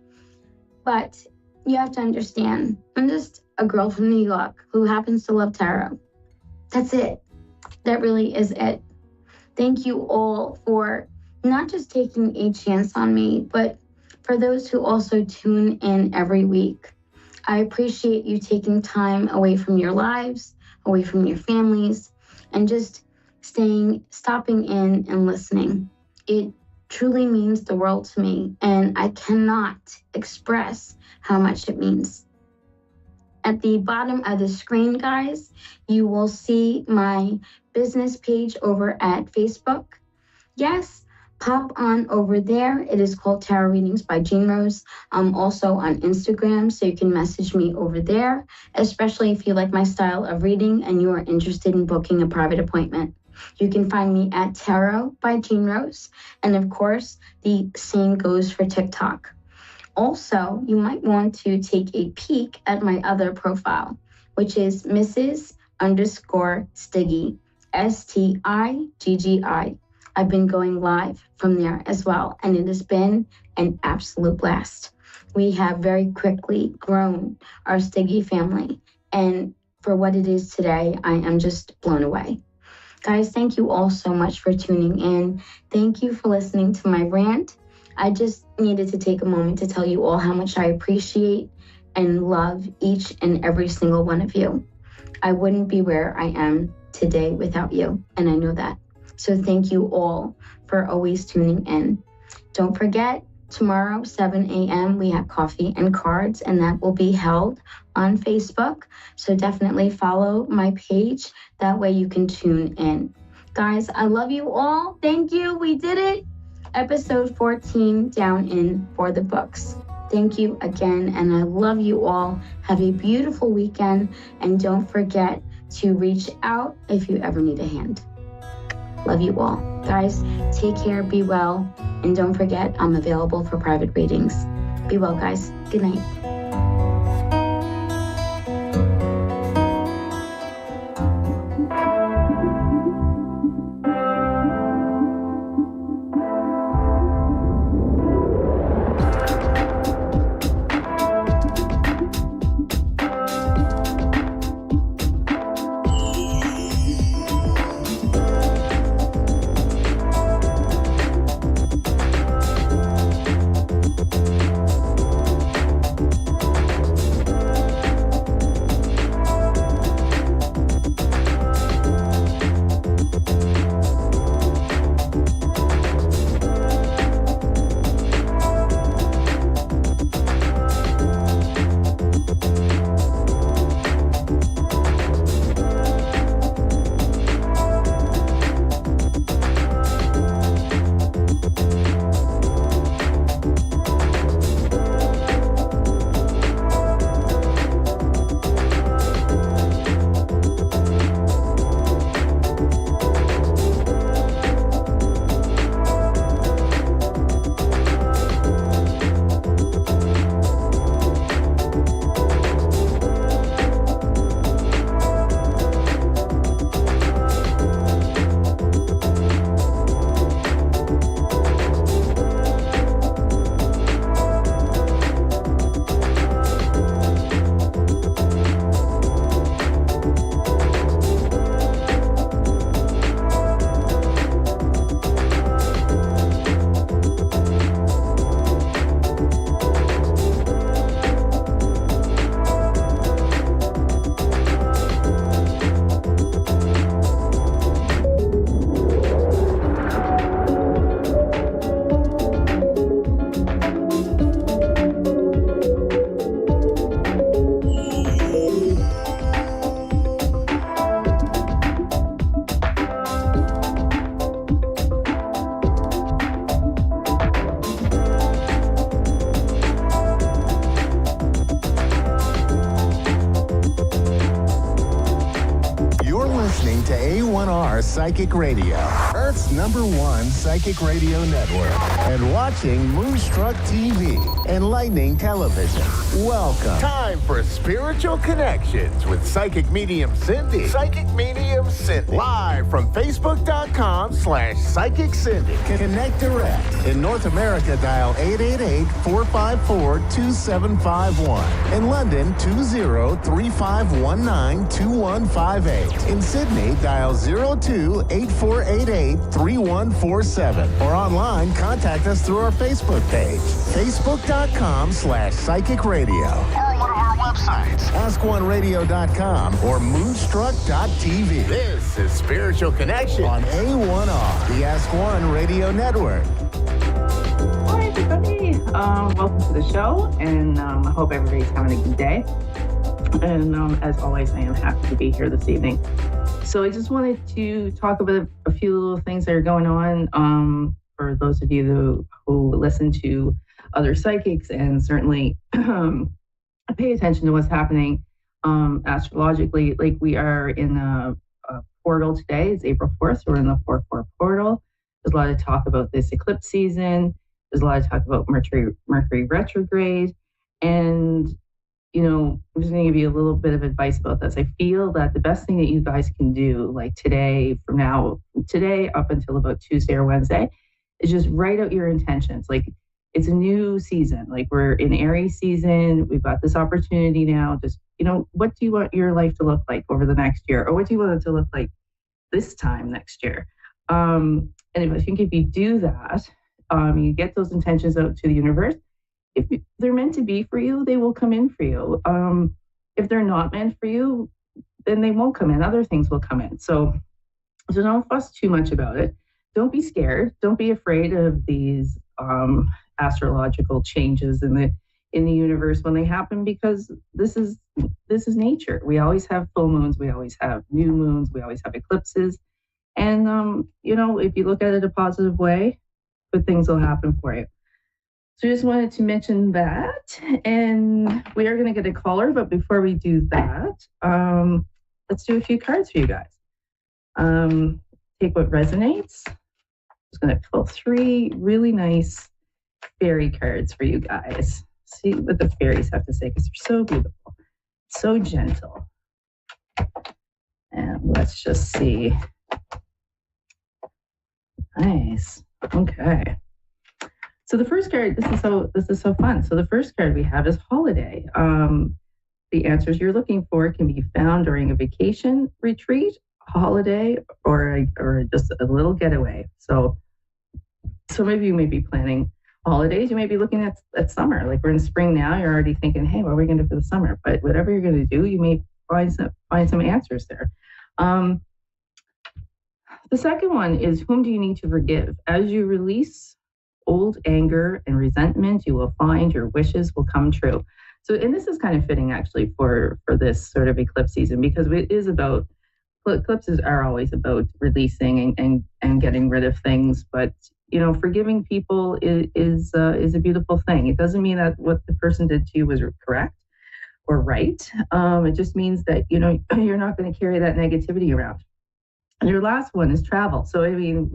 but you have to understand, I'm just a girl from New York who happens to love tarot. That's it. That really is it. Thank you all for not just taking a chance on me, but for those who also tune in every week. I appreciate you taking time away from your lives, away from your families, and just stopping in and listening. It truly means the world to me, and I cannot express how much it means. At the bottom of the screen, guys, you will see my business page over at Facebook. Yes, pop on over there. It is called Tarot Readings by Jean Rose. I'm also on Instagram, so you can message me over there, especially if you like my style of reading and you are interested in booking a private appointment. You can find me at Tarot by Jean Rose. And of course, the same goes for TikTok. Also, you might want to take a peek at my other profile, which is Mrs._Stiggy, Stiggi. I've been going live from there as well, and it has been an absolute blast. We have very quickly grown our Stiggy family, and for what it is today, I am just blown away. Guys, thank you all so much for tuning in. Thank you for listening to my rant. I just needed to take a moment to tell you all how much I appreciate and love each and every single one of you. I wouldn't be where I am today without you, and I know that. So thank you all for always tuning in. Don't forget, tomorrow, 7 a.m., we have coffee and cards, and that will be held on Facebook. So definitely follow my page. That way you can tune in. Guys, I love you all. Thank you. We did it. Episode 14 down in for the books. Thank you again, and I love you all. Have a beautiful weekend, and don't forget to reach out if you ever need a hand. Love you all. Guys, take care, be well, and don't forget, I'm available for private readings. Be well, guys. Good night. To A1R Psychic Radio, Earth's #1 psychic radio network, and watching Moonstruck TV, Enlightening Television. Welcome. Time for Spiritual Connections with Psychic Medium Cindy. Psychic Medium Cindy. Live from Facebook.com/Psychic Cindy. Connect direct. In North America, dial 888-454-2751. In London, 20-3519-2158. In Sydney, dial 02-8488-3147. Or online, contact us through our Facebook page. Facebook.com/Psychic Radio. Or one of our websites, AskOneRadio.com or Moonstruck.tv. This is Spiritual Connection on A1R, the Ask One Radio Network. Hi, everybody. Welcome to the show, and I hope everybody's having a good day. And as always, I am happy to be here this evening. So I just wanted to talk about a few little things that are going on for those of you who listen to other psychics and certainly pay attention to what's happening astrologically. Like, we are in a portal today. It's April 4th, so we're in the 4/4 portal. There's a lot of talk about this eclipse season. There's a lot of talk about Mercury retrograde. And, I'm just going to give you a little bit of advice about this. I feel that the best thing that you guys can do, like today up until about Tuesday or Wednesday, is just write out your intentions. Like, it's a new season. Like, we're in Aries season. We've got this opportunity now. Just, what do you want your life to look like over the next year? Or what do you want it to look like this time next year? And I think if you do that, you get those intentions out to the universe. If they're meant to be for you, they will come in for you. If they're not meant for you, then they won't come in. Other things will come in. So don't fuss too much about it. Don't be scared. Don't be afraid of these astrological changes in the universe when they happen, because this is nature. We always have full moons, we always have new moons, we always have eclipses, and if you look at it a positive way, good things will happen for you. So I just wanted to mention that, and we are going to get a caller, but before we do that, let's do a few cards for you guys. Take what resonates. I'm just going to pull 3 really nice fairy cards for you guys. See what the fairies have to say, because they're so beautiful, so gentle. And let's just see. Nice. Okay. So the first card, this is so fun. So the first card we have is holiday. The answers you're looking for can be found during a vacation, retreat, holiday, or just a little getaway. So some of you may be planning holidays. You may be looking at summer. Like, we're in spring now. You're already thinking, hey, what are we going to do for the summer? But whatever you're going to do, you may find some answers there. The second one is, whom do you need to forgive? As you release old anger and resentment, you will find your wishes will come true. So, and this is kind of fitting actually for this sort of eclipse season, because it is about, eclipses are always about releasing and getting rid of things. But forgiving people is a beautiful thing. It doesn't mean that what the person did to you was correct or right. It just means that you're not going to carry that negativity around. And your last one is travel. So I mean,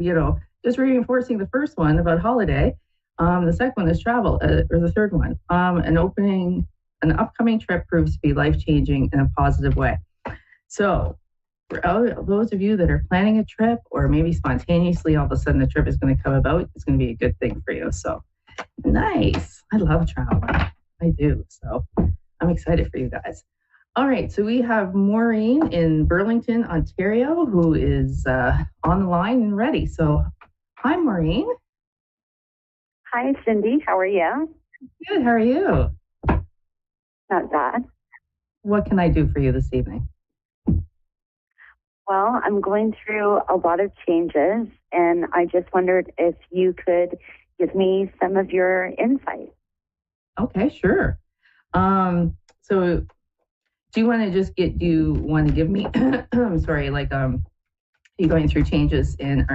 just reinforcing the first one about holiday. The second one is travel, or the third one. An upcoming trip proves to be life-changing in a positive way. So for those of you that are planning a trip, or maybe spontaneously all of a sudden the trip is going to come about, it's going to be a good thing for you. So nice. I love traveling. I do. So I'm excited for you guys. All right. So we have Maureen in Burlington, Ontario, who is on the line and ready. So hi, Maureen. Hi, Cindy. How are you? Good. How are you? Not bad. What can I do for you this evening? Well, I'm going through a lot of changes, and I just wondered if you could give me some of your insight. Okay, sure. So do you want to just do you want to give me, I'm sorry, like, are you going through changes in,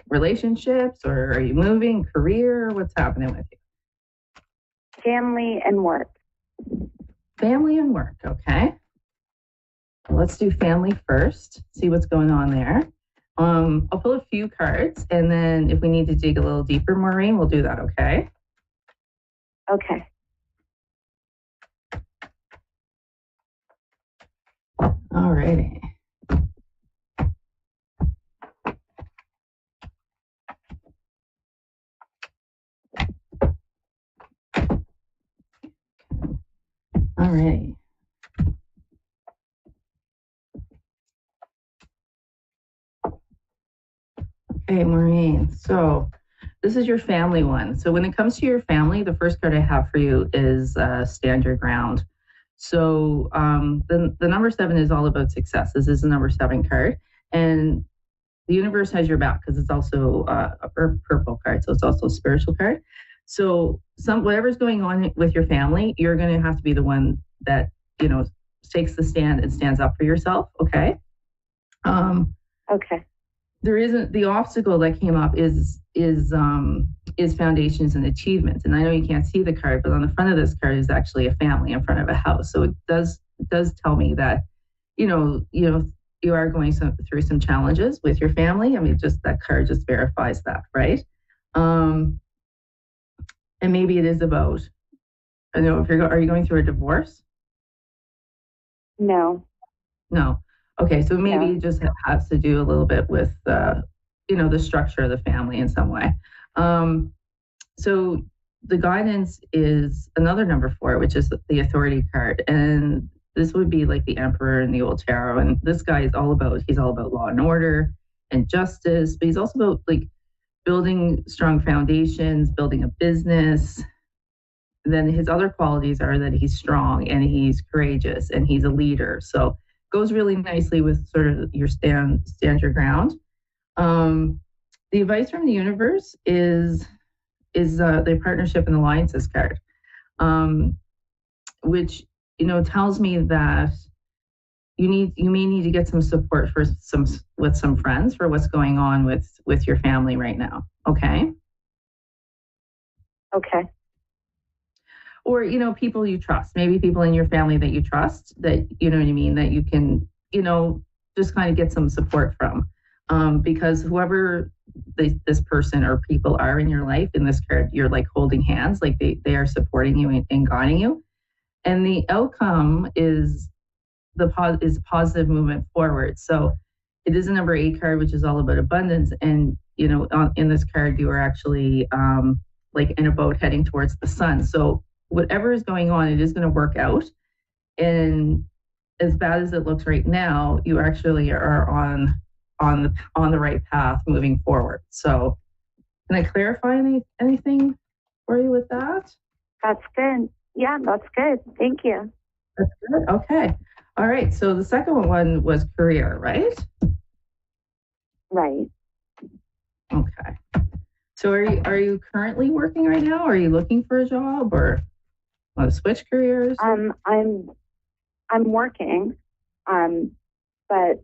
relationships, or are you moving, career? What's happening with you? Family and work. Family and work, okay. Let's do family first, see what's going on there. I'll pull a few cards, and then if we need to dig a little deeper, Maureen, we'll do that, okay? Okay. All righty. All right. Okay, Maureen. So this is your family one. So when it comes to your family, the first card I have for you is Stand Your Ground. So the number 7 is all about success. This is the number 7 card. And the universe has your back because it's also a purple card. So it's also a spiritual card. So whatever's going on with your family, you're going to have to be the one that, takes the stand and stands up for yourself. Okay. Okay. There isn't the obstacle that came up is foundations and achievements. And I know you can't see the card, but on the front of this card is actually a family in front of a house. So it does tell me that, you are going through some challenges with your family. I mean, just that card just verifies that, right? And maybe it is about, I don't know, are you going through a divorce? No. No. Okay, so maybe it just has to do a little bit with, the structure of the family in some way. So the guidance is another number 4, which is the authority card. And this would be like the emperor in the old tarot. And this guy is all about law and order and justice, but he's also about like building strong foundations, building a business. Then his other qualities are that he's strong and he's courageous and he's a leader. So goes really nicely with sort of your stand your ground. The advice from the universe is the partnership and alliances card, which tells me that you may need to get some support with some friends for what's going on with your family right now. Okay. Okay. Or, people you trust, maybe people in your family that you trust, that, that you can, just kind of get some support from. Because whoever this person or people are in your life, in this card, you're like holding hands, like they are supporting you and guiding you. And the outcome is positive movement forward. So it is a number 8 card, which is all about abundance. And, in this card, you are actually like in a boat heading towards the sun. So whatever is going on, it is going to work out. And as bad as it looks right now, you actually are on the right path moving forward. So can I clarify anything for you with that? That's good. Yeah, that's good. Thank you. That's good. Okay. All right. So the second one was career, right? Right. Okay. So are you currently working right now? Or are you looking for a job or want to switch careers? I'm working, but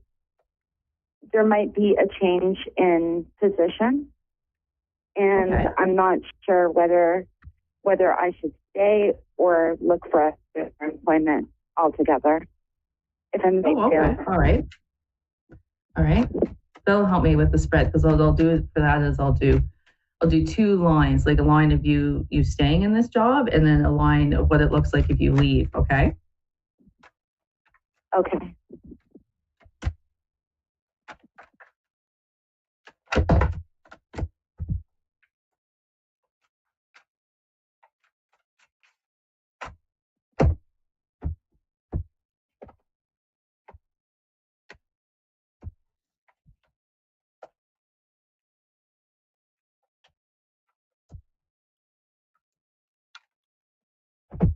there might be a change in position, and okay. I'm not sure whether I should stay or look for a different employment altogether. If I'm okay. All right. That'll help me with the spread, because what I'll do for that is I'll do 2 lines, like a line of you staying in this job, and then a line of what it looks like if you leave. Okay. Okay.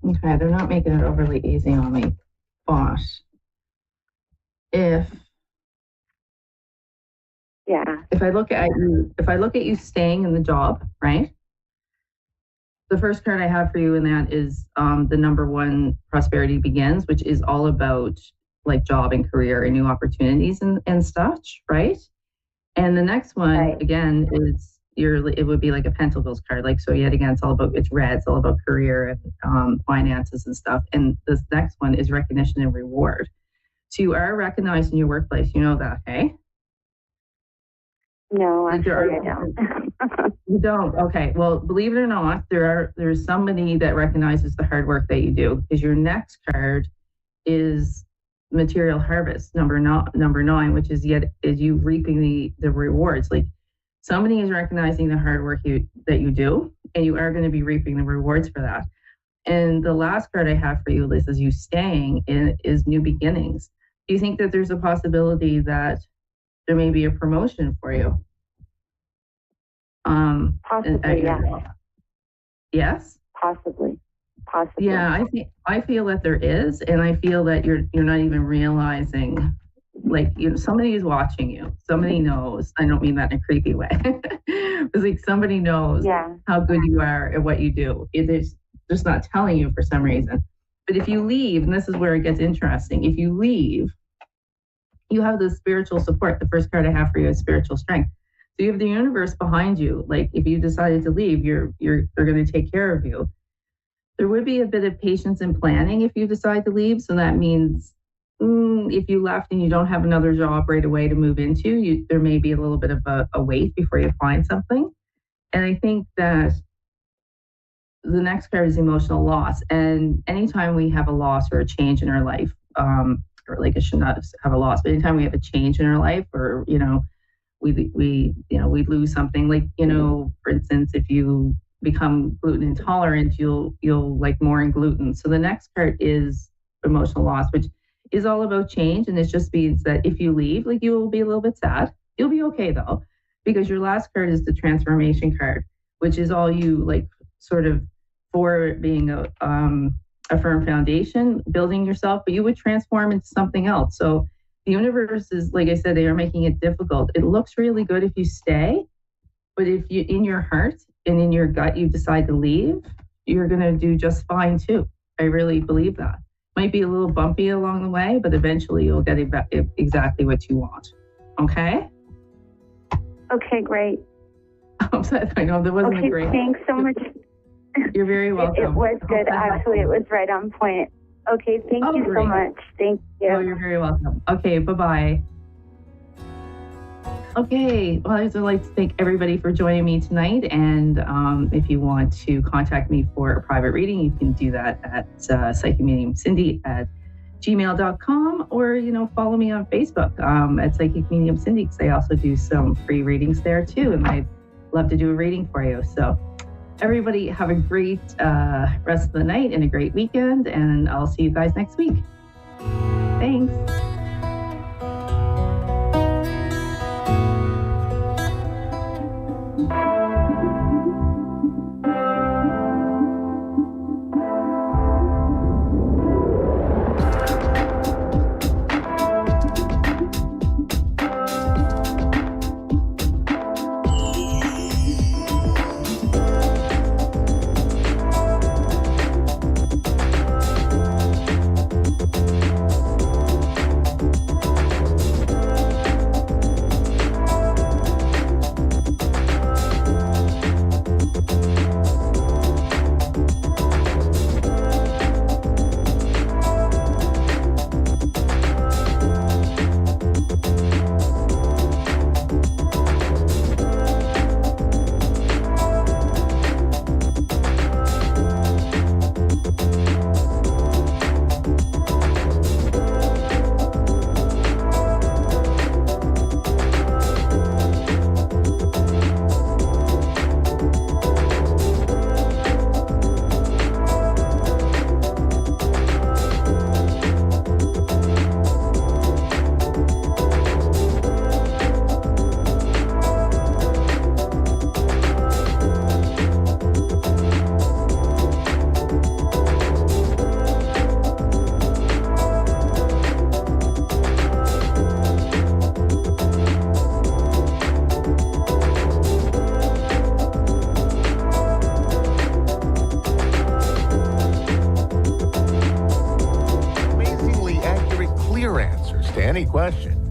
Okay, they're not making it overly easy on me. But if I look at you staying in the job, right? The first card I have for you in that is the number 1, prosperity begins, which is all about like job and career and new opportunities and such, right? And the next one again is it would be like a pentacles card, like, so yet again, it's red, it's all about career and finances and stuff. And this next one is recognition and reward. So you are recognized in your workplace, you know that, hey? No, actually I don't. You don't? Okay. Well, believe it or not, there's somebody that recognizes the hard work that you do, because your next card is material harvest, number 9, which is you reaping the rewards. Like somebody is recognizing the hard work that you do, and you are going to be reaping the rewards for that. And the last card I have for you, Liz, is you staying is new beginnings. Do you think that there's a possibility that there may be a promotion for you? Possibly, yeah. Yes? Possibly. Yeah, I feel that there is, and I feel that you're not even realizing, like, somebody is watching you. Somebody knows. I don't mean that in a creepy way. It's like somebody knows how good you are at what you do. It is just not telling you for some reason. But if you leave, and this is where it gets interesting, if you leave, you have the spiritual support. The first card I have for you is spiritual strength. So you have the universe behind you. Like if you decided to leave, they're going to take care of you. There would be a bit of patience and planning if you decide to leave. So that means if you left and you don't have another job right away to move into, there may be a little bit of a wait before you find something. And I think that the next card is emotional loss. And anytime we have a loss or a change in our life, or like it should not have a loss, but anytime we have a change in our life, or we lose something, like for instance, if you become gluten intolerant, you'll like more in gluten. So the next part is emotional loss, which is all about change, and it just means that if you leave, like you will be a little bit sad. You'll be okay though, because your last card is the transformation card, which is all you like sort of for being a firm foundation, building yourself, but you would transform into something else. So the universe is, like I said, they are making it difficult. It looks really good if you stay, but if you, in your heart and in your gut, you decide to leave, you're going to do just fine too. I really believe that. Might be a little bumpy along the way, but eventually you'll get exactly what you want. Okay? Okay, great. I know that wasn't great. Thanks so much. You're very welcome. It was good. Actually, it was right on point. Okay, thank you so much. Thank you. Oh, you're very welcome. Okay, bye-bye. Okay, well, I'd like to thank everybody for joining me tonight. And if you want to contact me for a private reading, you can do that at psychicmediumcindy@gmail.com, or, follow me on Facebook at Psychic Medium Cindy, because I also do some free readings there too. And I'd love to do a reading for you. So everybody have a great rest of the night and a great weekend. And I'll see you guys next week. Thanks.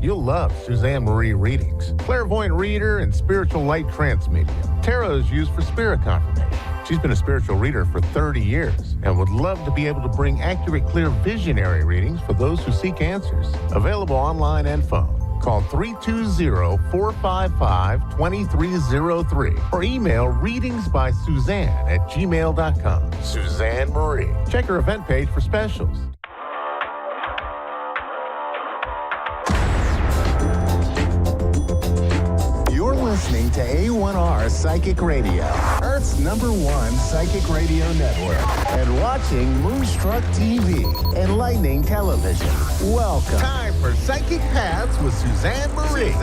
You'll love Suzanne Marie readings. Clairvoyant reader and spiritual light trance medium. Tarot is used for spirit confirmation. She's been a spiritual reader for 30 years and would love to be able to bring accurate, clear visionary readings for those who seek answers. Available online and phone. Call 320-455-2303 or email readingsbysuzanne@gmail.com. Suzanne Marie. Check her event page for specials. listening to A1R Psychic Radio, Earth's #1 psychic radio network, and watching Moonstruck TV, enlightening television. Welcome. Time for Psychic Paths with Suzanne Marie.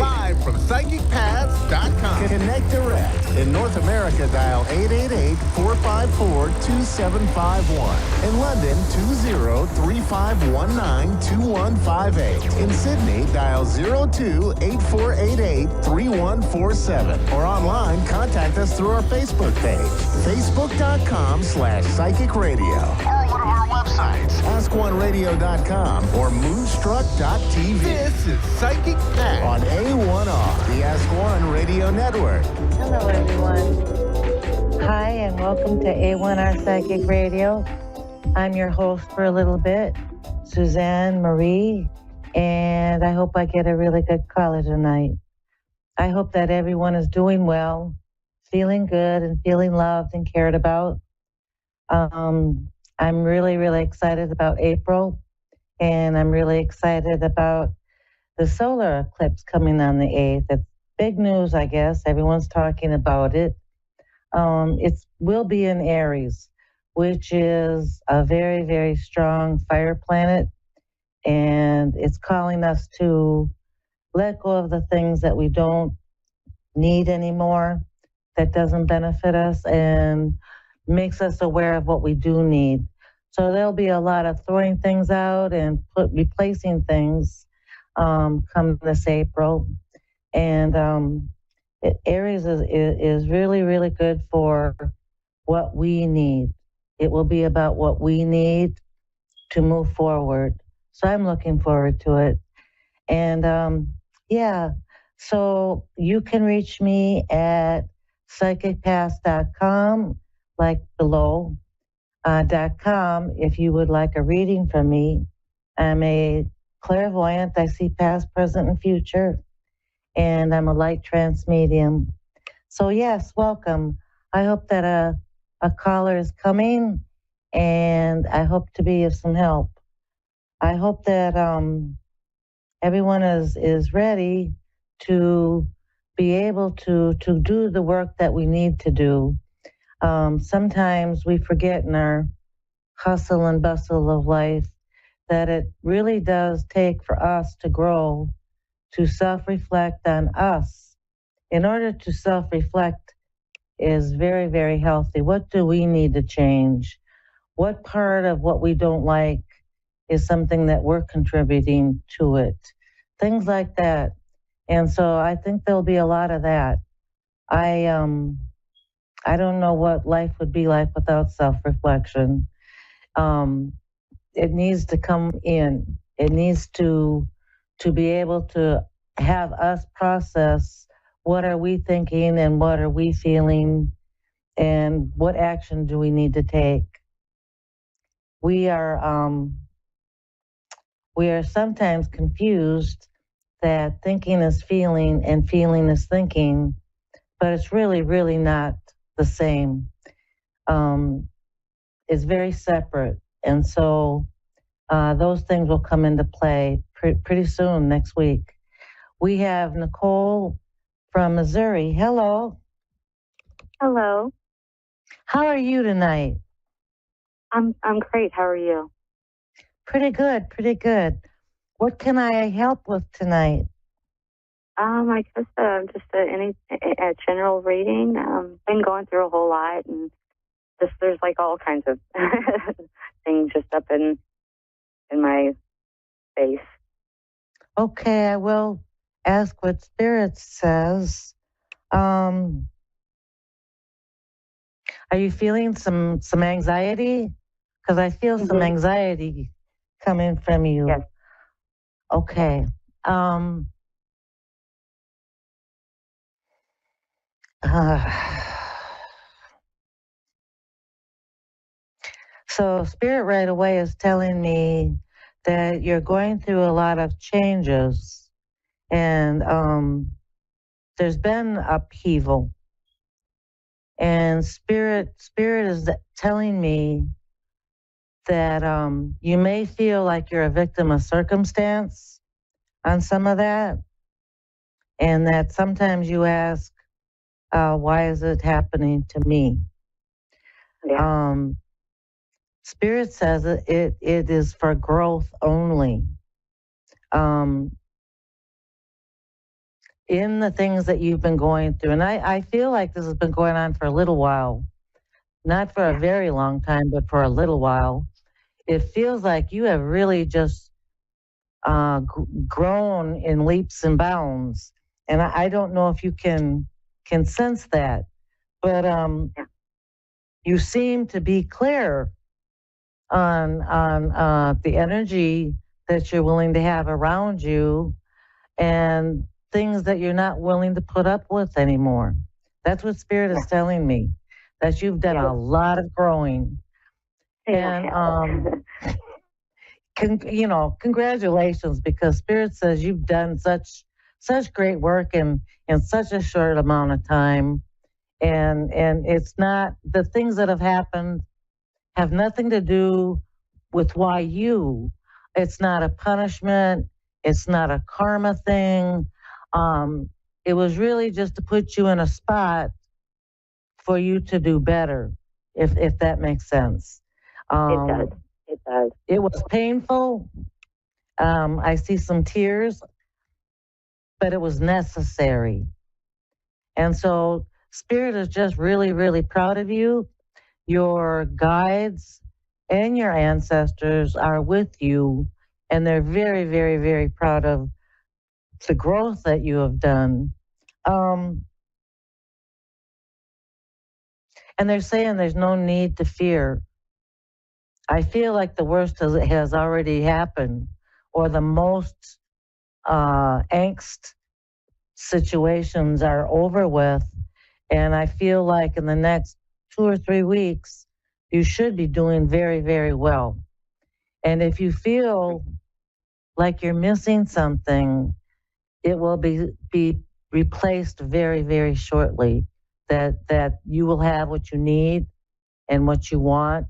Live from PsychicPaths.com. Connect direct. In North America, dial 888-454-2751. In London, 20-3519-2158. In Sydney, dial 02-8488-3147. Or online, contact us through our Facebook page, facebook.com/Psychic Radio. Or one of our websites, AskOneRadio.com or Moonstruck.tv. This is Psychic Path on A1R, the Ask One Radio Network. Hello, everyone. Hi, and welcome to A1R Psychic Radio. I'm your host for a little bit, Suzanne Marie, and I hope I get a really good caller tonight. I hope that everyone is doing well, feeling good, and feeling loved and cared about. I'm really, really excited about April, and I'm really excited about the solar eclipse coming on the 8th. It's big news, I guess. Everyone's talking about it. It will be in Aries, which is a very, very strong fire planet, and it's calling us to let go of the things that we don't need anymore, that doesn't benefit us, and makes us aware of what we do need. So there'll be a lot of throwing things out and replacing things come this April. And Aries is really, really good for what we need. It will be about what we need to move forward. So I'm looking forward to it. And so you can reach me at psychicpaths.com, like below, .com, if you would like a reading from me. I'm a clairvoyant. I see past, present, and future. And I'm a light trance medium. So yes, welcome. I hope that a caller is coming, and I hope to be of some help. I hope that everyone is ready to be able to do the work that we need to do. Sometimes we forget in our hustle and bustle of life that it really does take for us to grow, to self-reflect on us. In order to self-reflect is very, very healthy. What do we need to change? What part of what we don't like is something that we're contributing to it? Things like that. And so I think there'll be a lot of that. I don't know what life would be like without self-reflection. It needs to come in. It needs to be able to have us process what are we thinking and what are we feeling and what action do we need to take. We are sometimes confused that thinking is feeling and feeling is thinking, but it's really, really not the same. It's very separate. And so those things will come into play pretty soon next week. We have Nicole from Missouri. Hello. Hello. How are you tonight? I'm great. How are you? Pretty good, pretty good. What can I help with tonight? I guess just a general reading. Been going through a whole lot, and there's like all kinds of things just up in my face. Okay, I will ask what Spirit says. Are you feeling some anxiety? Because I feel some anxiety coming from you. Yes. Okay. So Spirit right away is telling me that you're going through a lot of changes, and there's been upheaval. And Spirit is telling me that you may feel like you're a victim of circumstance on some of that. and that sometimes you ask, why is it happening to me? Yeah. Spirit says it is for growth only. In the things that you've been going through, and I feel like this has been going on for a little while, not for a very long time, but for a little while. It feels like you have really just grown in leaps and bounds, and I don't know if you can sense that, but you seem to be clear on the energy that you're willing to have around you, and things that you're not willing to put up with anymore. That's what Spirit is telling me, that you've done a lot of growing. And congratulations, because Spirit says you've done such great work in such a short amount of time. And it's not, the things that have happened have nothing to do with why you. It's not a punishment. It's not a karma thing. It was really just to put you in a spot for you to do better, if that makes sense. It does. It does. It was painful. I see some tears, but it was necessary. And so Spirit is just really, really proud of you. Your guides and your ancestors are with you, and they're very, very, very proud of the growth that you have done. And they're saying there's no need to fear. I feel like the worst has already happened, or the most angst situations are over with. And I feel like in the next 2 or 3 weeks, you should be doing very, very well. And if you feel like you're missing something, it will be replaced very, very shortly. That you will have what you need and what you want.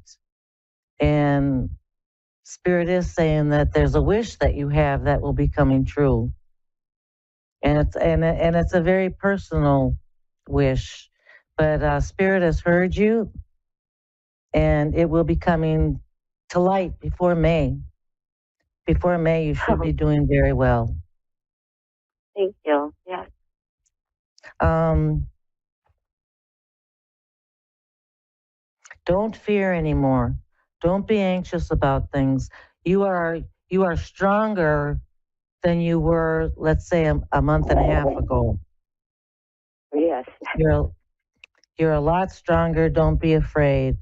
And Spirit is saying that there's a wish that you have that will be coming true. And it's a very personal wish, but Spirit has heard you, and it will be coming to light before May. Before May, you should be doing very well. Thank you. Yes. Don't fear anymore. Don't be anxious about things. You are stronger than you were, let's say, a month and a half ago. Yes. You're a lot stronger. Don't be afraid.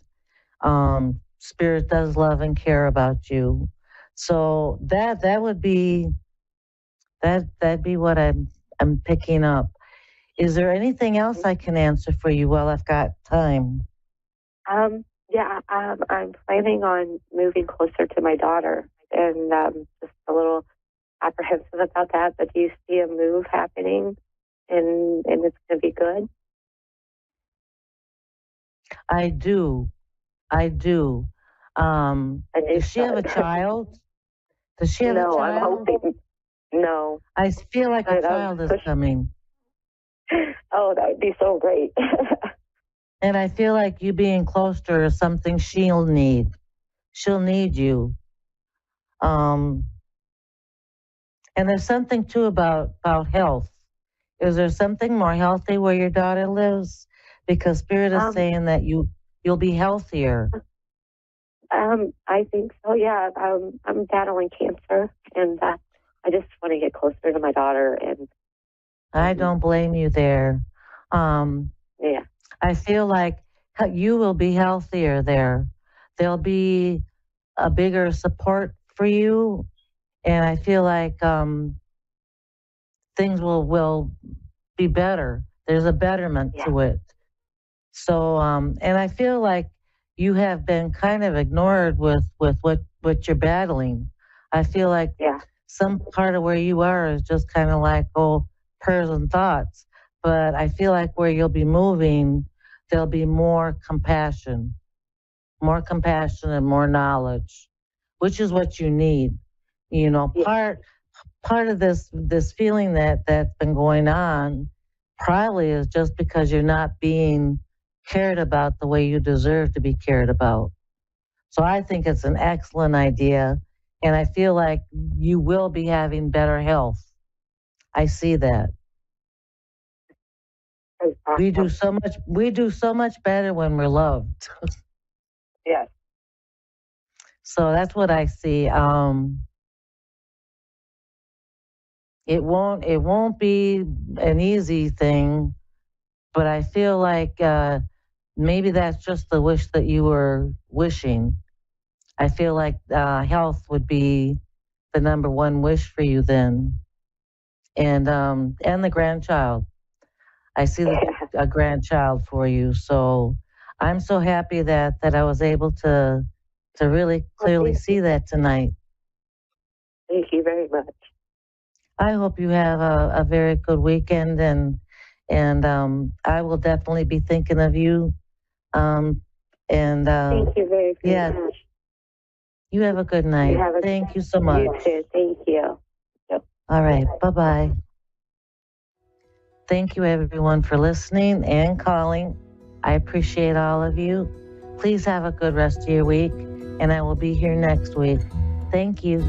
Spirit does love and care about you. So that would be that'd be what I'm picking up. Is there anything else I can answer for you while I've got time? I'm planning on moving closer to my daughter, and just a little apprehensive about that. But do you see a move happening, and it's going to be good? I do. Does she have a child? Does she have a child? No, I'm hoping. No. I feel like a child is coming. Oh, that would be so great. And I feel like you being close to her is something she'll need. She'll need you. And there's something too about health. Is there something more healthy where your daughter lives? Because Spirit is saying that you'll be healthier. I think so. Yeah. I'm battling cancer, and I just want to get closer to my daughter. And I don't blame you there. Yeah. I feel like you will be healthier there. There'll be a bigger support for you, and I feel like things will be better. There's a betterment to it. So, and I feel like you have been kind of ignored with what you're battling. I feel like some part of where you are is just kind of like, prayers and thoughts. But I feel like where you'll be moving, there'll be more compassion and more knowledge, which is what you need. part of this feeling that's been going on probably is just because you're not being cared about the way you deserve to be cared about. So I think it's an excellent idea, and I feel like you will be having better health. I see that. We do so much better when we're loved. Yes. So that's what I see. It won't be an easy thing, but I feel like maybe that's just the wish that you were wishing. I feel like health would be the number one wish for you then, and the grandchild. I see a grandchild for you, so I'm so happy that I was able to really clearly see that tonight. Thank you very much. I hope you have a very good weekend, and I will definitely be thinking of you. Thank you very, very much. You have a good night. Thank you so much. You too. Thank you. Yep. All right. Bye-bye. Thank you, everyone, for listening and calling. I appreciate all of you. Please have a good rest of your week, and I will be here next week. Thank you.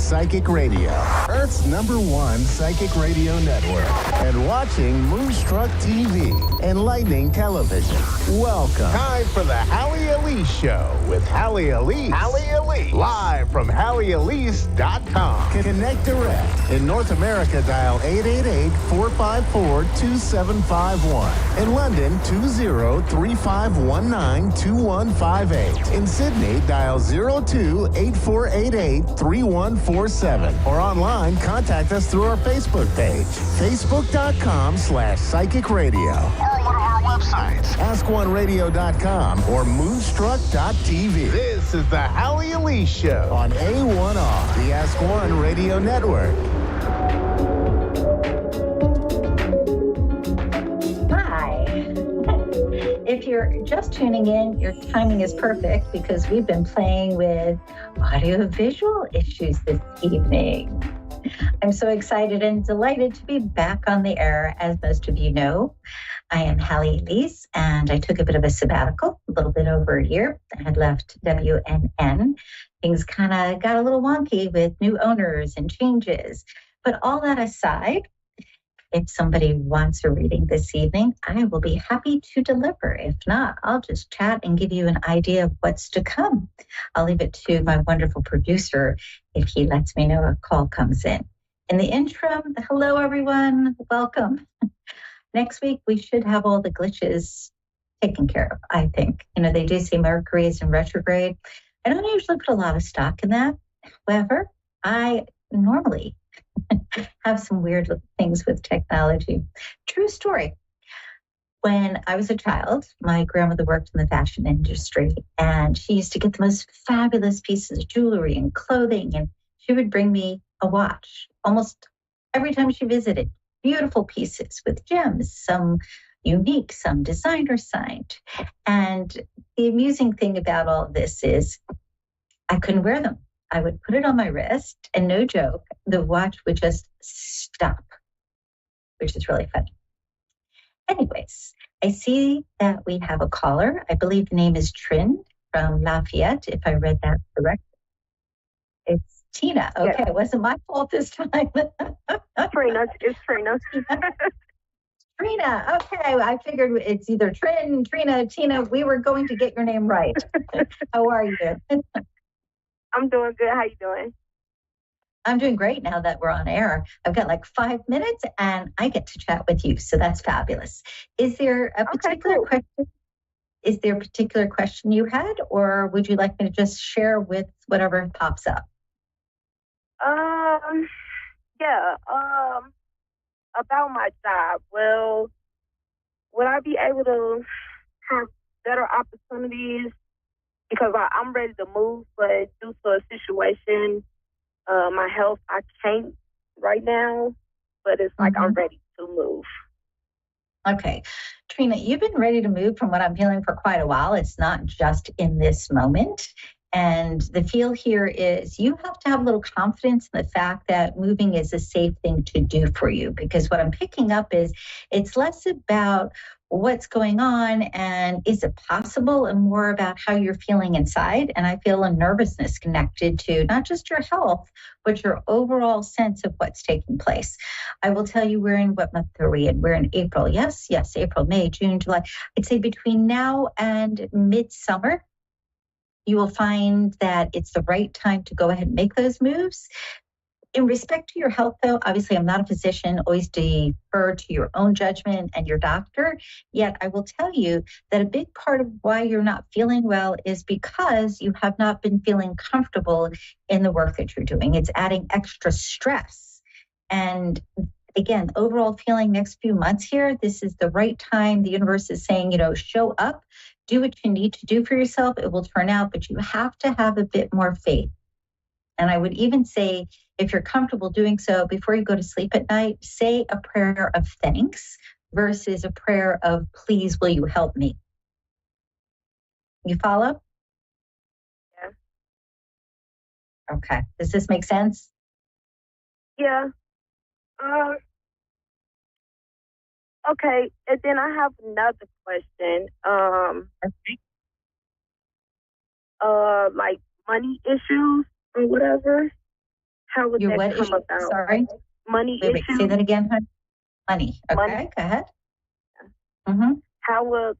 Psychic Radio, Earth's #1 psychic radio network, and watching Moonstruck TV, enlightening television. Welcome. Time for the Hallie Elise Show with Hallie Elise. Hallie Elise. Live from HallieElise.com. Connect direct. In North America, dial 888-454-2751. In London, 20-3519-2158. In Sydney, dial 02-8488-3147. Or online, contact us through our Facebook page, facebook.com/psychic radio. Or one of our websites, askoneradio.com or moonstruck.tv. This is the Hallie Elise Show on A1R, the Ask One Radio Network. Hi. If you're just tuning in, your timing is perfect because we've been playing with audiovisual issues this evening. I'm so excited and delighted to be back on the air. As most of you know, I am Hallie Elise, and I took a bit of a sabbatical, a little bit over a year. I had left WNN. Things kind of got a little wonky with new owners and changes. But all that aside, if somebody wants a reading this evening, I will be happy to deliver. If not, I'll just chat and give you an idea of what's to come. I'll leave it to my wonderful producer if he lets me know a call comes in. In the interim, hello, everyone. Welcome. Next week, we should have all the glitches taken care of, I think. You know, they do say Mercury is in retrograde. I don't usually put a lot of stock in that. However, I normally have some weird things with technology. True story. When I was a child, my grandmother worked in the fashion industry, and she used to get the most fabulous pieces of jewelry and clothing, and she would bring me a watch almost every time she visited. Beautiful pieces with gems, some unique, some designer signed. And the amusing thing about all of this is I couldn't wear them. I would put it on my wrist, and no joke, the watch would just stop, which is really funny. Anyways, I see that we have a caller. I believe the name is Trin from Lafayette, if I read that correct. It's Tina. Okay, yes. It wasn't my fault this time. Trina, it's Trina. Trina, okay. I figured it's either Trin, Trina, Tina. We were going to get your name right. How are you? I'm doing good. How you doing? I'm doing great now that we're on air. I've got like 5 minutes and I get to chat with you. So that's fabulous. Is there a particular question? Is there a particular question you had, or would you like me to just share with whatever pops up? Yeah. About my job. Well, would I be able to have better opportunities? Because I'm ready to move, but due to a situation, my health, I can't right now, but it's like I'm ready to move. Okay. Trina, you've been ready to move from what I'm feeling for quite a while. It's not just in this moment. And the feel here is you have to have a little confidence in the fact that moving is a safe thing to do for you. Because what I'm picking up is it's less about what's going on and is it possible, and more about how you're feeling inside. And I feel a nervousness connected to not just your health, but your overall sense of what's taking place. I will tell you, we're in what month are we in? We're in April. Yes, April, May, June, July. I'd say between now and midsummer, you will find that it's the right time to go ahead and make those moves. In respect to your health, though, obviously I'm not a physician, always defer to your own judgment and your doctor. Yet I will tell you that a big part of why you're not feeling well is because you have not been feeling comfortable in the work that you're doing. It's adding extra stress. And again, overall feeling next few months here, this is the right time. The universe is saying, show up, do what you need to do for yourself. It will turn out, but you have to have a bit more faith. And I would even say, if you're comfortable doing so, before you go to sleep at night, say a prayer of thanks versus a prayer of, please, will you help me? You follow? Yeah. Okay. Does this make sense? Yeah. Okay. And then I have another question. Like money issues or whatever. how would Your that what come issue? about? Sorry. Money Wait, issue. say that again, hon. Money. Okay, Money. Okay, Money. go ahead. Mm-hmm. How would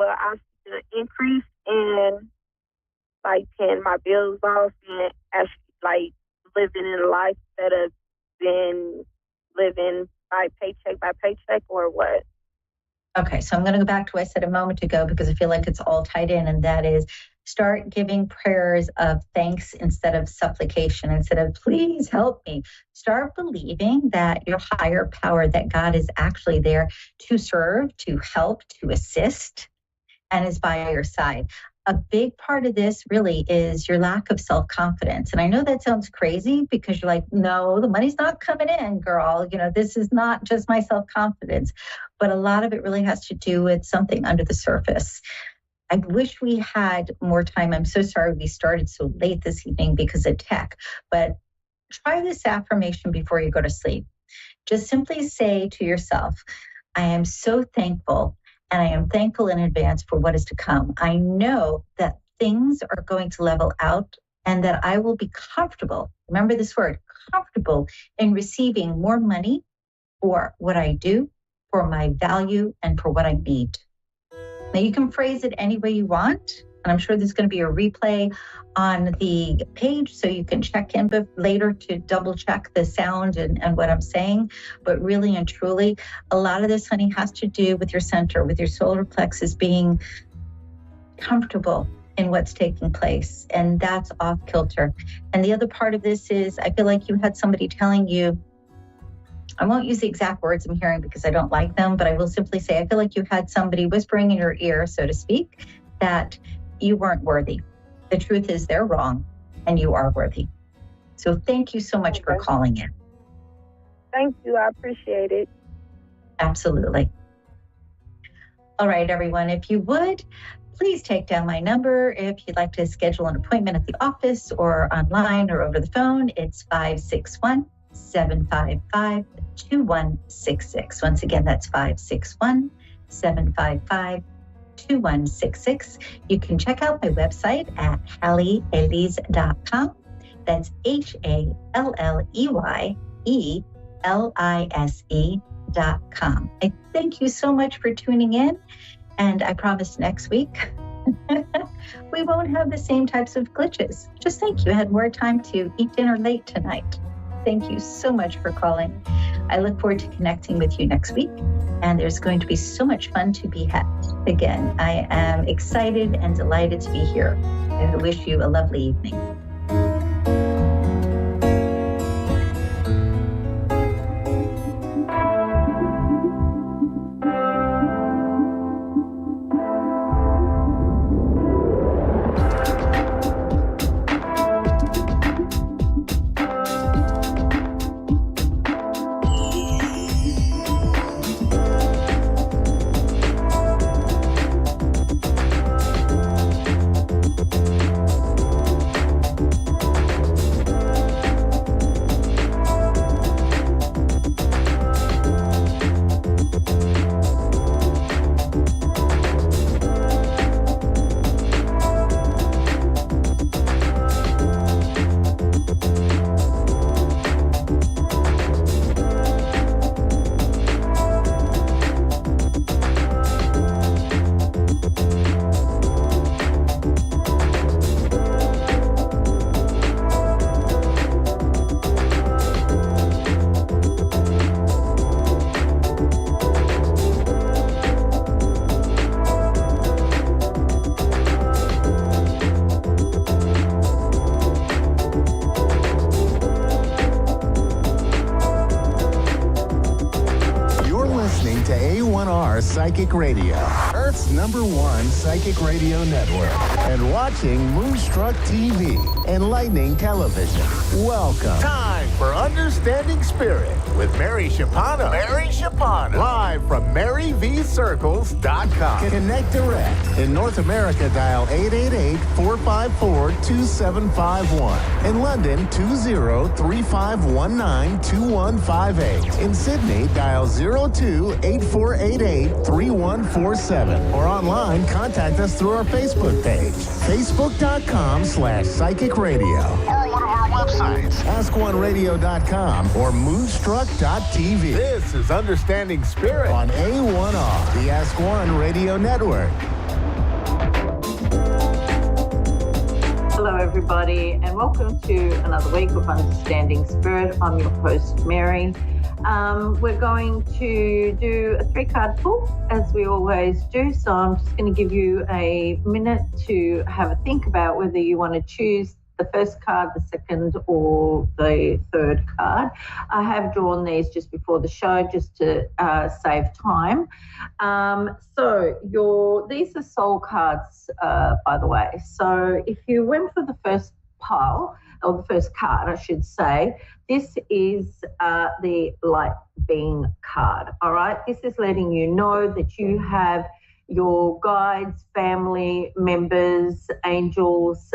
I see an increase in like paying my bills off and actually like living in a life instead of being living by paycheck, or what? Okay, so I'm going to go back to what I said a moment ago because I feel like it's all tied in, and that is start giving prayers of thanks instead of supplication, instead of please help me. Start believing that your higher power, that God is actually there to serve, to help, to assist, and is by your side. A big part of this really is your lack of self-confidence. And I know that sounds crazy because you're like, no, the money's not coming in, girl. You know, this is not just my self-confidence. But a lot of it really has to do with something under the surface. I wish we had more time. I'm so sorry we started so late this evening because of tech. But try this affirmation before you go to sleep. Just simply say to yourself, I am so thankful. And I am thankful in advance for what is to come. I know that things are going to level out and that I will be comfortable. Remember this word, comfortable, in receiving more money for what I do, for my value, and for what I need. Now, you can phrase it any way you want. And I'm sure there's going to be a replay on the page so you can check in later to double check the sound and what I'm saying. But really and truly, a lot of this, honey, has to do with your center, with your solar plexus being comfortable in what's taking place. And that's off kilter. And the other part of this is I feel like you had somebody telling you, I won't use the exact words I'm hearing because I don't like them, but I will simply say I feel like you had somebody whispering in your ear, so to speak, that you weren't worthy. The truth is they're wrong and you are worthy. So thank you so much for calling in. Thank you. I appreciate it. Absolutely. All right, everyone, if you would, please take down my number. If you'd like to schedule an appointment at the office or online or over the phone, it's 561-755-2166. Once again, that's 561-755-2166. You can check out my website at HalleyElise.com. That's HalleyElise.com. I thank you so much for tuning in, and I promise next week we won't have the same types of glitches. Just thank you. I had more time to eat dinner late tonight. Thank you so much for calling. I look forward to connecting with you next week, and there's going to be so much fun to be had. Again, I am excited and delighted to be here. I wish you a lovely evening. A1R Psychic Radio, Earth's #1 psychic radio network, and watching Moonstruck TV, enlightening television. Welcome. Time for Understanding Spirit with Mary Shapano. Mary Shapano. Live from MaryVCircles.com. Connect direct. In North America, dial 888-454-2751. In London, 20-3519-2158. In Sydney, dial 02-8488-3147. Or online, contact us through our Facebook page, facebook.com/psychic radio. Or one of our websites, AskOneRadio.com or Moonstruck.tv. This is Understanding Spirit on A1R, the Ask One Radio Network. Hello, everybody, and welcome to another week of Understanding Spirit. I'm your host, Mary. We're going to do a 3-card pull, as we always do. So I'm just going to give you a minute to have a think about whether you want to choose the first card, the second, or the third card. I have drawn these just before the show just to save time. These are soul cards, by the way. So if you went for the first pile, or the first card, I should say, this is the light being card, all right? This is letting you know that you have your guides, family members, angels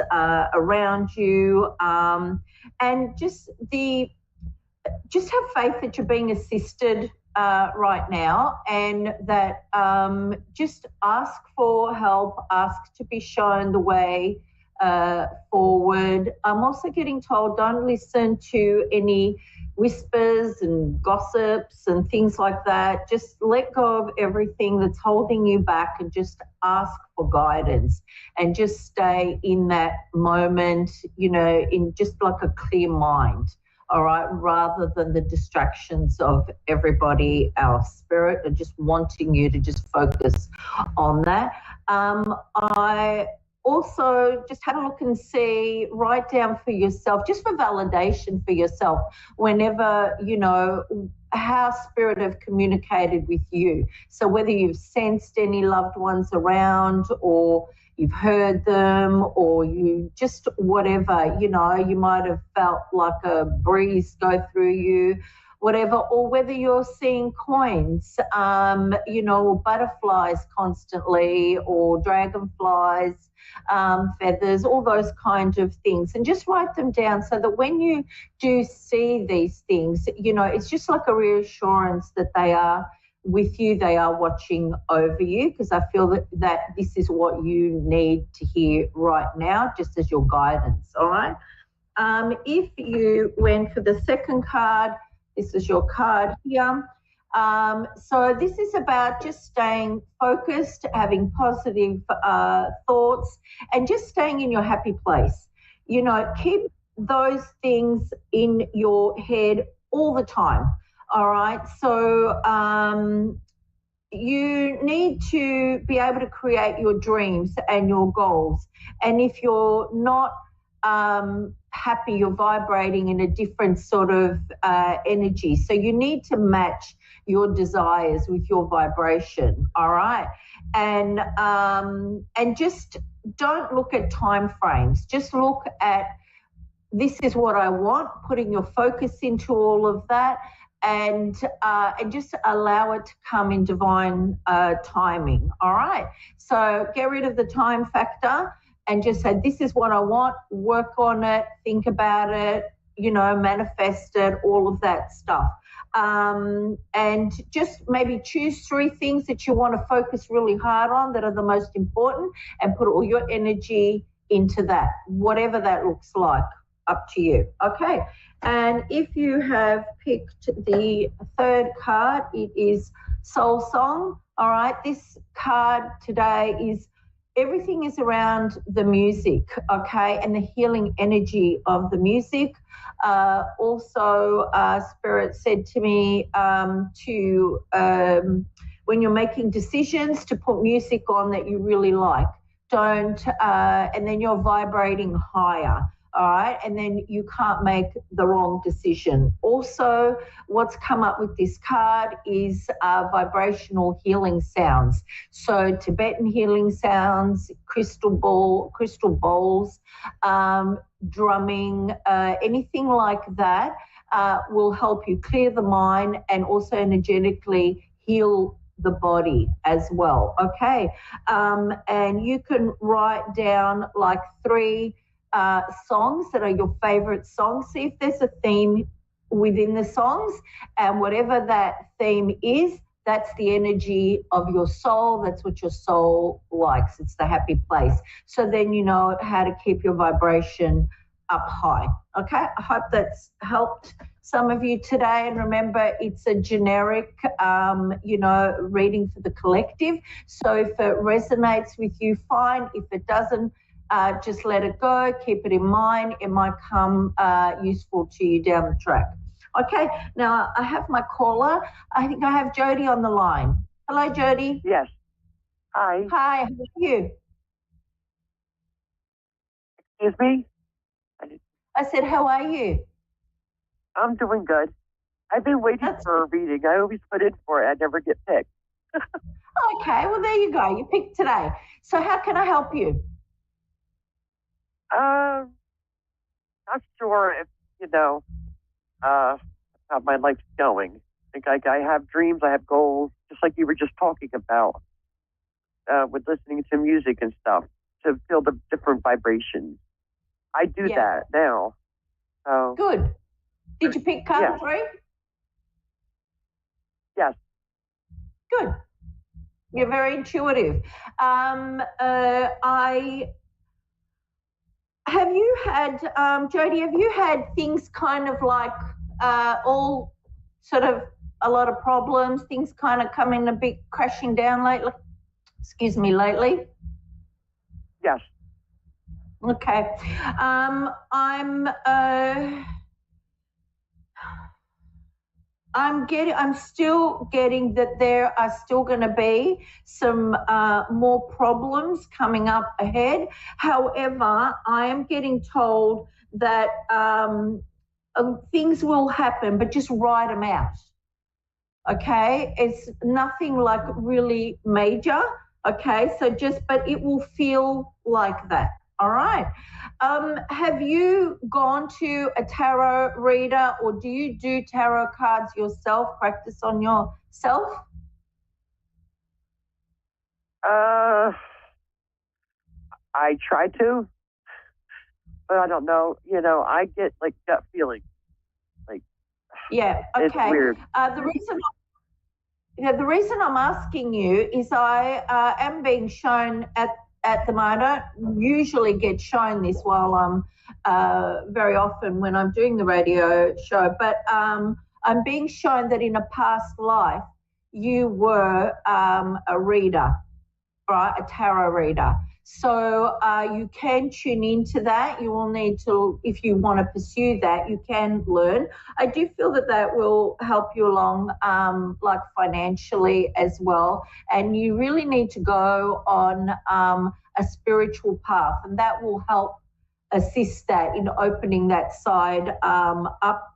around you, and just have faith that you're being assisted right now, and that just ask for help, ask to be shown the way forward. I'm also getting told don't listen to any whispers and gossips and things like that. Just let go of everything that's holding you back and just ask for guidance and just stay in that moment, in just like a clear mind, all right, rather than the distractions of everybody else. Spirit are just wanting you to just focus on that. I also just have a look and see, write down for yourself, just for validation for yourself, whenever, how Spirit have communicated with you. So whether you've sensed any loved ones around, or you've heard them, or you just whatever, you might have felt like a breeze go through you, whatever, or whether you're seeing coins, or butterflies constantly, or dragonflies, feathers, all those kind of things, and just write them down so that when you do see these things, it's just like a reassurance that they are with you, they are watching over you, because I feel that this is what you need to hear right now, just as your guidance, all right? If you went for the second card, this is your card here. So this is about just staying focused, having positive thoughts, and just staying in your happy place. Keep those things in your head all the time, all right? So you need to be able to create your dreams and your goals. And if you're not happy, you're vibrating in a different sort of energy. So you need to match your desires with your vibration, all right? And just don't look at time frames. Just look at, this is what I want, putting your focus into all of that, and just allow it to come in divine timing, all right? So get rid of the time factor and just say, this is what I want, work on it, think about it, manifest it, all of that stuff. And just maybe choose 3 things that you want to focus really hard on that are the most important, and put all your energy into that, whatever that looks like, up to you. Okay. And if you have picked the third card, it is Soul Song. All right. This card today is, everything is around the music, okay, and the healing energy of the music. Also, Spirit said to me when you're making decisions, to put music on that you really like. Don't, and then you're vibrating higher. All right, and then you can't make the wrong decision. Also, what's come up with this card is vibrational healing sounds. So Tibetan healing sounds, crystal bowls, drumming, anything like that will help you clear the mind and also energetically heal the body as well. Okay, and you can write down like 3 songs that are your favorite songs. See if there's a theme within the songs, and whatever that theme is, that's the energy of your soul. That's what your soul likes. It's the happy place. So then you know how to keep your vibration up high. Okay, I hope that's helped some of you today. And remember, it's a generic, reading for the collective. So if it resonates with you, fine. If it doesn't, just let it go. Keep it in mind. It might come useful to you down the track. Okay, now I have my caller. I think I have Jody on the line. Hello, Jody. Yes. Hi. Hi, how are you? Excuse me? I said, how are you? I'm doing good. I've been waiting for a reading. I always put in for it. I never get picked. Okay, well, there you go. You picked today. So how can I help you? Not sure if, how my life's going. I have dreams, I have goals, just like you were just talking about, with listening to music and stuff, to feel the different vibrations. I do that now. So, good. Did you pick card 3? Yes. Good. You're very intuitive. Have you had, Jody, have you had things kind of like all sort of a lot of problems, things kind of coming a bit crashing down lately? Lately? Yes. Okay. I'm still getting that there are still going to be some more problems coming up ahead. However, I am getting told that things will happen, but just write them out. Okay, it's nothing like really major. Okay, so but it will feel like that. All right. Have you gone to a tarot reader, or do you do tarot cards yourself, practice on yourself? I try to, but I don't know. I get like gut feeling. Yeah, okay. It's weird. The reason I'm asking you is I am being shown at the moment. I don't usually get shown this while I'm very often when I'm doing the radio show, but I'm being shown that in a past life you were a reader, right? A tarot reader. So you can tune into that. You will need to, if you want to pursue that, you can learn. I do feel that will help you along, like financially as well. And you really need to go on a spiritual path, and that will help assist that in opening that side up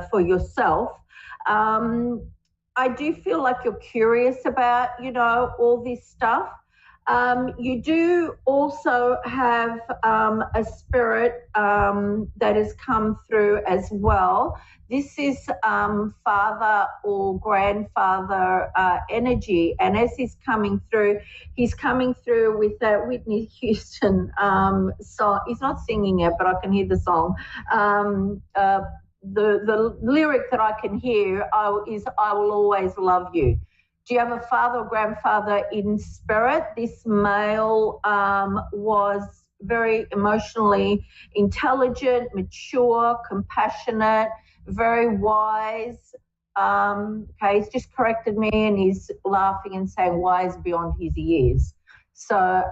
for yourself. I do feel like you're curious about, all this stuff. You do also have a spirit that has come through as well. This is father or grandfather energy. And as he's coming through with that Whitney Houston song. He's not singing it, but I can hear the song. The lyric that I can hear is, "I will always love you." Do you have a father or grandfather in spirit? This male was very emotionally intelligent, mature, compassionate, very wise. Okay, he's just corrected me and he's laughing and saying wise beyond his years. So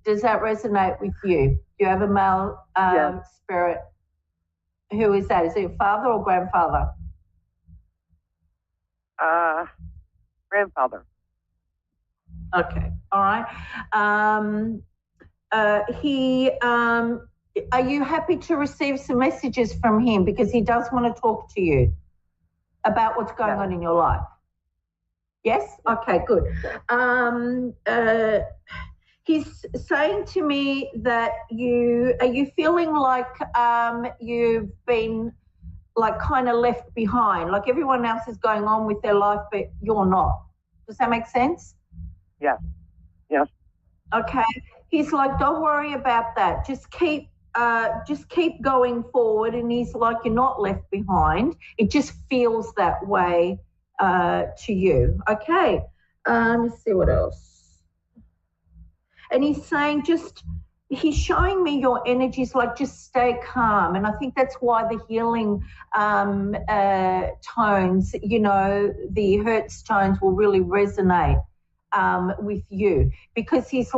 does that resonate with you? Do you have a male spirit? Who is that? Is it your father or grandfather? Grandfather. Okay, all right. Are you happy to receive some messages from him, because he does want to talk to you about what's going on in your life? Yes? Okay, good. He's saying to me that are you feeling like you've been like kind of left behind, like everyone else is going on with their life, but you're not. Does that make sense? Yeah. Yes. Okay. He's like, don't worry about that. Just keep going forward. And he's like, you're not left behind. It just feels that way to you. Okay. Let's see what else. And he's saying just he's showing me your energies like just stay calm. And I think that's why the healing tones, you know, the Hertz tones will really resonate with you, because he's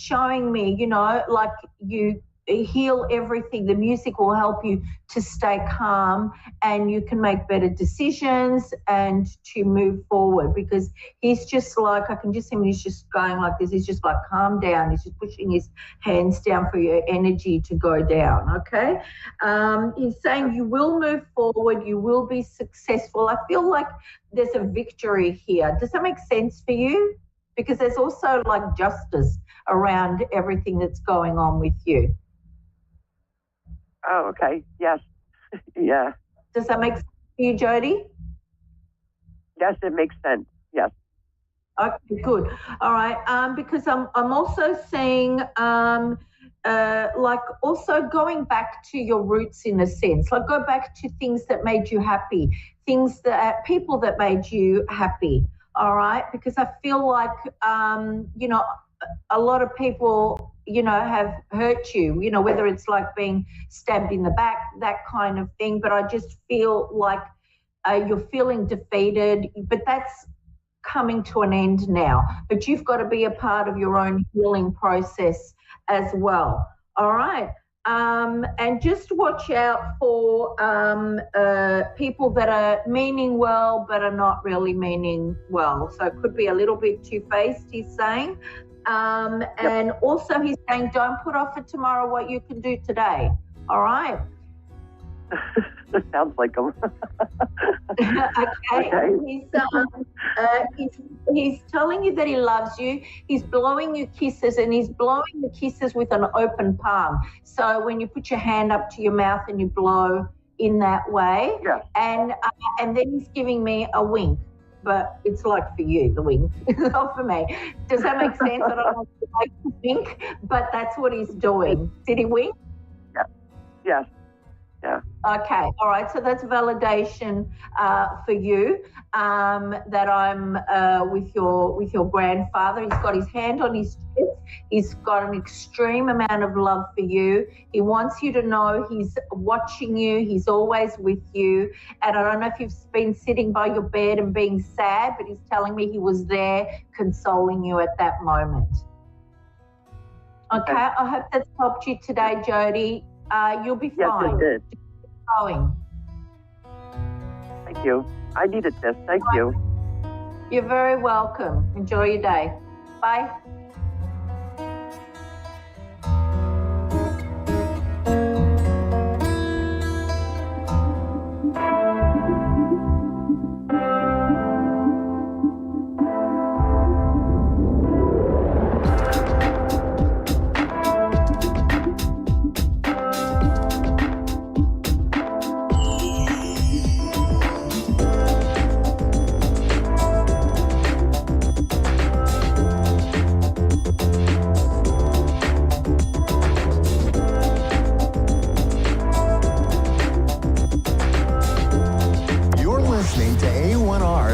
showing me, you know, like you heal everything. The music will help you to stay calm, and you can make better decisions and to move forward, because he's just like, I can just see him, he's just going like this. He's just like, calm down. He's just pushing his hands down for your energy to go down, okay? He's saying you will move forward, you will be successful. I feel like there's a victory here. Does that make sense for you? Because there's also like justice around everything that's going on with you. Oh, okay. Yes. Yeah. Does that make sense to you, Jody? Yes, it makes sense. Yes. Okay, good. All right. Because I'm also seeing like also going back to your roots in a sense. Like go back to things that made you happy, things that people that made you happy. All right. Because I feel like you know, a lot of people, you know, have hurt you, you know, whether it's like being stabbed in the back, that kind of thing. But I just feel like you're feeling defeated, but that's coming to an end now. But you've got to be a part of your own healing process as well. All right. And just watch out for people that are meaning well but are not really meaning well. So it could be a little bit two-faced, he's saying. And also he's saying, don't put off for tomorrow what you can do today. All right. Sounds like him. Okay. He's telling you that he loves you. He's blowing you kisses, and he's blowing the kisses with an open palm. So when you put your hand up to your mouth and you blow in that way, and then he's giving me a wink. But it's like for you, the wink, not for me. Does that make sense? I don't want to like wink, but that's what he's doing. Did he wink? Yeah. Yes. Yeah. Okay. All right. So that's validation for you that I'm with your grandfather. He's got his hand on his chest. He's got an extreme amount of love for you. He wants you to know he's watching you. He's always with you. And I don't know if you've been sitting by your bed and being sad, but he's telling me he was there consoling you at that moment. Okay. I hope that's helped you today, Jody. You'll be fine. Yes, it did. Keep going. Thank you. I needed this. Thank you. You're very welcome. Enjoy your day. Bye.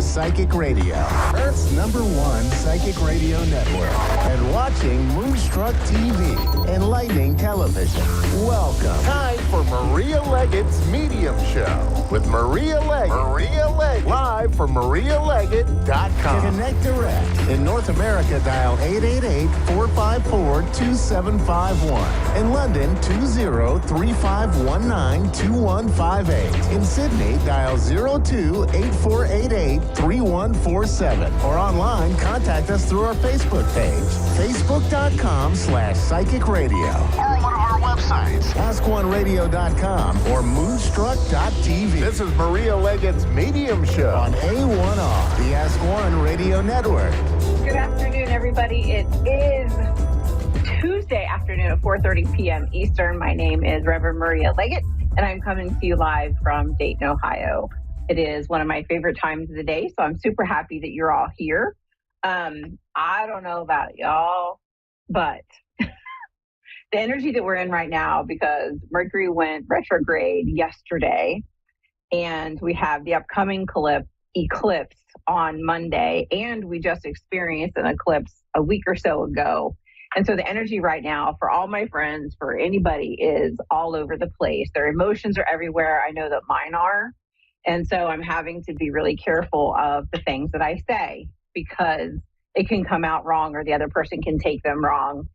Psychic Radio, Earth's #1 psychic radio network, and watching Moonstruck TV, enlightening television. Welcome. Time for Maria Leggett's Medium Show with Maria Leggett. Maria Leggett. Live from MariaLeggett.com. Connect direct. In North America, dial 888-454-2751. In London, 20-3519-2158. In Sydney, dial 02-8488-3147. Or online, contact us through our Facebook page, facebook.com/psychic radio. Or one of our websites, askoneradio.com or moonstruck.tv. This is Maria Leggett's Medium Show on A1R, the Ask One Radio Network. Good afternoon, everybody. It is Tuesday afternoon at 4:30 p.m. Eastern. My name is Reverend Maria Leggett, and I'm coming to you live from Dayton, Ohio. It is one of my favorite times of the day, so I'm super happy that you're all here. I don't know about y'all, but the energy that we're in right now, because Mercury went retrograde yesterday, and we have the upcoming eclipse on Monday, and we just experienced an eclipse a week or so ago. And so the energy right now for all my friends, for anybody, is all over the place. Their emotions are everywhere. I know that mine are. And so I'm having to be really careful of the things that I say because it can come out wrong or the other person can take them wrong.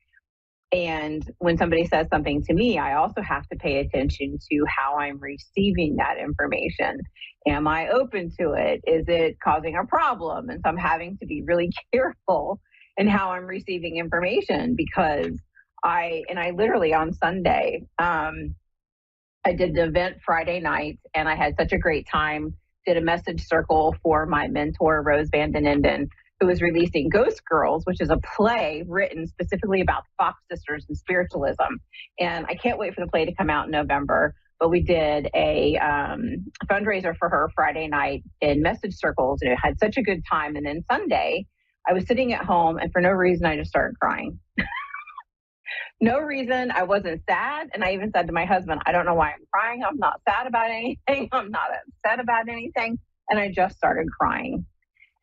And when somebody says something to me, I also have to pay attention to how I'm receiving that information. Am I open to it? Is it causing a problem? And so I'm having to be really careful in how I'm receiving information because I literally on Sunday, I did the event Friday night and I had such a great time, did a message circle for my mentor, Rose Van Den Enden, who is releasing Ghost Girls, which is a play written specifically about the Fox sisters and spiritualism. And I can't wait for the play to come out in November. But we did a fundraiser for her Friday night in message circles, and it had such a good time. And then Sunday, I was sitting at home, and for no reason, I just started crying. No reason. I wasn't sad. And I even said to my husband, I don't know why I'm crying. I'm not sad about anything. I'm not upset about anything. And I just started crying.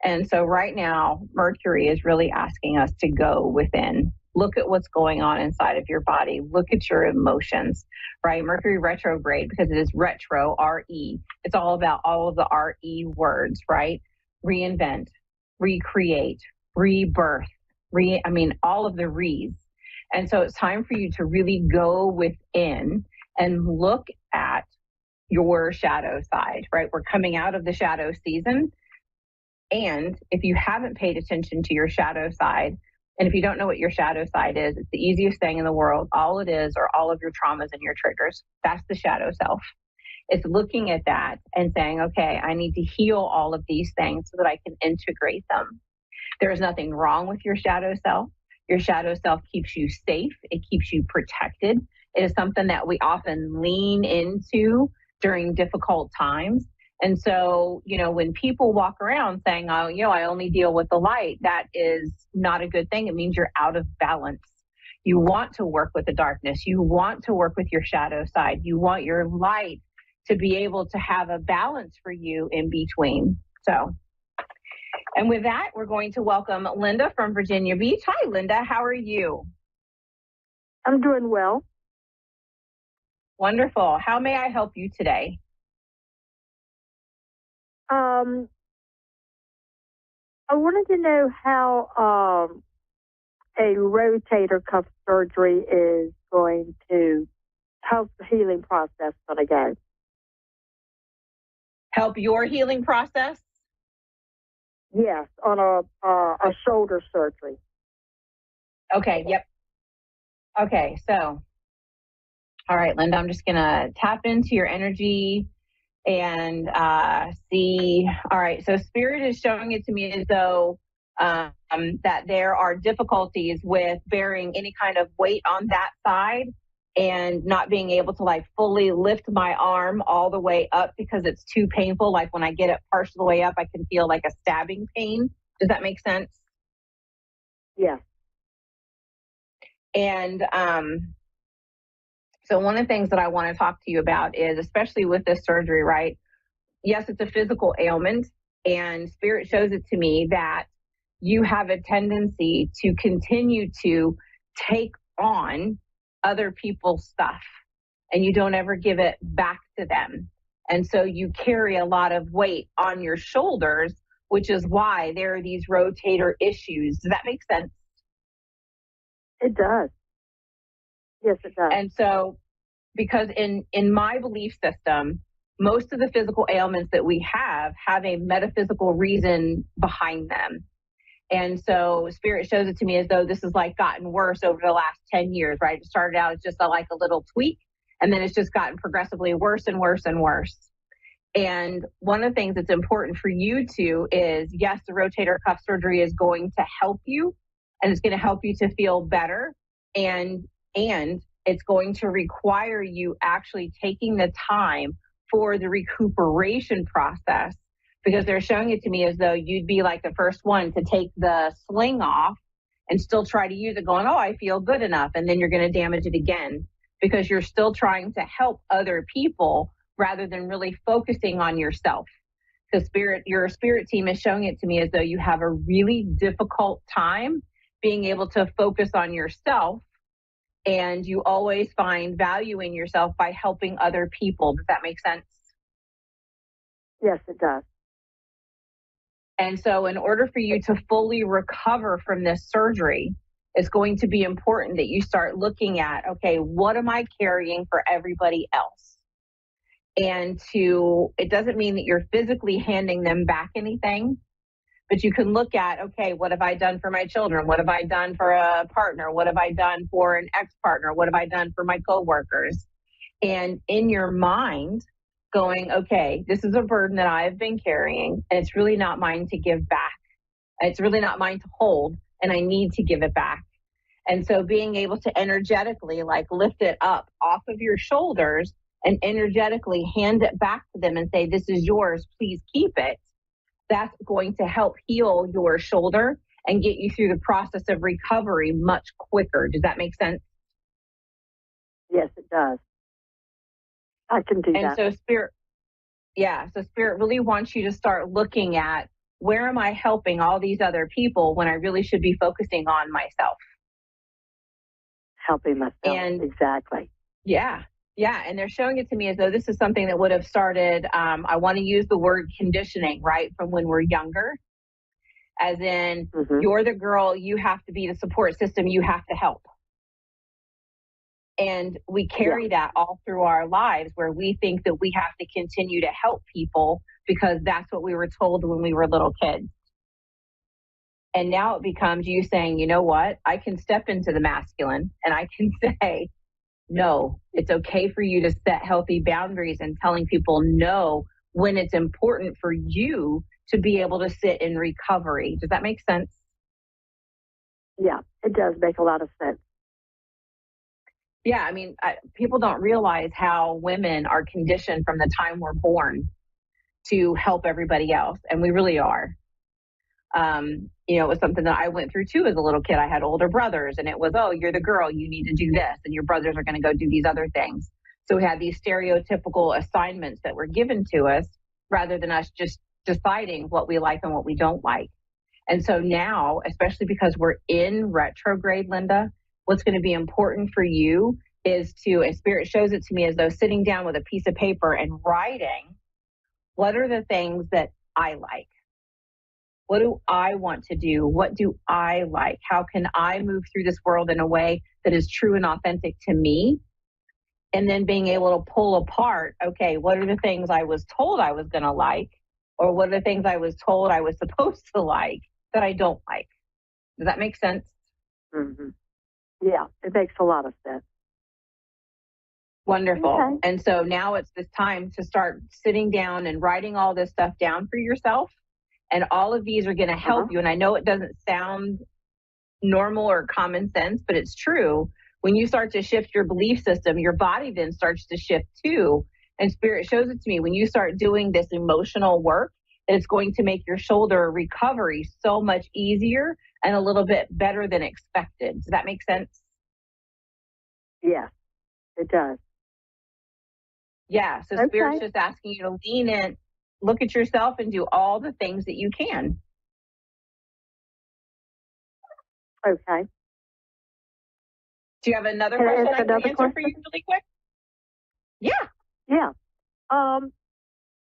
And so right now, Mercury is really asking us to go within. Look at what's going on inside of your body. Look at your emotions, right? Mercury retrograde, because it is retro, R-E. It's all about all of the R-E words, right? Reinvent, recreate, rebirth, all of the re's. And so it's time for you to really go within and look at your shadow side, right? We're coming out of the shadow season. And if you haven't paid attention to your shadow side, and if you don't know what your shadow side is, it's the easiest thing in the world. All it is are all of your traumas and your triggers. That's the shadow self. It's looking at that and saying, okay, I need to heal all of these things so that I can integrate them. There is nothing wrong with your shadow self. Your shadow self keeps you safe. It keeps you protected. It is something that we often lean into during difficult times. And so, when people walk around saying, oh, I only deal with the light, that is not a good thing. It means you're out of balance. You want to work with the darkness. You want to work with your shadow side. You want your light to be able to have a balance for you in between. So, and with that, we're going to welcome Linda from Virginia Beach. Hi, Linda. How are you? I'm doing well. Wonderful. How may I help you today? I wanted to know how a rotator cuff surgery is going to help the healing process going to go. Help your healing process? Yes, on a shoulder surgery. Okay, yep. Okay, so, all right, Linda, I'm just going to tap into your energy and see. All right, so Spirit is showing it to me as though that there are difficulties with bearing any kind of weight on that side and not being able to fully lift my arm all the way up because it's too painful. Like when I get it partial the way up, I can feel like a stabbing pain. Does that make sense? Yeah. And so one of the things that I want to talk to you about is, especially with this surgery, right? Yes, it's a physical ailment, and Spirit shows it to me that you have a tendency to continue to take on other people's stuff, and you don't ever give it back to them. And so you carry a lot of weight on your shoulders, which is why there are these rotator issues. Does that make sense? It does. Yes, it does. And so, because in my belief system, most of the physical ailments that we have a metaphysical reason behind them. And so Spirit shows it to me as though this has gotten worse over the last 10 years, right? It started out as just a little tweak, and then it's just gotten progressively worse and worse and worse. And one of the things that's important for you to is, yes, the rotator cuff surgery is going to help you, and it's going to help you to feel better. And it's going to require you actually taking the time for the recuperation process, because they're showing it to me as though you'd be the first one to take the sling off and still try to use it going, oh, I feel good enough. And then you're going to damage it again because you're still trying to help other people rather than really focusing on yourself. Because your spirit team is showing it to me as though you have a really difficult time being able to focus on yourself, and you always find value in yourself by helping other people. Does that make sense? Yes, it does. And so in order for you to fully recover from this surgery, it's going to be important that you start looking at, okay, what am I carrying for everybody else? And it doesn't mean that you're physically handing them back anything, but you can look at, okay, what have I done for my children? What have I done for a partner? What have I done for an ex-partner? What have I done for my coworkers? And in your mind, going, okay, this is a burden that I've been carrying, and it's really not mine to give back. It's really not mine to hold, and I need to give it back. And so being able to energetically like lift it up off of your shoulders and energetically hand it back to them and say, this is yours, please keep it. That's going to help heal your shoulder and get you through the process of recovery much quicker. Does that make sense? Yes, it does. I can do that. And so Spirit really wants you to start looking at, where am I helping all these other people when I really should be focusing on myself? Helping myself, exactly. Yeah. And they're showing it to me as though this is something that would have started, I want to use the word conditioning, right, from when we're younger. As in, you're the girl, you have to be the support system, you have to help. And we carry that all through our lives, where we think that we have to continue to help people because that's what we were told when we were little kids. And now it becomes you saying, you know what, I can step into the masculine and I can say, no, it's okay for you to set healthy boundaries, and telling people no when it's important for you to be able to sit in recovery. Does that make sense? Yeah, it does make a lot of sense. Yeah, I mean, people don't realize how women are conditioned from the time we're born to help everybody else, and we really are. It was something that I went through too as a little kid. I had older brothers, and it was, oh, you're the girl, you need to do this, and your brothers are going to go do these other things. So we had these stereotypical assignments that were given to us rather than us just deciding what we like and what we don't like. And so now, especially because we're in retrograde, Linda, what's going to be important for you is to, and Spirit shows it to me as though sitting down with a piece of paper and writing, what are the things that I like? What do I want to do? What do I like? How can I move through this world in a way that is true and authentic to me? And then being able to pull apart, okay, what are the things I was told I was going to like? Or what are the things I was told I was supposed to like that I don't like? Does that make sense? Mm-hmm. Yeah, it makes a lot of sense. Wonderful. Okay. And so now it's this time to start sitting down and writing all this stuff down for yourself. And all of these are going to help you. And I know it doesn't sound normal or common sense, but it's true. When you start to shift your belief system, your body then starts to shift too. And Spirit shows it to me. When you start doing this emotional work, that it's going to make your shoulder recovery so much easier and a little bit better than expected. Does that make sense? Yeah, it does. Yeah. So Spirit's just asking you to lean in, look at yourself, and do all the things that you can. Okay. Do you have another question I can answer for you really quick? Yeah. Yeah.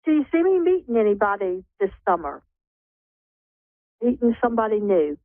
Do you see me meeting anybody this summer? Meeting somebody new?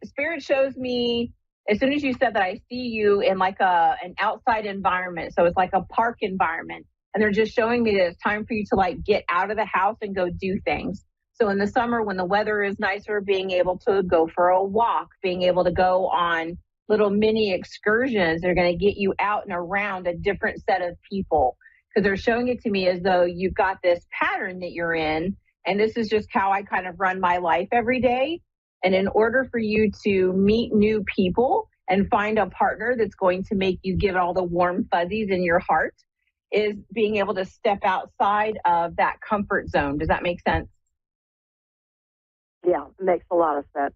Spirit shows me, as soon as you said that, I see you in like an outside environment. So it's like a park environment. And they're just showing me that it's time for you to like get out of the house and go do things. So in the summer, when the weather is nicer, being able to go for a walk, being able to go on little mini excursions, they're going to get you out and around a different set of people. Because they're showing it to me as though you've got this pattern that you're in. And this is just how I kind of run my life every day. And in order for you to meet new people and find a partner that's going to make you get all the warm fuzzies in your heart, is being able to step outside of that comfort zone. Does that make sense? Yeah, it makes a lot of sense.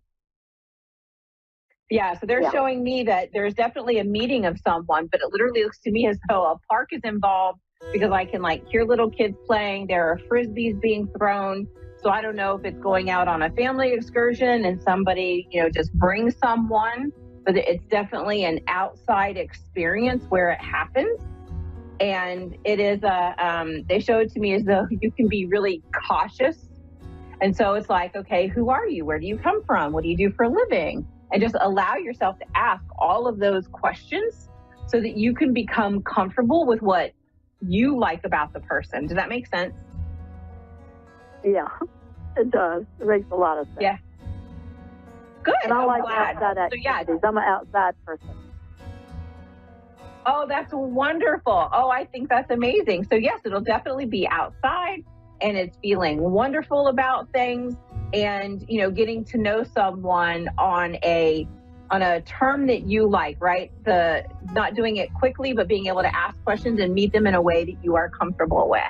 Yeah, so they're showing me that there's definitely a meeting of someone, but it literally looks to me as though a park is involved, because I can like hear little kids playing. There are frisbees being thrown. So I don't know if it's going out on a family excursion and somebody, just brings someone, but it's definitely an outside experience where it happens. And it is they show it to me as though you can be really cautious. And so it's like, okay, who are you? Where do you come from? What do you do for a living? And just allow yourself to ask all of those questions so that you can become comfortable with what you like about the person. Does that make sense? Yeah, it does. It makes a lot of sense. Yeah. Good. And I like glad. outside activities. I'm an outside person. Oh, that's wonderful. Oh, I think that's amazing. So yes, it'll definitely be outside, and it's feeling wonderful about things, and getting to know someone on a term that you like, right? The not doing it quickly, but being able to ask questions and meet them in a way that you are comfortable with.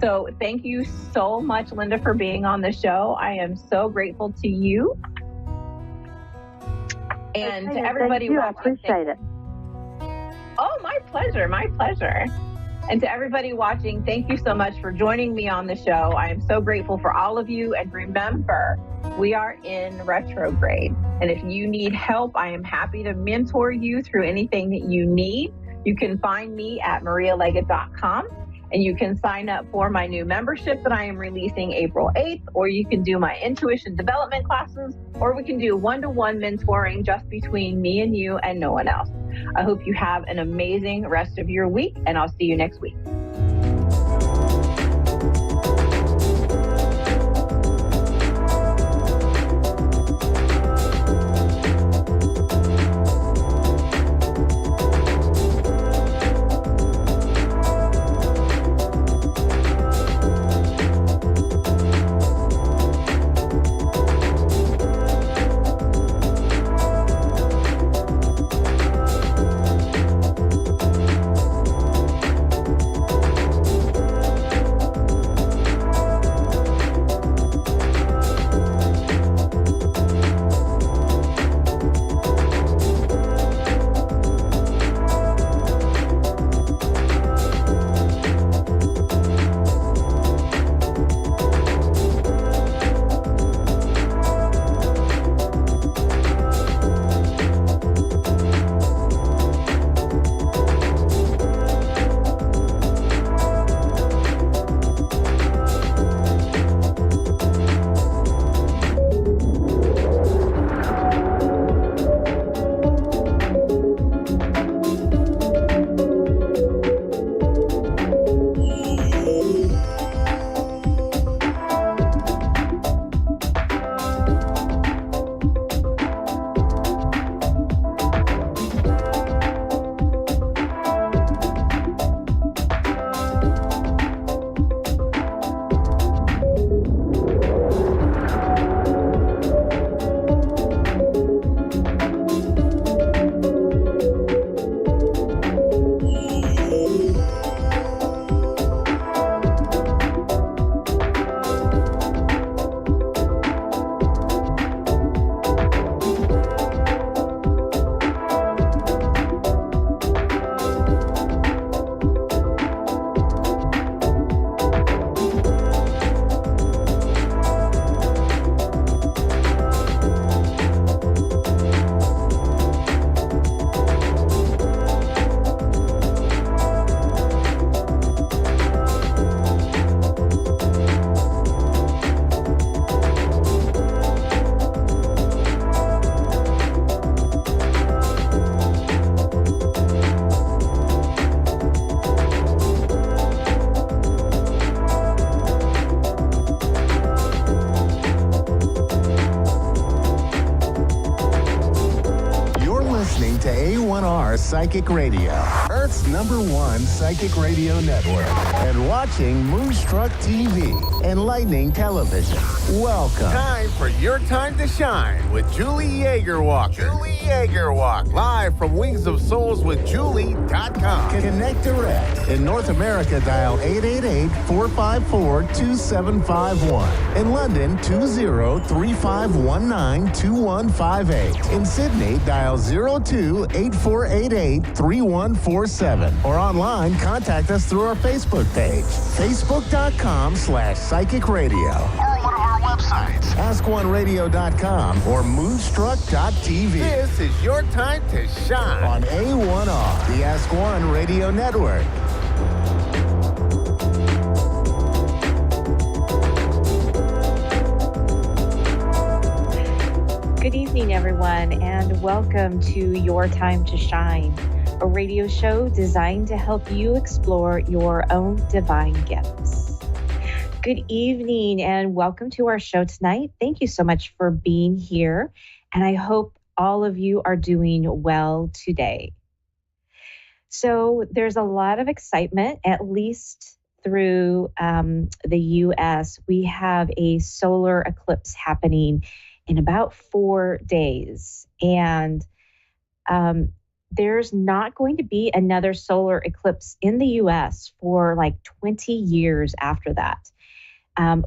So thank you so much, Linda, for being on the show. I am so grateful to you. And to everybody watching, I appreciate it. Oh, my pleasure. My pleasure. And to everybody watching, thank you so much for joining me on the show. I am so grateful for all of you. And remember, we are in retrograde. And if you need help, I am happy to mentor you through anything that you need. You can find me at marialeggett.com. And you can sign up for my new membership that I am releasing April 8th, or you can do my intuition development classes, or we can do one-to-one mentoring just between me and you and no one else. I hope you have an amazing rest of your week, and I'll see you next week. To A1R Psychic Radio, Earth's #1 psychic radio network, and watching Moonstruck TV, enlightening television. Welcome. Time for your time to shine with Julie Yeager-Walker. Julie Yeager-Walker, live from Wings of Souls with Julie.com. Connect direct. In North America, dial 888-454-2751. In London, 20-3519-2158. In Sydney, dial 02-8488-3147. Or online, contact us through our Facebook page, facebook.com/psychic radio. Or AskOneRadio.com or Moonstruck.tv. This is your time to shine on A1R, the Ask One Radio Network. Good evening, everyone, and welcome to Your Time to Shine, a radio show designed to help you explore your own divine gifts. Good evening, and welcome to our show tonight. Thank you so much for being here, and I hope all of you are doing well today. So there's a lot of excitement, at least through the U.S. We have a solar eclipse happening in about 4 days. And there's not going to be another solar eclipse in the US for like 20 years after that.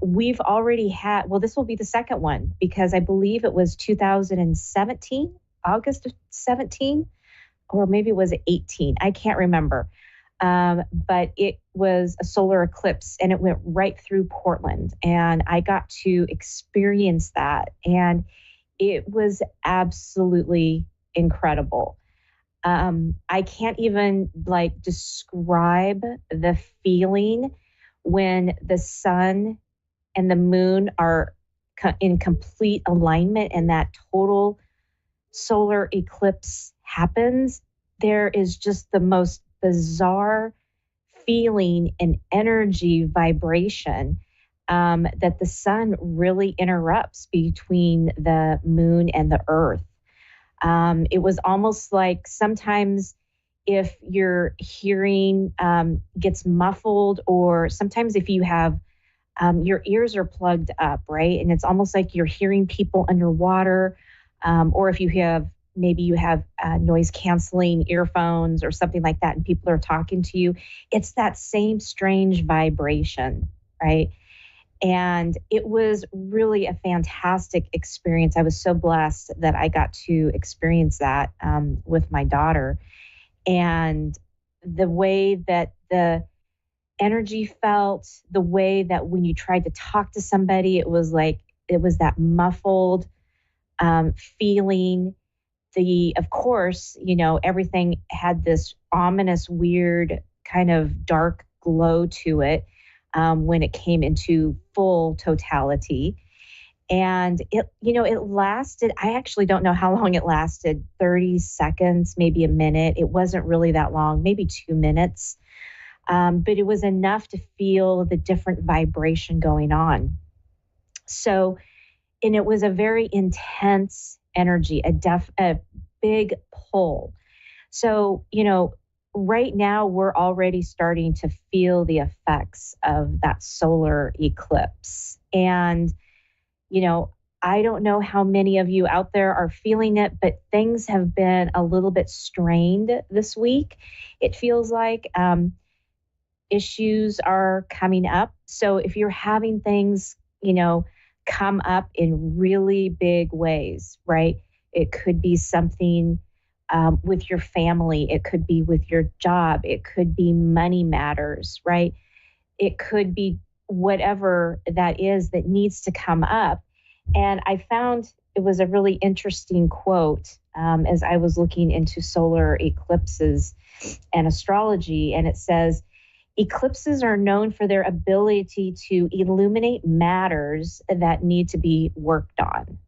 We've already had, well, this will be the second one because I believe it was 2017, August of 17, or maybe it was 18. I can't remember. But it was a solar eclipse and it went right through Portland, and I got to experience that, and it was absolutely incredible. I can't even describe the feeling when the sun and the moon are in complete alignment and that total solar eclipse happens. There is just the most bizarre feeling and energy vibration that the sun really interrupts between the moon and the earth. It was almost like sometimes if your hearing gets muffled, or sometimes if you have your ears are plugged up, right? And it's almost like you're hearing people underwater, or if you have maybe you have noise canceling earphones or something like that, and people are talking to you. It's that same strange vibration, right? And it was really a fantastic experience. I was so blessed that I got to experience that with my daughter. And the way that the energy felt, the way that when you tried to talk to somebody, it was that muffled feeling. Of course, everything had this ominous, weird kind of dark glow to it when it came into full totality. And it lasted, I actually don't know how long it lasted, 30 seconds, maybe a minute. It wasn't really that long, maybe 2 minutes. But it was enough to feel the different vibration going on. So, and it was a very intense energy, a big pull. So, right now we're already starting to feel the effects of that solar eclipse. And, I don't know how many of you out there are feeling it, but things have been a little bit strained this week. It feels like issues are coming up. So if you're having things, come up in really big ways, right? It could be something with your family. It could be with your job. It could be money matters, right? It could be whatever that is that needs to come up. And I found it was a really interesting quote as I was looking into solar eclipses and astrology. And it says, eclipses are known for their ability to illuminate matters that need to be worked on.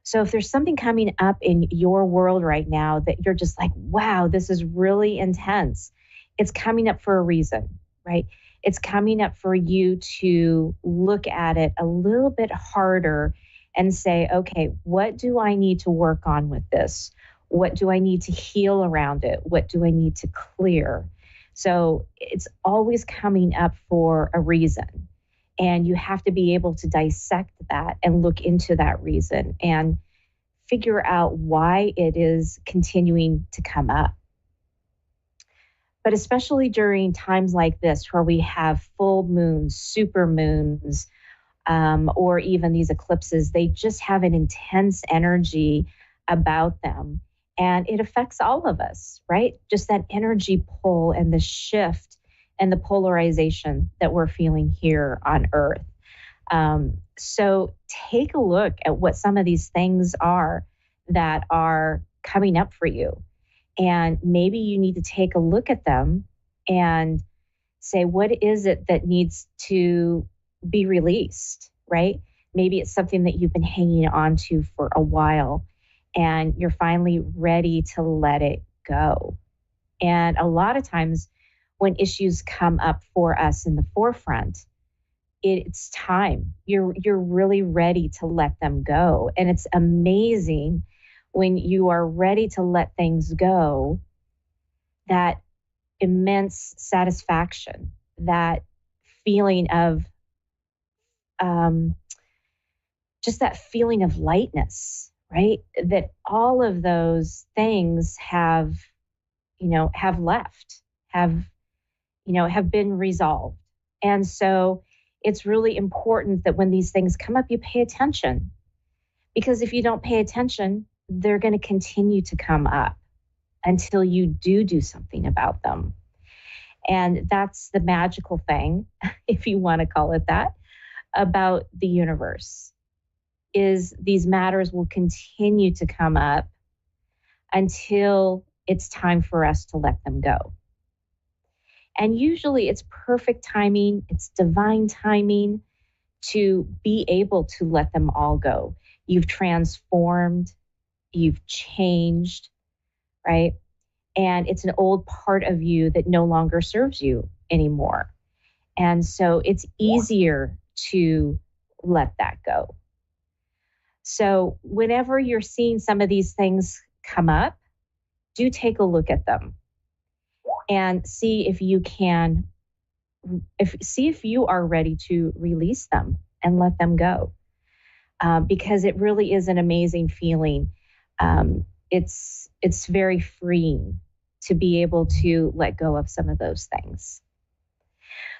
So if there's something coming up in your world right now that you're just like, wow, this is really intense, it's coming up for a reason, right? It's coming up for you to look at it a little bit harder and say, okay, what do I need to work on with this? What do I need to heal around it? What do I need to clear? So it's always coming up for a reason. And you have to be able to dissect that and look into that reason and figure out why it is continuing to come up. But especially during times like this where we have full moons, super moons, or even these eclipses, they just have an intense energy about them. And it affects all of us, right? Just that energy pull and the shift and the polarization that we're feeling here on Earth. So take a look at what some of these things are that are coming up for you. And maybe you need to take a look at them and say, what is it that needs to be released, right? Maybe it's something that you've been hanging on to for a while and you're finally ready to let it go. And a lot of times when issues come up for us in the forefront, it's time. You're really ready to let them go. And it's amazing when you are ready to let things go, that immense satisfaction, that feeling of just that feeling of lightness, right? That all of those things have left, have been resolved. And so it's really important that when these things come up, you pay attention. Because if you don't pay attention, they're going to continue to come up until you do something about them. And that's the magical thing, if you want to call it that, about the universe, is these matters will continue to come up until it's time for us to let them go. And usually it's perfect timing, it's divine timing to be able to let them all go. You've transformed, you've changed, right? And it's an old part of you that no longer serves you anymore. And so it's easier to let that go. So whenever you're seeing some of these things come up, do take a look at them and see if you can, see if you are ready to release them and let them go. Because it really is an amazing feeling. It's very freeing to be able to let go of some of those things.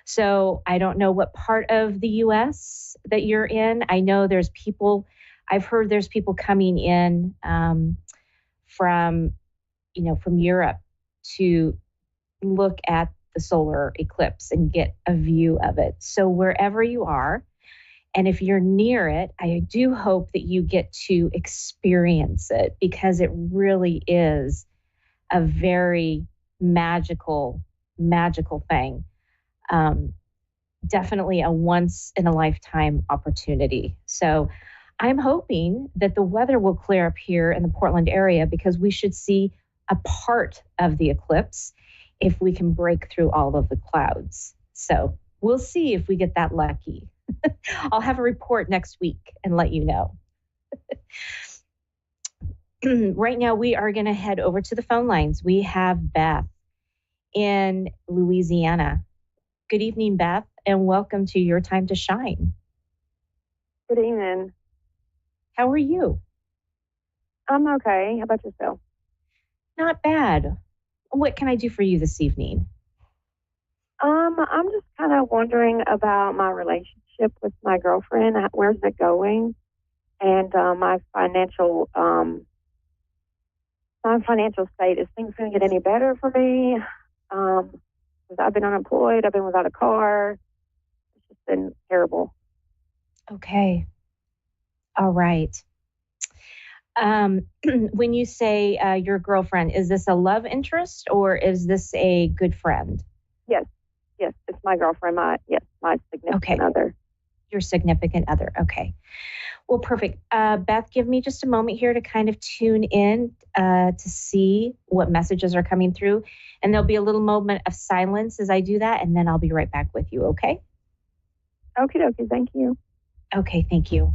So I don't know what part of the U.S. that you're in. I know I've heard there's people coming in from Europe to look at the solar eclipse and get a view of it. So wherever you are, and if you're near it, I do hope that you get to experience it, because it really is a very magical thing. Definitely a once in a lifetime opportunity. So I'm hoping that the weather will clear up here in the Portland area, because we should see a part of the eclipse if we can break through all of the clouds. So we'll see if we get that lucky. I'll have a report next week and let you know. Right now, we are going to head over to the phone lines. We have Beth in Louisiana. Good evening, Beth, and welcome to Your Time to Shine. Good evening. How are you? I'm okay. How about yourself? Not bad. What can I do for you this evening? I'm just kind of wondering about my relationship with my girlfriend. Where's it going? And my financial state. Is things going to get any better for me? 'Cause I've been unemployed. I've been without a car. It's just been terrible. Okay. All right. When you say your girlfriend, is this a love interest or is this a good friend? Yes, it's my girlfriend. My significant other. Your significant other. Okay. Well, perfect. Beth, give me just a moment here to kind of tune in to see what messages are coming through. And there'll be a little moment of silence as I do that, and then I'll be right back with you, okay? Okie dokie. Thank you. Okay, thank you.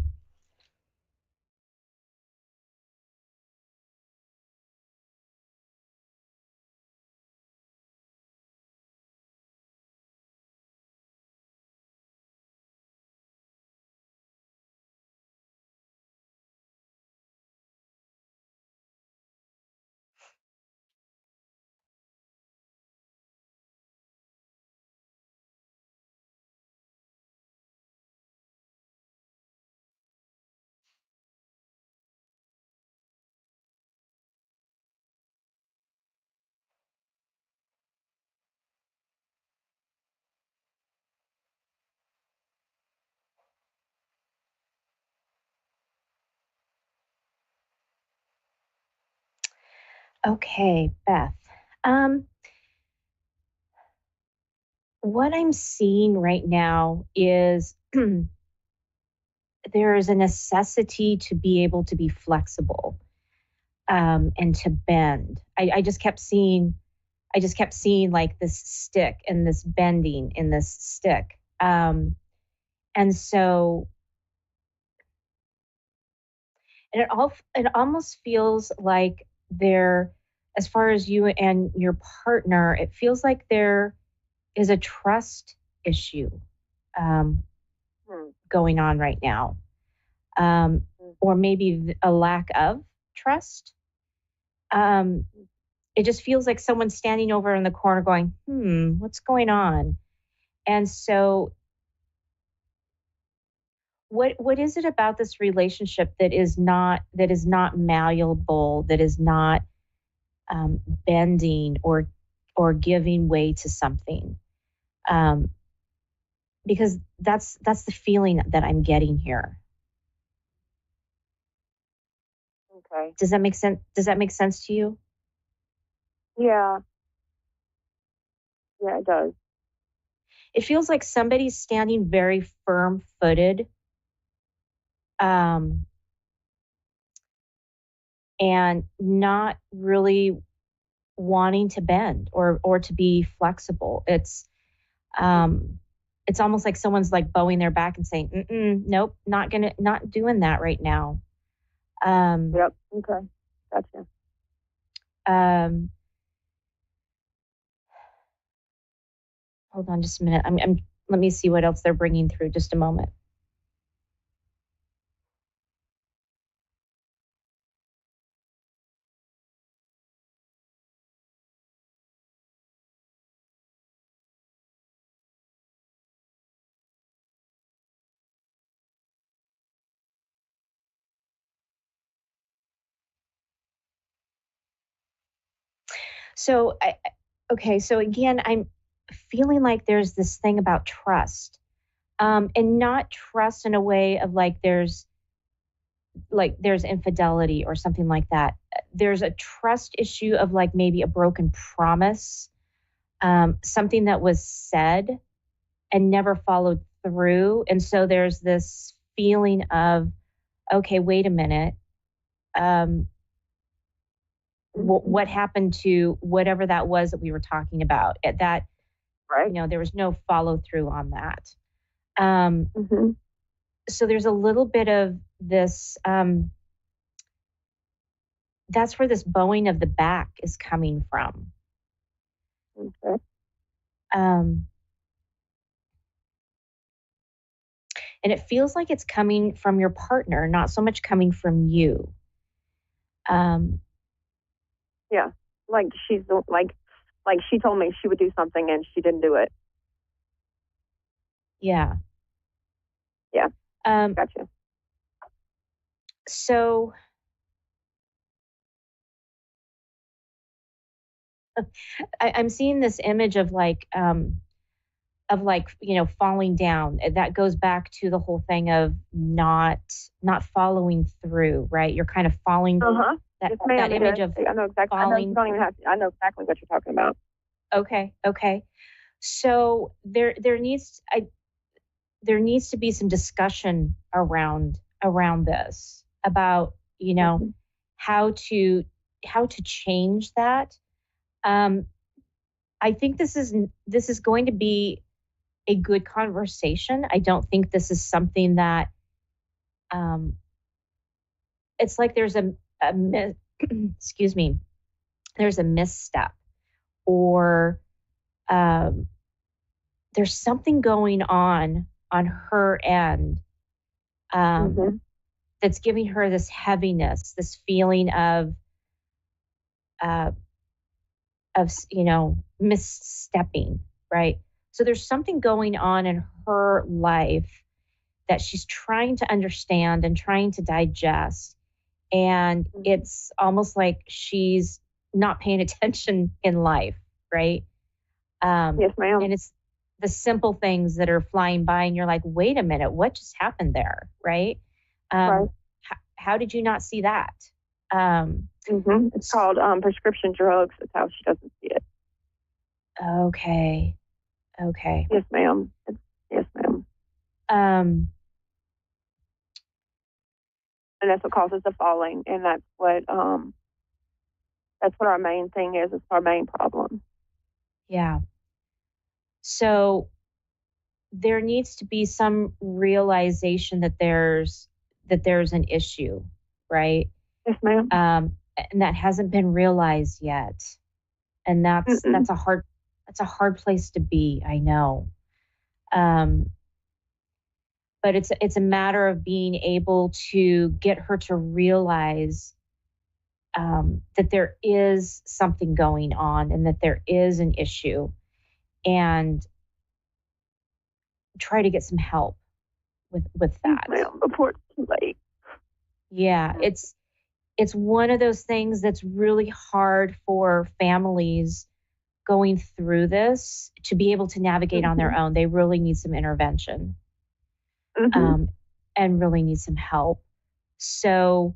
Okay, Beth. What I'm seeing right now is there is a necessity to be able to be flexible and to bend. I just kept seeing like this stick and this bending in this stick. And so it almost feels like there, as far as you and your partner, it feels like there is a trust issue going on right now. Or maybe a lack of trust. It just feels like someone's standing over in the corner going, what's going on? And so what is it about this relationship that is not malleable, that is not bending or giving way to something? Because that's the feeling that I'm getting here. Okay. Does that make sense? Does that make sense to you? Yeah. Yeah, it does. It feels like somebody's standing very firm-footed, and not really wanting to bend or to be flexible. It's almost like someone's like bowing their back and saying, nope, not doing that right now. Yep. Okay. Gotcha. Hold on just a minute. Let me see what else they're bringing through. Just a moment. So, so again, I'm feeling like there's this thing about trust, and not trust in a way of like there's infidelity or something like that. There's a trust issue of like maybe a broken promise, something that was said and never followed through. And so there's this feeling of, okay, wait a minute. What happened to whatever that was that we were talking about at that, right? There was no follow through on that. So there's a little bit of this, that's where this bowing of the back is coming from. Okay. And it feels like it's coming from your partner, not so much coming from you. Yeah. Like she's like she told me she would do something and she didn't do it. Yeah. Yeah. Gotcha. So I'm seeing this image of like falling down. That goes back to the whole thing of not following through, right? You're kind of falling. That image of I know exactly. falling. You don't even have to. I know exactly what you're talking about. Okay. So there needs to be some discussion around this about how to change that. I think this is going to be a good conversation. I don't think this is something that it's like there's a excuse me, there's a misstep, or there's something going on her end that's giving her this heaviness, this feeling of misstepping, right? So there's something going on in her life that she's trying to understand and trying to digest. And it's almost like she's not paying attention in life, right? Yes, ma'am. And it's the simple things that are flying by and you're like, wait a minute, what just happened there, right? Right. How did you not see that? It's called prescription drugs. That's how she doesn't see it. Okay. Yes, ma'am. Yes, ma'am. And that's what causes the falling, and that's what our main thing is. It's our main problem. Yeah. So there needs to be some realization that there's an issue, right? Yes, ma'am. And that hasn't been realized yet. And that's a hard place to be, I know. But it's a matter of being able to get her to realize that there is something going on and that there is an issue, and try to get some help with that. Yes, ma'am, before it's too late. Yeah, it's one of those things that's really hard for families going through this to be able to navigate on their own. They really need some intervention. And really need some help. So,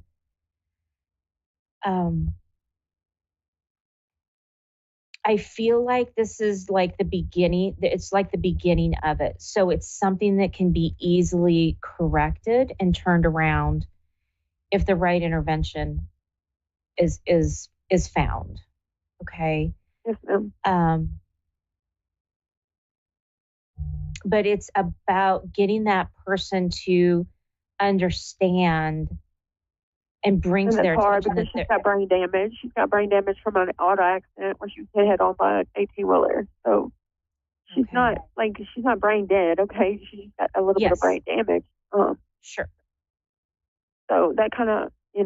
I feel like this is like the beginning. It's like the beginning of it. So it's something that can be easily corrected and turned around if the right intervention is found. Okay. Yes, ma'am. But it's about getting that person to understand and bring to their attention that she's got brain damage. She's got brain damage from an auto accident where she was hit head on by an 18-wheeler. So she's not brain dead. Okay, she's got a little bit of brain damage. Sure. So that kind of, if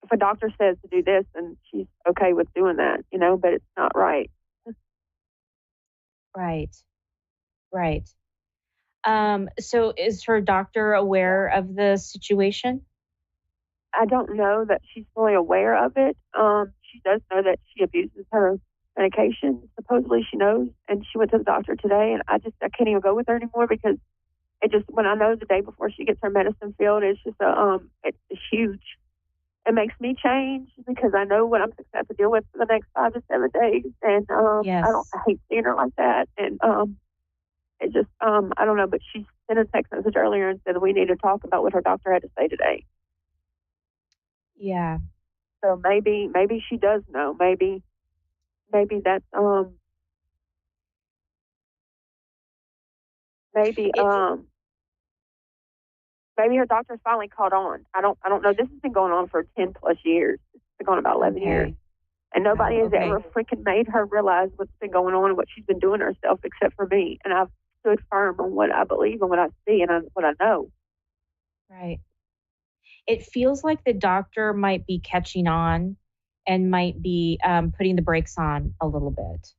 a doctor says to do this, then she's okay with doing that, but it's not right. Right. So is her doctor aware of the situation? I don't know that she's fully aware of it. She does know that she abuses her medication. Supposedly she knows, and she went to the doctor today, and I can't even go with her anymore because when I know the day before she gets her medicine filled, it's just it's huge. It makes me change because I know what I'm going to have to deal with for the next 5 to 7 days, and I hate seeing her like that, and it just I don't know, but she sent a text message earlier and said we need to talk about what her doctor had to say today. Yeah. So maybe she does know. Maybe that's maybe her doctor's finally caught on. I don't know. This has been going on for 10 plus years. It's been going about 11 years. And nobody has ever freaking made her realize what's been going on and what she's been doing herself except for me. And I've stood firm on what I believe and what I see and what I know. Right. It feels like the doctor might be catching on and might be putting the brakes on a little bit.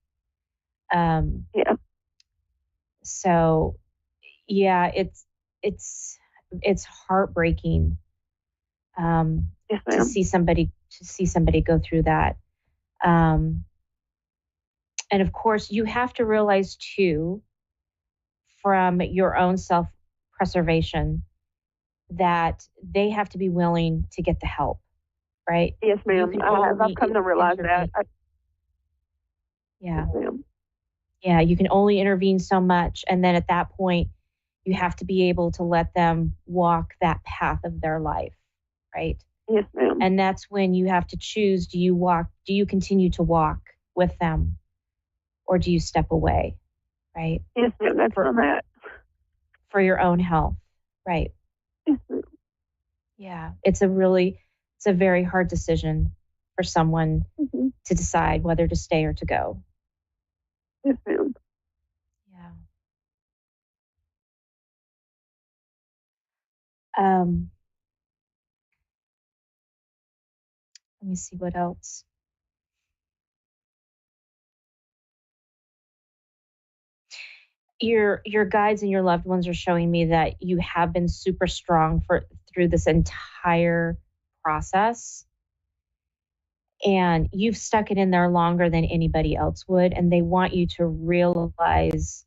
Yeah. So, yeah, it's heartbreaking to see somebody go through that. And of course, you have to realize too, from your own self-preservation, that they have to be willing to get the help, right? Yes, ma'am. I've come to realize that. Yeah. Yes, ma'am. Yeah, you can only intervene so much. And then at that point, you have to be able to let them walk that path of their life, right? Yes, ma'am. And that's when you have to choose, do you continue to walk with them, or do you step away, right? Yes, ma'am, that's where I'm at. For your own health, right? Yes, ma'am. Yeah, it's a very hard decision for someone to decide whether to stay or to go. Yes, ma'am. Yeah. Let me see what else. Your guides and your loved ones are showing me that you have been super strong through this entire process, and you've stuck it in there longer than anybody else would, and they want you to realize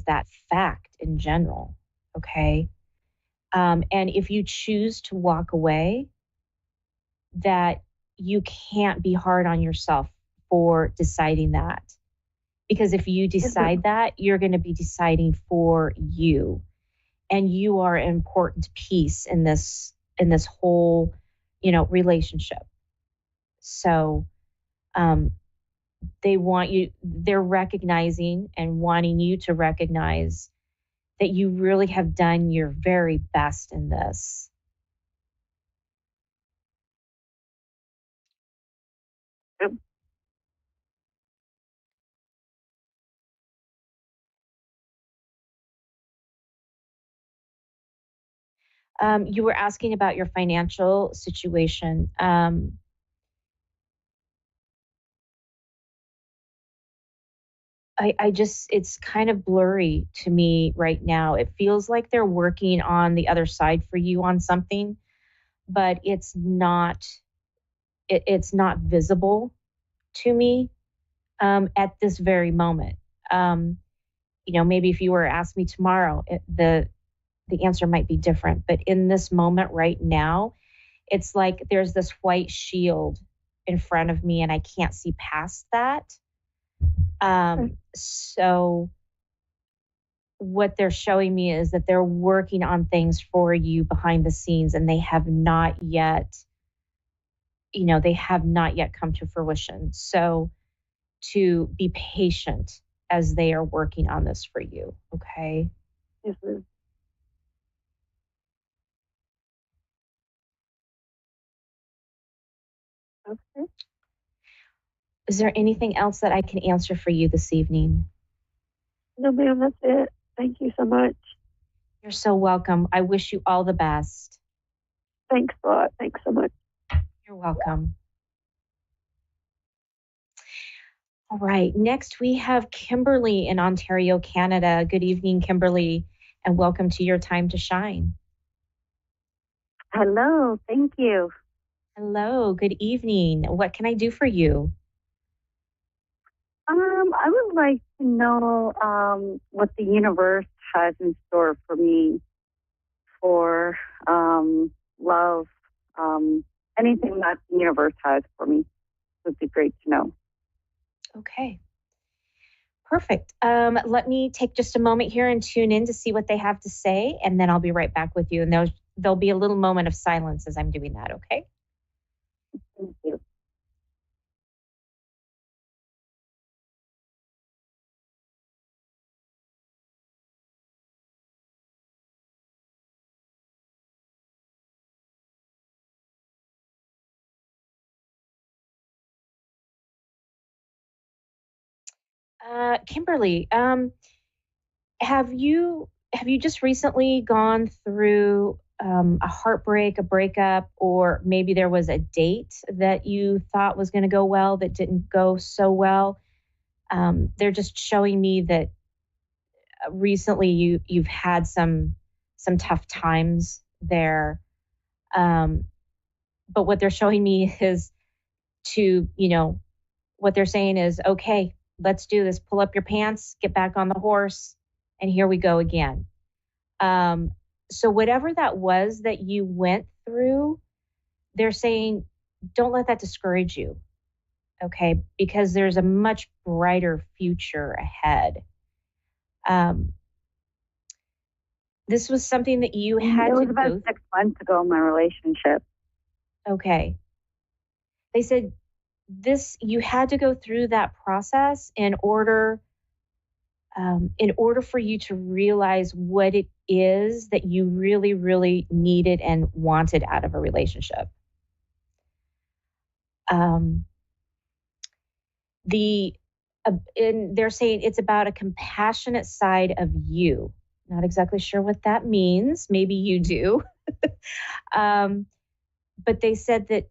that fact in general. Okay. And if you choose to walk away, that you can't be hard on yourself for deciding that. Because if you decide that, you're going to be deciding for you. And you are an important piece in this whole, relationship. So they're recognizing and wanting you to recognize that you really have done your very best in this. Yep. You were asking about your financial situation. It's kind of blurry to me right now. It feels like they're working on the other side for you on something, but it's not visible to me at this very moment. Maybe if you were to ask me tomorrow, the answer might be different. But in this moment right now, it's like there's this white shield in front of me and I can't see past that. So what they're showing me is that they're working on things for you behind the scenes, and they have not yet come to fruition. So to be patient as they are working on this for you. Okay. Yes, ma'am. Okay. Is there anything else that I can answer for you this evening? No, ma'am, that's it. Thank you so much. You're so welcome. I wish you all the best. Thanks a lot. Thanks so much. You're welcome. All right. Next, we have Kimberly in Ontario, Canada. Good evening, Kimberly, and welcome to Your Time to Shine. Hello. Thank you. Hello. Good evening. What can I do for you? I would like to know what the universe has in store for me for love. Anything that the universe has for me would be great to know. Okay. Perfect. Let me take just a moment here and tune in to see what they have to say, and then I'll be right back with you. And there'll be a little moment of silence as I'm doing that, okay? Thank you. Kimberly, have you just recently gone through a heartbreak, a breakup, or maybe there was a date that you thought was going to go well that didn't go so well? They're just showing me that recently you've had some tough times there. But what they're showing me is what they're saying is, okay, let's do this. Pull up your pants, get back on the horse, and here we go again. So whatever that was that you went through, they're saying, don't let that discourage you, okay? Because there's a much brighter future ahead. This was something that you had to go. It was about 6 months ago in my relationship. Okay. They said you had to go through that process in order for you to realize what it is that you really, really needed and wanted out of a relationship. And they're saying it's about a compassionate side of you. Not exactly sure what that means. Maybe you do. But they said that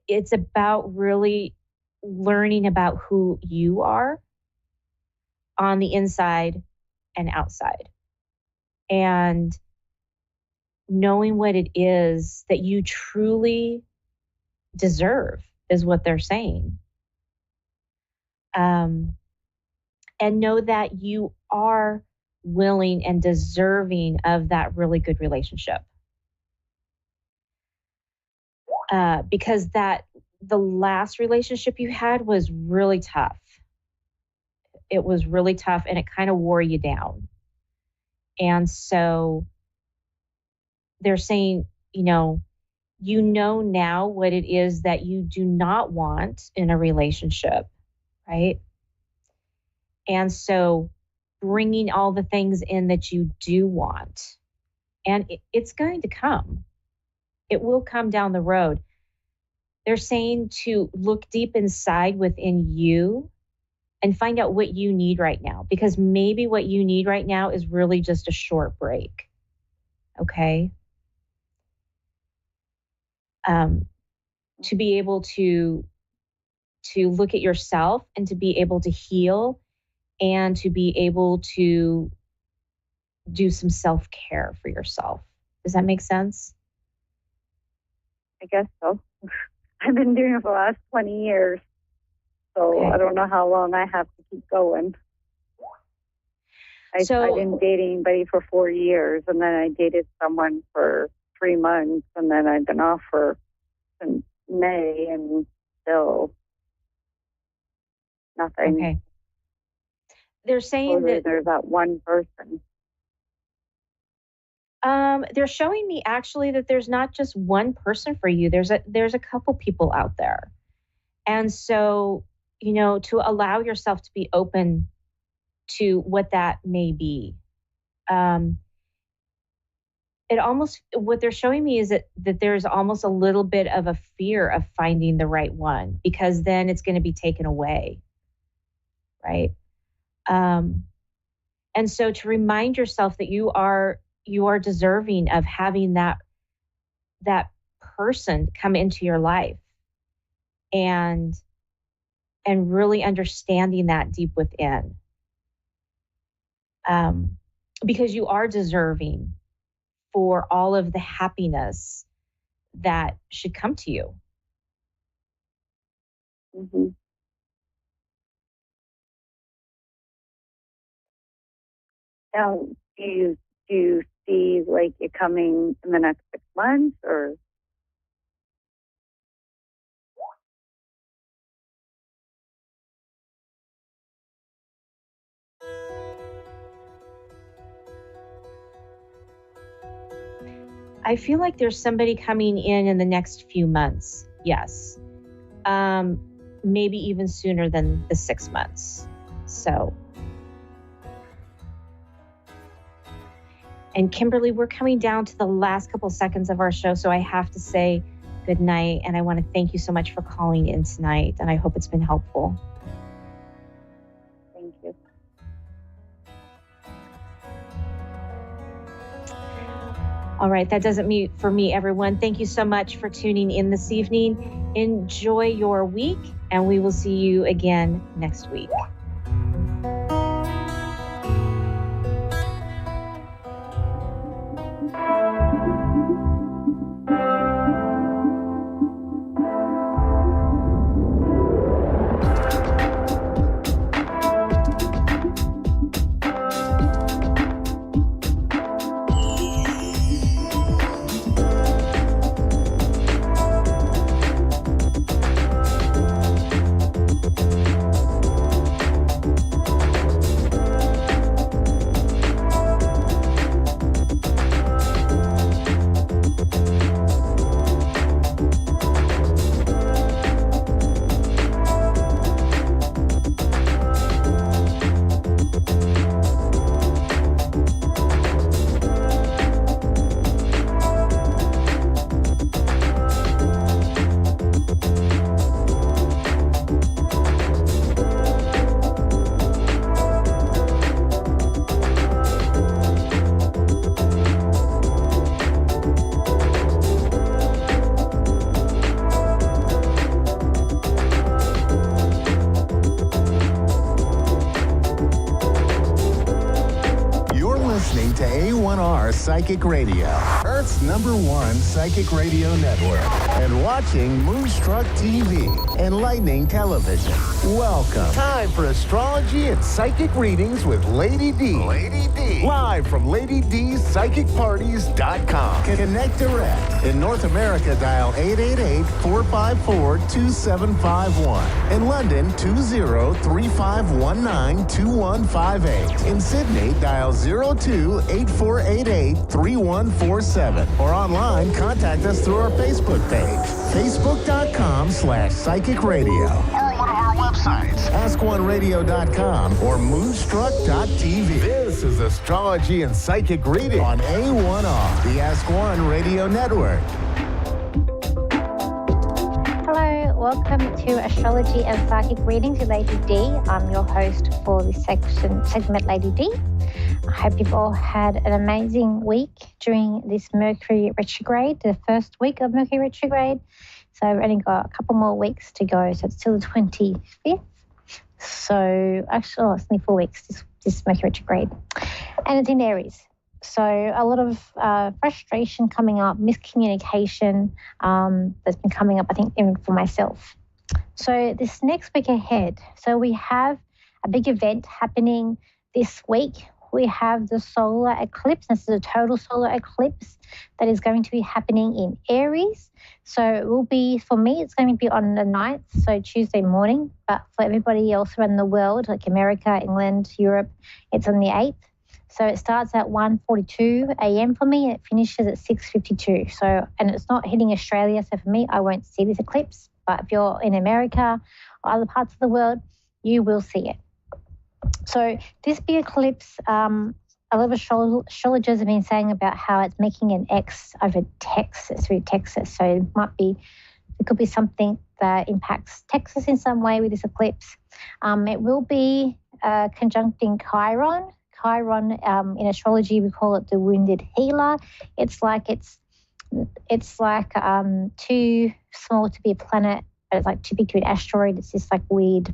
it's about really learning about who you are on the inside and outside, and knowing what it is that you truly deserve is what they're saying. And know that you are willing and deserving of that really good relationship. Because the last relationship you had was really tough. It was really tough and it kind of wore you down. And so they're saying, you know now what it is that you do not want in a relationship, right? And so bringing all the things in that you do want, and it's going to come. It will come down the road. They're saying to look deep inside within you and find out what you need right now, because maybe what you need right now is really just a short break. Okay? To be able to look at yourself and to be able to heal and to be able to do some self-care for yourself. Does that make sense? I guess so. I've been doing it for the last 20 years, so okay. I don't know how long I have to keep going. I've been dating anybody for 4 years, and then I dated someone for 3 months, and then I've been off since May, and still nothing. Okay. They're saying that there's that one person. They're showing me actually that there's not just one person for you. There's a couple people out there. And so, to allow yourself to be open to what that may be. What they're showing me is that there's almost a little bit of a fear of finding the right one, because then it's going to be taken away. Right. And so to remind yourself that you are deserving of having that person come into your life and really understanding that deep within. Because you are deserving for all of the happiness that should come to you. Mm-hmm. Now, do you see like it coming in the next 6 months, or? I feel like there's somebody coming in the next few months. Yes. Maybe even sooner than the 6 months. So. And Kimberly, we're coming down to the last couple seconds of our show, so I have to say good night. And I want to thank you so much for calling in tonight. And I hope it's been helpful. Thank you. All right, that does it for me, everyone. Thank you so much for tuning in this evening. Enjoy your week, and we will see you again next week. A1R Psychic Radio, Earth's #1 psychic radio network, and watching Moonstruck TV, enlightening television. Welcome. Time for astrology and psychic readings with Lady D. Lady D. Live from LadyDSPsychicParties.com. Connect direct. In North America, dial 888-454-2751. In London, 20-3519-2158. In Sydney, dial 02-8488-3147. Or online, contact us through our Facebook page, facebook.com/psychic radio. Or one of our websites, askoneradio.com or moonstruck.tv. This is Astrology and Psychic Reading on A1R, the Ask One Radio Network. Hello, welcome to Astrology and Psychic Readings with Lady D. I'm your host for this segment, Lady D. I hope you've all had an amazing week during this Mercury retrograde, the first week of Mercury retrograde. So I've only got a couple more weeks to go, so it's till the 25th. So actually, it's only 4 weeks, this Mercury retrograde. And it's in Aries. So a lot of frustration coming up, miscommunication that's been coming up, I think, even for myself. So this next week ahead, so we have a big event happening this week. We have the solar eclipse. This is a total solar eclipse that is going to be happening in Aries. So it will be, for me, it's going to be on the 9th, so Tuesday morning. But for everybody else around the world, like America, England, Europe, it's on the 8th. So it starts at 1:42 a.m. for me, and it finishes at 6:52. So, and it's not hitting Australia, so for me, I won't see this eclipse. But if you're in America or other parts of the world, you will see it. So this big eclipse, a lot of astrologers have been saying about how it's making an X over Texas, through Texas. So it could be something that impacts Texas in some way with this eclipse. It will be conjuncting Chiron. Chiron, in astrology, we call it the wounded healer. It's like too small to be a planet, but it's like too big to be an asteroid. It's this like weird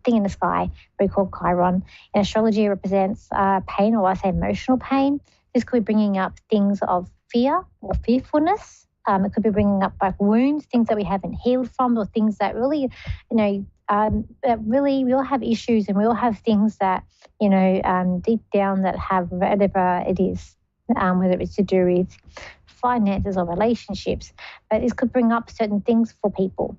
thing in the sky we call Chiron. In astrology, it represents pain, or I say emotional pain. This could be bringing up things of fear or fearfulness. It could be bringing up like wounds, things that we haven't healed from, or things that really, that really we all have issues, and we all have things that, deep down that have whatever it is, whether it's to do with finances or relationships. But this could bring up certain things for people.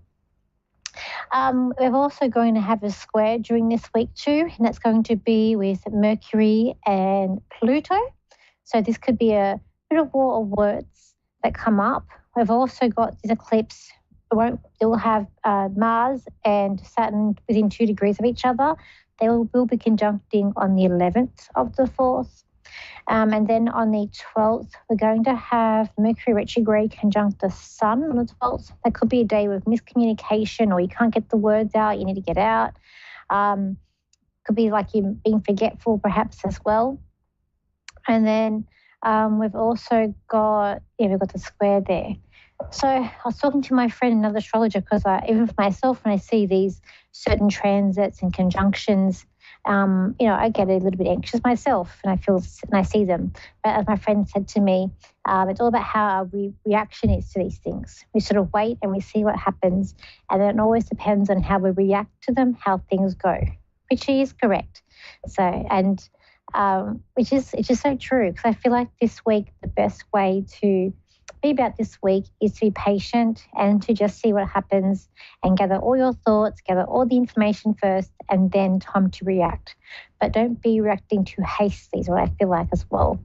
We're also going to have a square during this week too, and that's going to be with Mercury and Pluto. So this could be a bit of war of words that come up. We've also got this eclipse. It will have Mars and Saturn within 2 degrees of each other. They will be conjuncting on the 11th of the 4th. And then on the 12th, we're going to have Mercury retrograde conjunct the Sun on the 12th. That could be a day with miscommunication, or you can't get the words out, you need to get out. Could be like you being forgetful perhaps as well. And then we've also got, we've got the square there. So I was talking to my friend, another astrologer, because even for myself, when I see these certain transits and conjunctions, I get a little bit anxious myself, and I see them. But as my friend said to me, it's all about how our reaction is to these things. We sort of wait and we see what happens, and then it always depends on how we react to them, how things go, which is correct. So, and which is so true, because I feel like this week the best way to be about this week is to be patient and to just see what happens and gather all your thoughts, gather all the information first, and then time to react. But don't be reacting too hastily is what I feel like as well.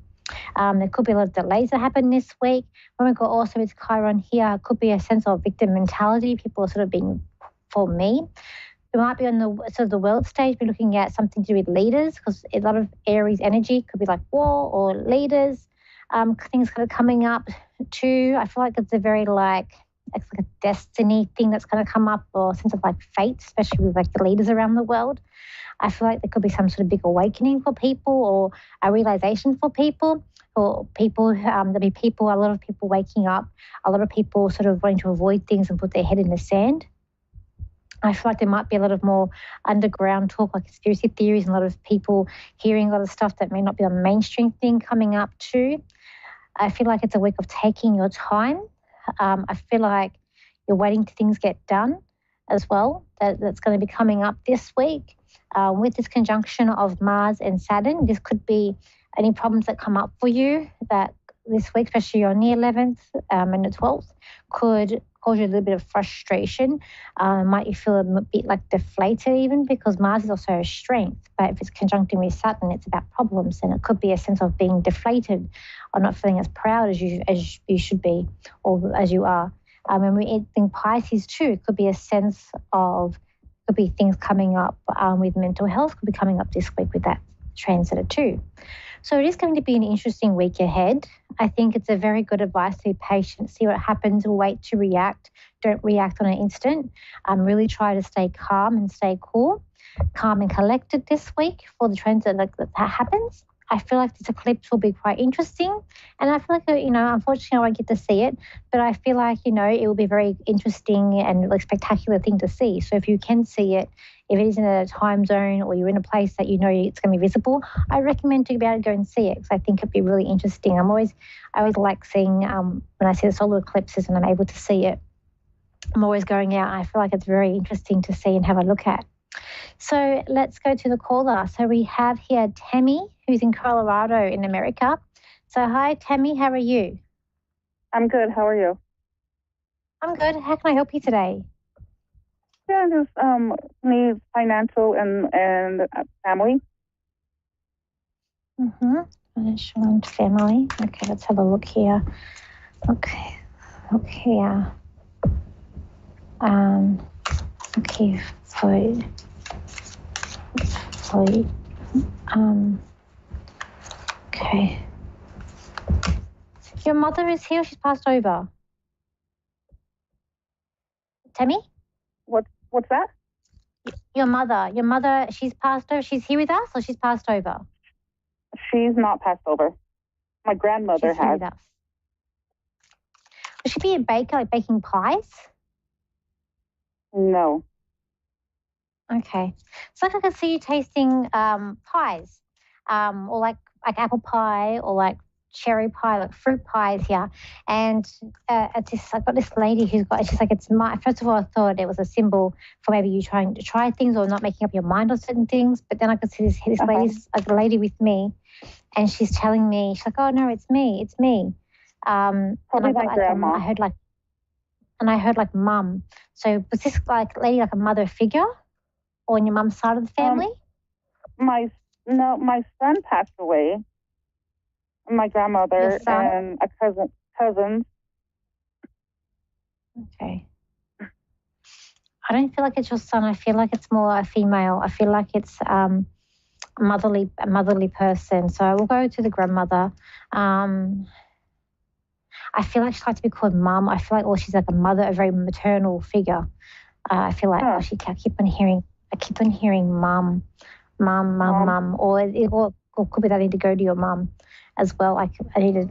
There could be a lot of delays that happen this week. When we got also with Chiron here, it could be a sense of victim mentality. People are sort of being for me. We might be on the sort of the world stage, be looking at something to do with leaders, because a lot of Aries energy could be like war or leaders. Things kind of coming up too. I feel like it's a very it's like a destiny thing that's going to come up, or a sense of like fate, especially with like the leaders around the world. I feel like there could be some sort of big awakening for people, or a realization for people, or people, there'll be people, a lot of people waking up, a lot of people sort of wanting to avoid things and put their head in the sand. I feel like there might be a lot of more underground talk, like conspiracy theories, and a lot of people hearing a lot of stuff that may not be a mainstream thing coming up too. I feel like it's a week of taking your time. I feel like you're waiting till things get done as well. That's going to be coming up this week. With this conjunction of Mars and Saturn, this could be any problems that come up for you that this week, especially on the 11th and the 12th, could cause you a little bit of frustration. Might you feel a bit like deflated even, because Mars is also a strength, but if it's conjuncting with Saturn, it's about problems, and it could be a sense of being deflated or not feeling as proud as you should be or as you are. And we think Pisces too, it could be a sense of, could be things coming up with mental health, could be coming up this week with that transit too. So it is going to be an interesting week ahead. I think it's a very good advice to be patient, see what happens, wait to react. Don't react on an instant. Really try to stay calm and stay cool, calm and collected this week for the transit that happens. I feel like this eclipse will be quite interesting. And I feel like, unfortunately I won't get to see it, but I feel like, it will be a very interesting and spectacular thing to see. So if you can see it, if it is in a time zone or you're in a place that it's going to be visible, I recommend to be able to go and see it, because I think it'd be really interesting. I always like seeing, when I see the solar eclipses and I'm able to see it, I'm always going out. I feel like it's very interesting to see and have a look at. So let's go to the caller. So we have here Tammy, who's in Colorado in America. So hi, Tammy, how are you? I'm good. How are you? I'm good. How can I help you today? Yeah, just need financial and family. Financial and family. Okay, let's have a look here. Okay, look here. Okay, food. Okay. Your mother is here. She's passed over. Tammy? What's that? Your mother, she's passed over. She's here with us, or she's passed over? She's not passed over. My grandmother she's here has. with us. Would she be a baker, like baking pies? No. Okay. So I can see you tasting pies, or like apple pie, or like cherry pie, like fruit pies here. And I've got this lady who's got, she's like, first of all, I thought it was a symbol for maybe you trying to try things or not making up your mind on certain things. But then I could see this lady's like a lady with me, and she's telling me, she's like, oh no, it's me. And Probably I got my grandma. I heard like mum. So was this like lady like a mother figure on your mum's side of the family? My son passed away. My grandmother and a cousin. Okay. I don't feel like it's your son. I feel like it's more a female. I feel like it's a motherly person. So I will go to the grandmother. I feel like she'd like to be called mum. I feel like, she's like a mother, a very maternal figure. I feel like I keep on hearing mum, or it could be that I need to go to your mum as well. I need to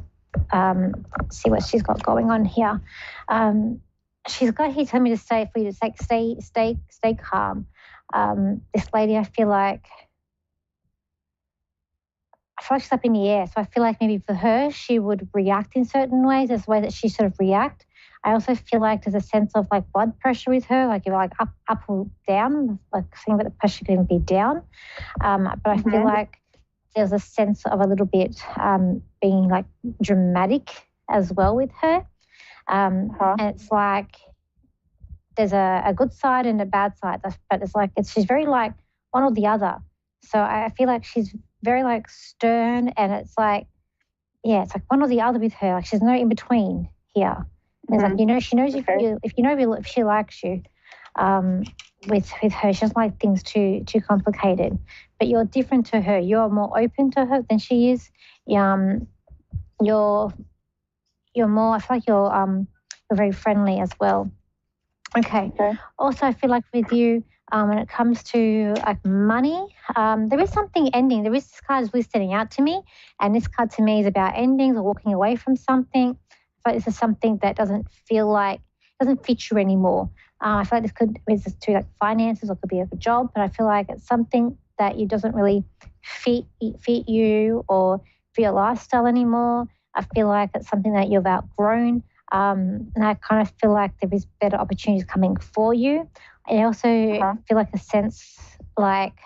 see what she's got going on here. She's got here telling me to stay calm. This lady, I feel like she's up in the air. So I feel like maybe for her, she would react in certain ways. There's a way that she sort of react. I also feel like there's a sense of like blood pressure with her, like you're like up or down, like saying that the pressure can be down. But I feel like there's a sense of a little bit being like dramatic as well with her. And it's like there's a good side and a bad side, but she's very like one or the other. So I feel like she's very like stern, and it's like, yeah, it's like one or the other with her. Like she's no in between here. It's like, she knows if she likes you. With her, she doesn't like things too complicated. But you're different to her. You're more open to her than she is. You're more. I feel like you're very friendly as well. Okay. Also, I feel like with you, when it comes to like money, there is something ending. There is this card is really standing out to me, and this card to me is about endings or walking away from something. But this is something that doesn't feel like doesn't fit you anymore. I feel like this could be to like finances or could be like a job, but I feel like it's something that you doesn't really fit you or fit your lifestyle anymore. I feel like it's something that you've outgrown. And I kind of feel like there is better opportunities coming for you. I also feel like a sense like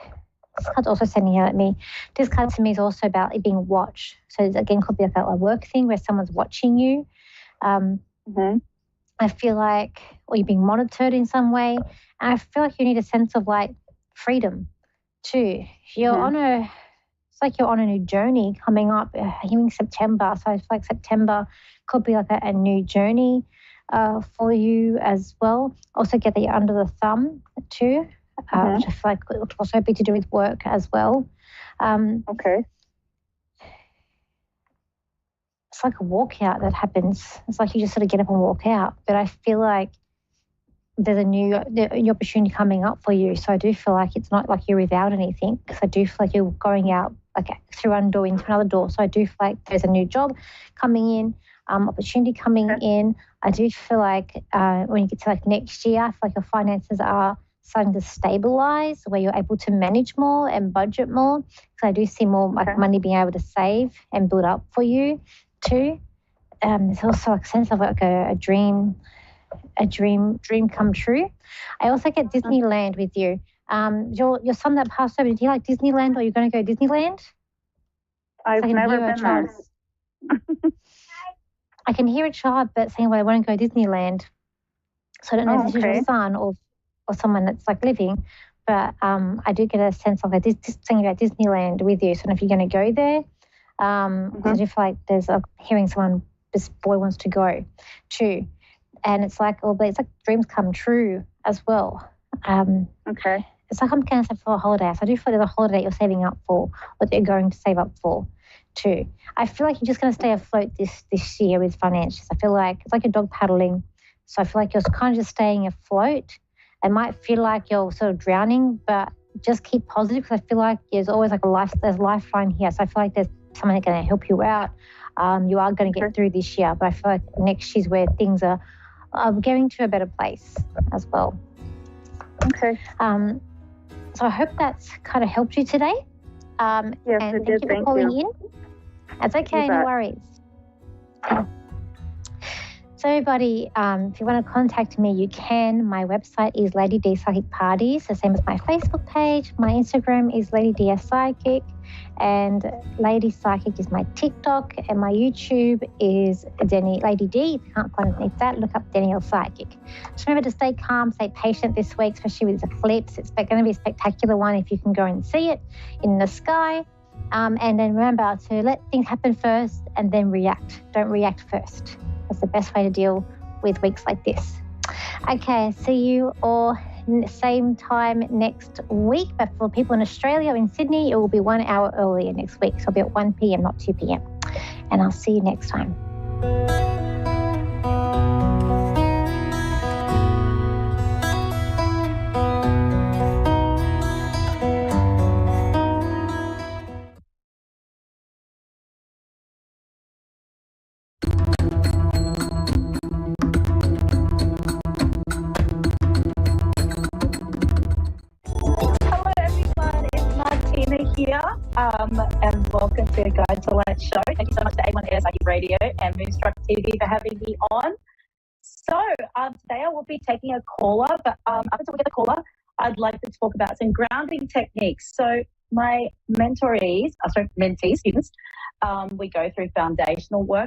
this card's also sending out at me. This card to me is also about it being watched. So it, again, could be like a work thing where someone's watching you. I feel like, or you're being monitored in some way. And I feel like you need a sense of like freedom too. You're on a, it's like you're on a new journey coming up. Hearing September, so I feel like September could be like a new journey for you as well. Also get that you're under the thumb too, which I feel like it would also be to do with work as well. It's like a walkout that happens. It's like you just sort of get up and walk out. But I feel like there's a new opportunity coming up for you. So I do feel like it's not like you're without anything, because I do feel like you're going out like through one door into another door. So I do feel like there's a new job coming in, opportunity coming in. I do feel like when you get to like next year, I feel like your finances are starting to stabilize, where you're able to manage more and budget more. So I do see more like money being able to save and build up for you too. There's also a sense of like a dream come true. I also get Disneyland with you. Your son that passed over, did he like Disneyland, or are you going to go Disneyland? I've never been there. I can hear a child but saying, well, I want to go Disneyland. So I don't know if this is your son or someone that's like living, but I do get a sense of like this thing about Disneyland with you. So I don't know if you're going to go there. I do feel like there's hearing someone, this boy wants to go too. And it's like, but it's like dreams come true as well. It's like I'm going to say for a holiday. So I do feel there's a holiday you're saving up for, or that you're going to save up for too. I feel like you're just going to stay afloat this year with finances. I feel like it's like a dog paddling. So I feel like you're kind of just staying afloat. It might feel like you're sort of drowning, but just keep positive, because I feel like there's always like there's a lifeline here. So I feel like there's someone that's going to help you out. You are going to get through this year, but I feel like next year's where things are getting to a better place as well. So I hope that's kind of helped you today. Yes, and it did. Thank you for calling in. That's okay, no worries. So everybody, if you want to contact me, you can. My website is Lady D Psychic Parties, the same as my Facebook page. My Instagram is Lady DS Psychic, and Lady Psychic is my TikTok, and my YouTube is Lady D. If you can't find underneath that, look up Danielle Psychic. Just remember to stay calm, stay patient this week, especially with this eclipse. It's going to be a spectacular one if you can go and see it in the sky. And then remember to let things happen first and then react. Don't react first. That's the best way to deal with weeks like this. Okay, see you all same time next week. But for people in Australia, in Sydney, it will be 1 hour earlier next week. So it'll be at 1 p.m., not 2 p.m. And I'll see you next time. Here, and welcome to Guide to Lunch show. Thank you so much to A1R Psychic Radio and Moonstruck TV for having me on. So today I will be taking a caller, but up until we get the caller, I'd like to talk about some grounding techniques. So my mentees, students, we go through foundational work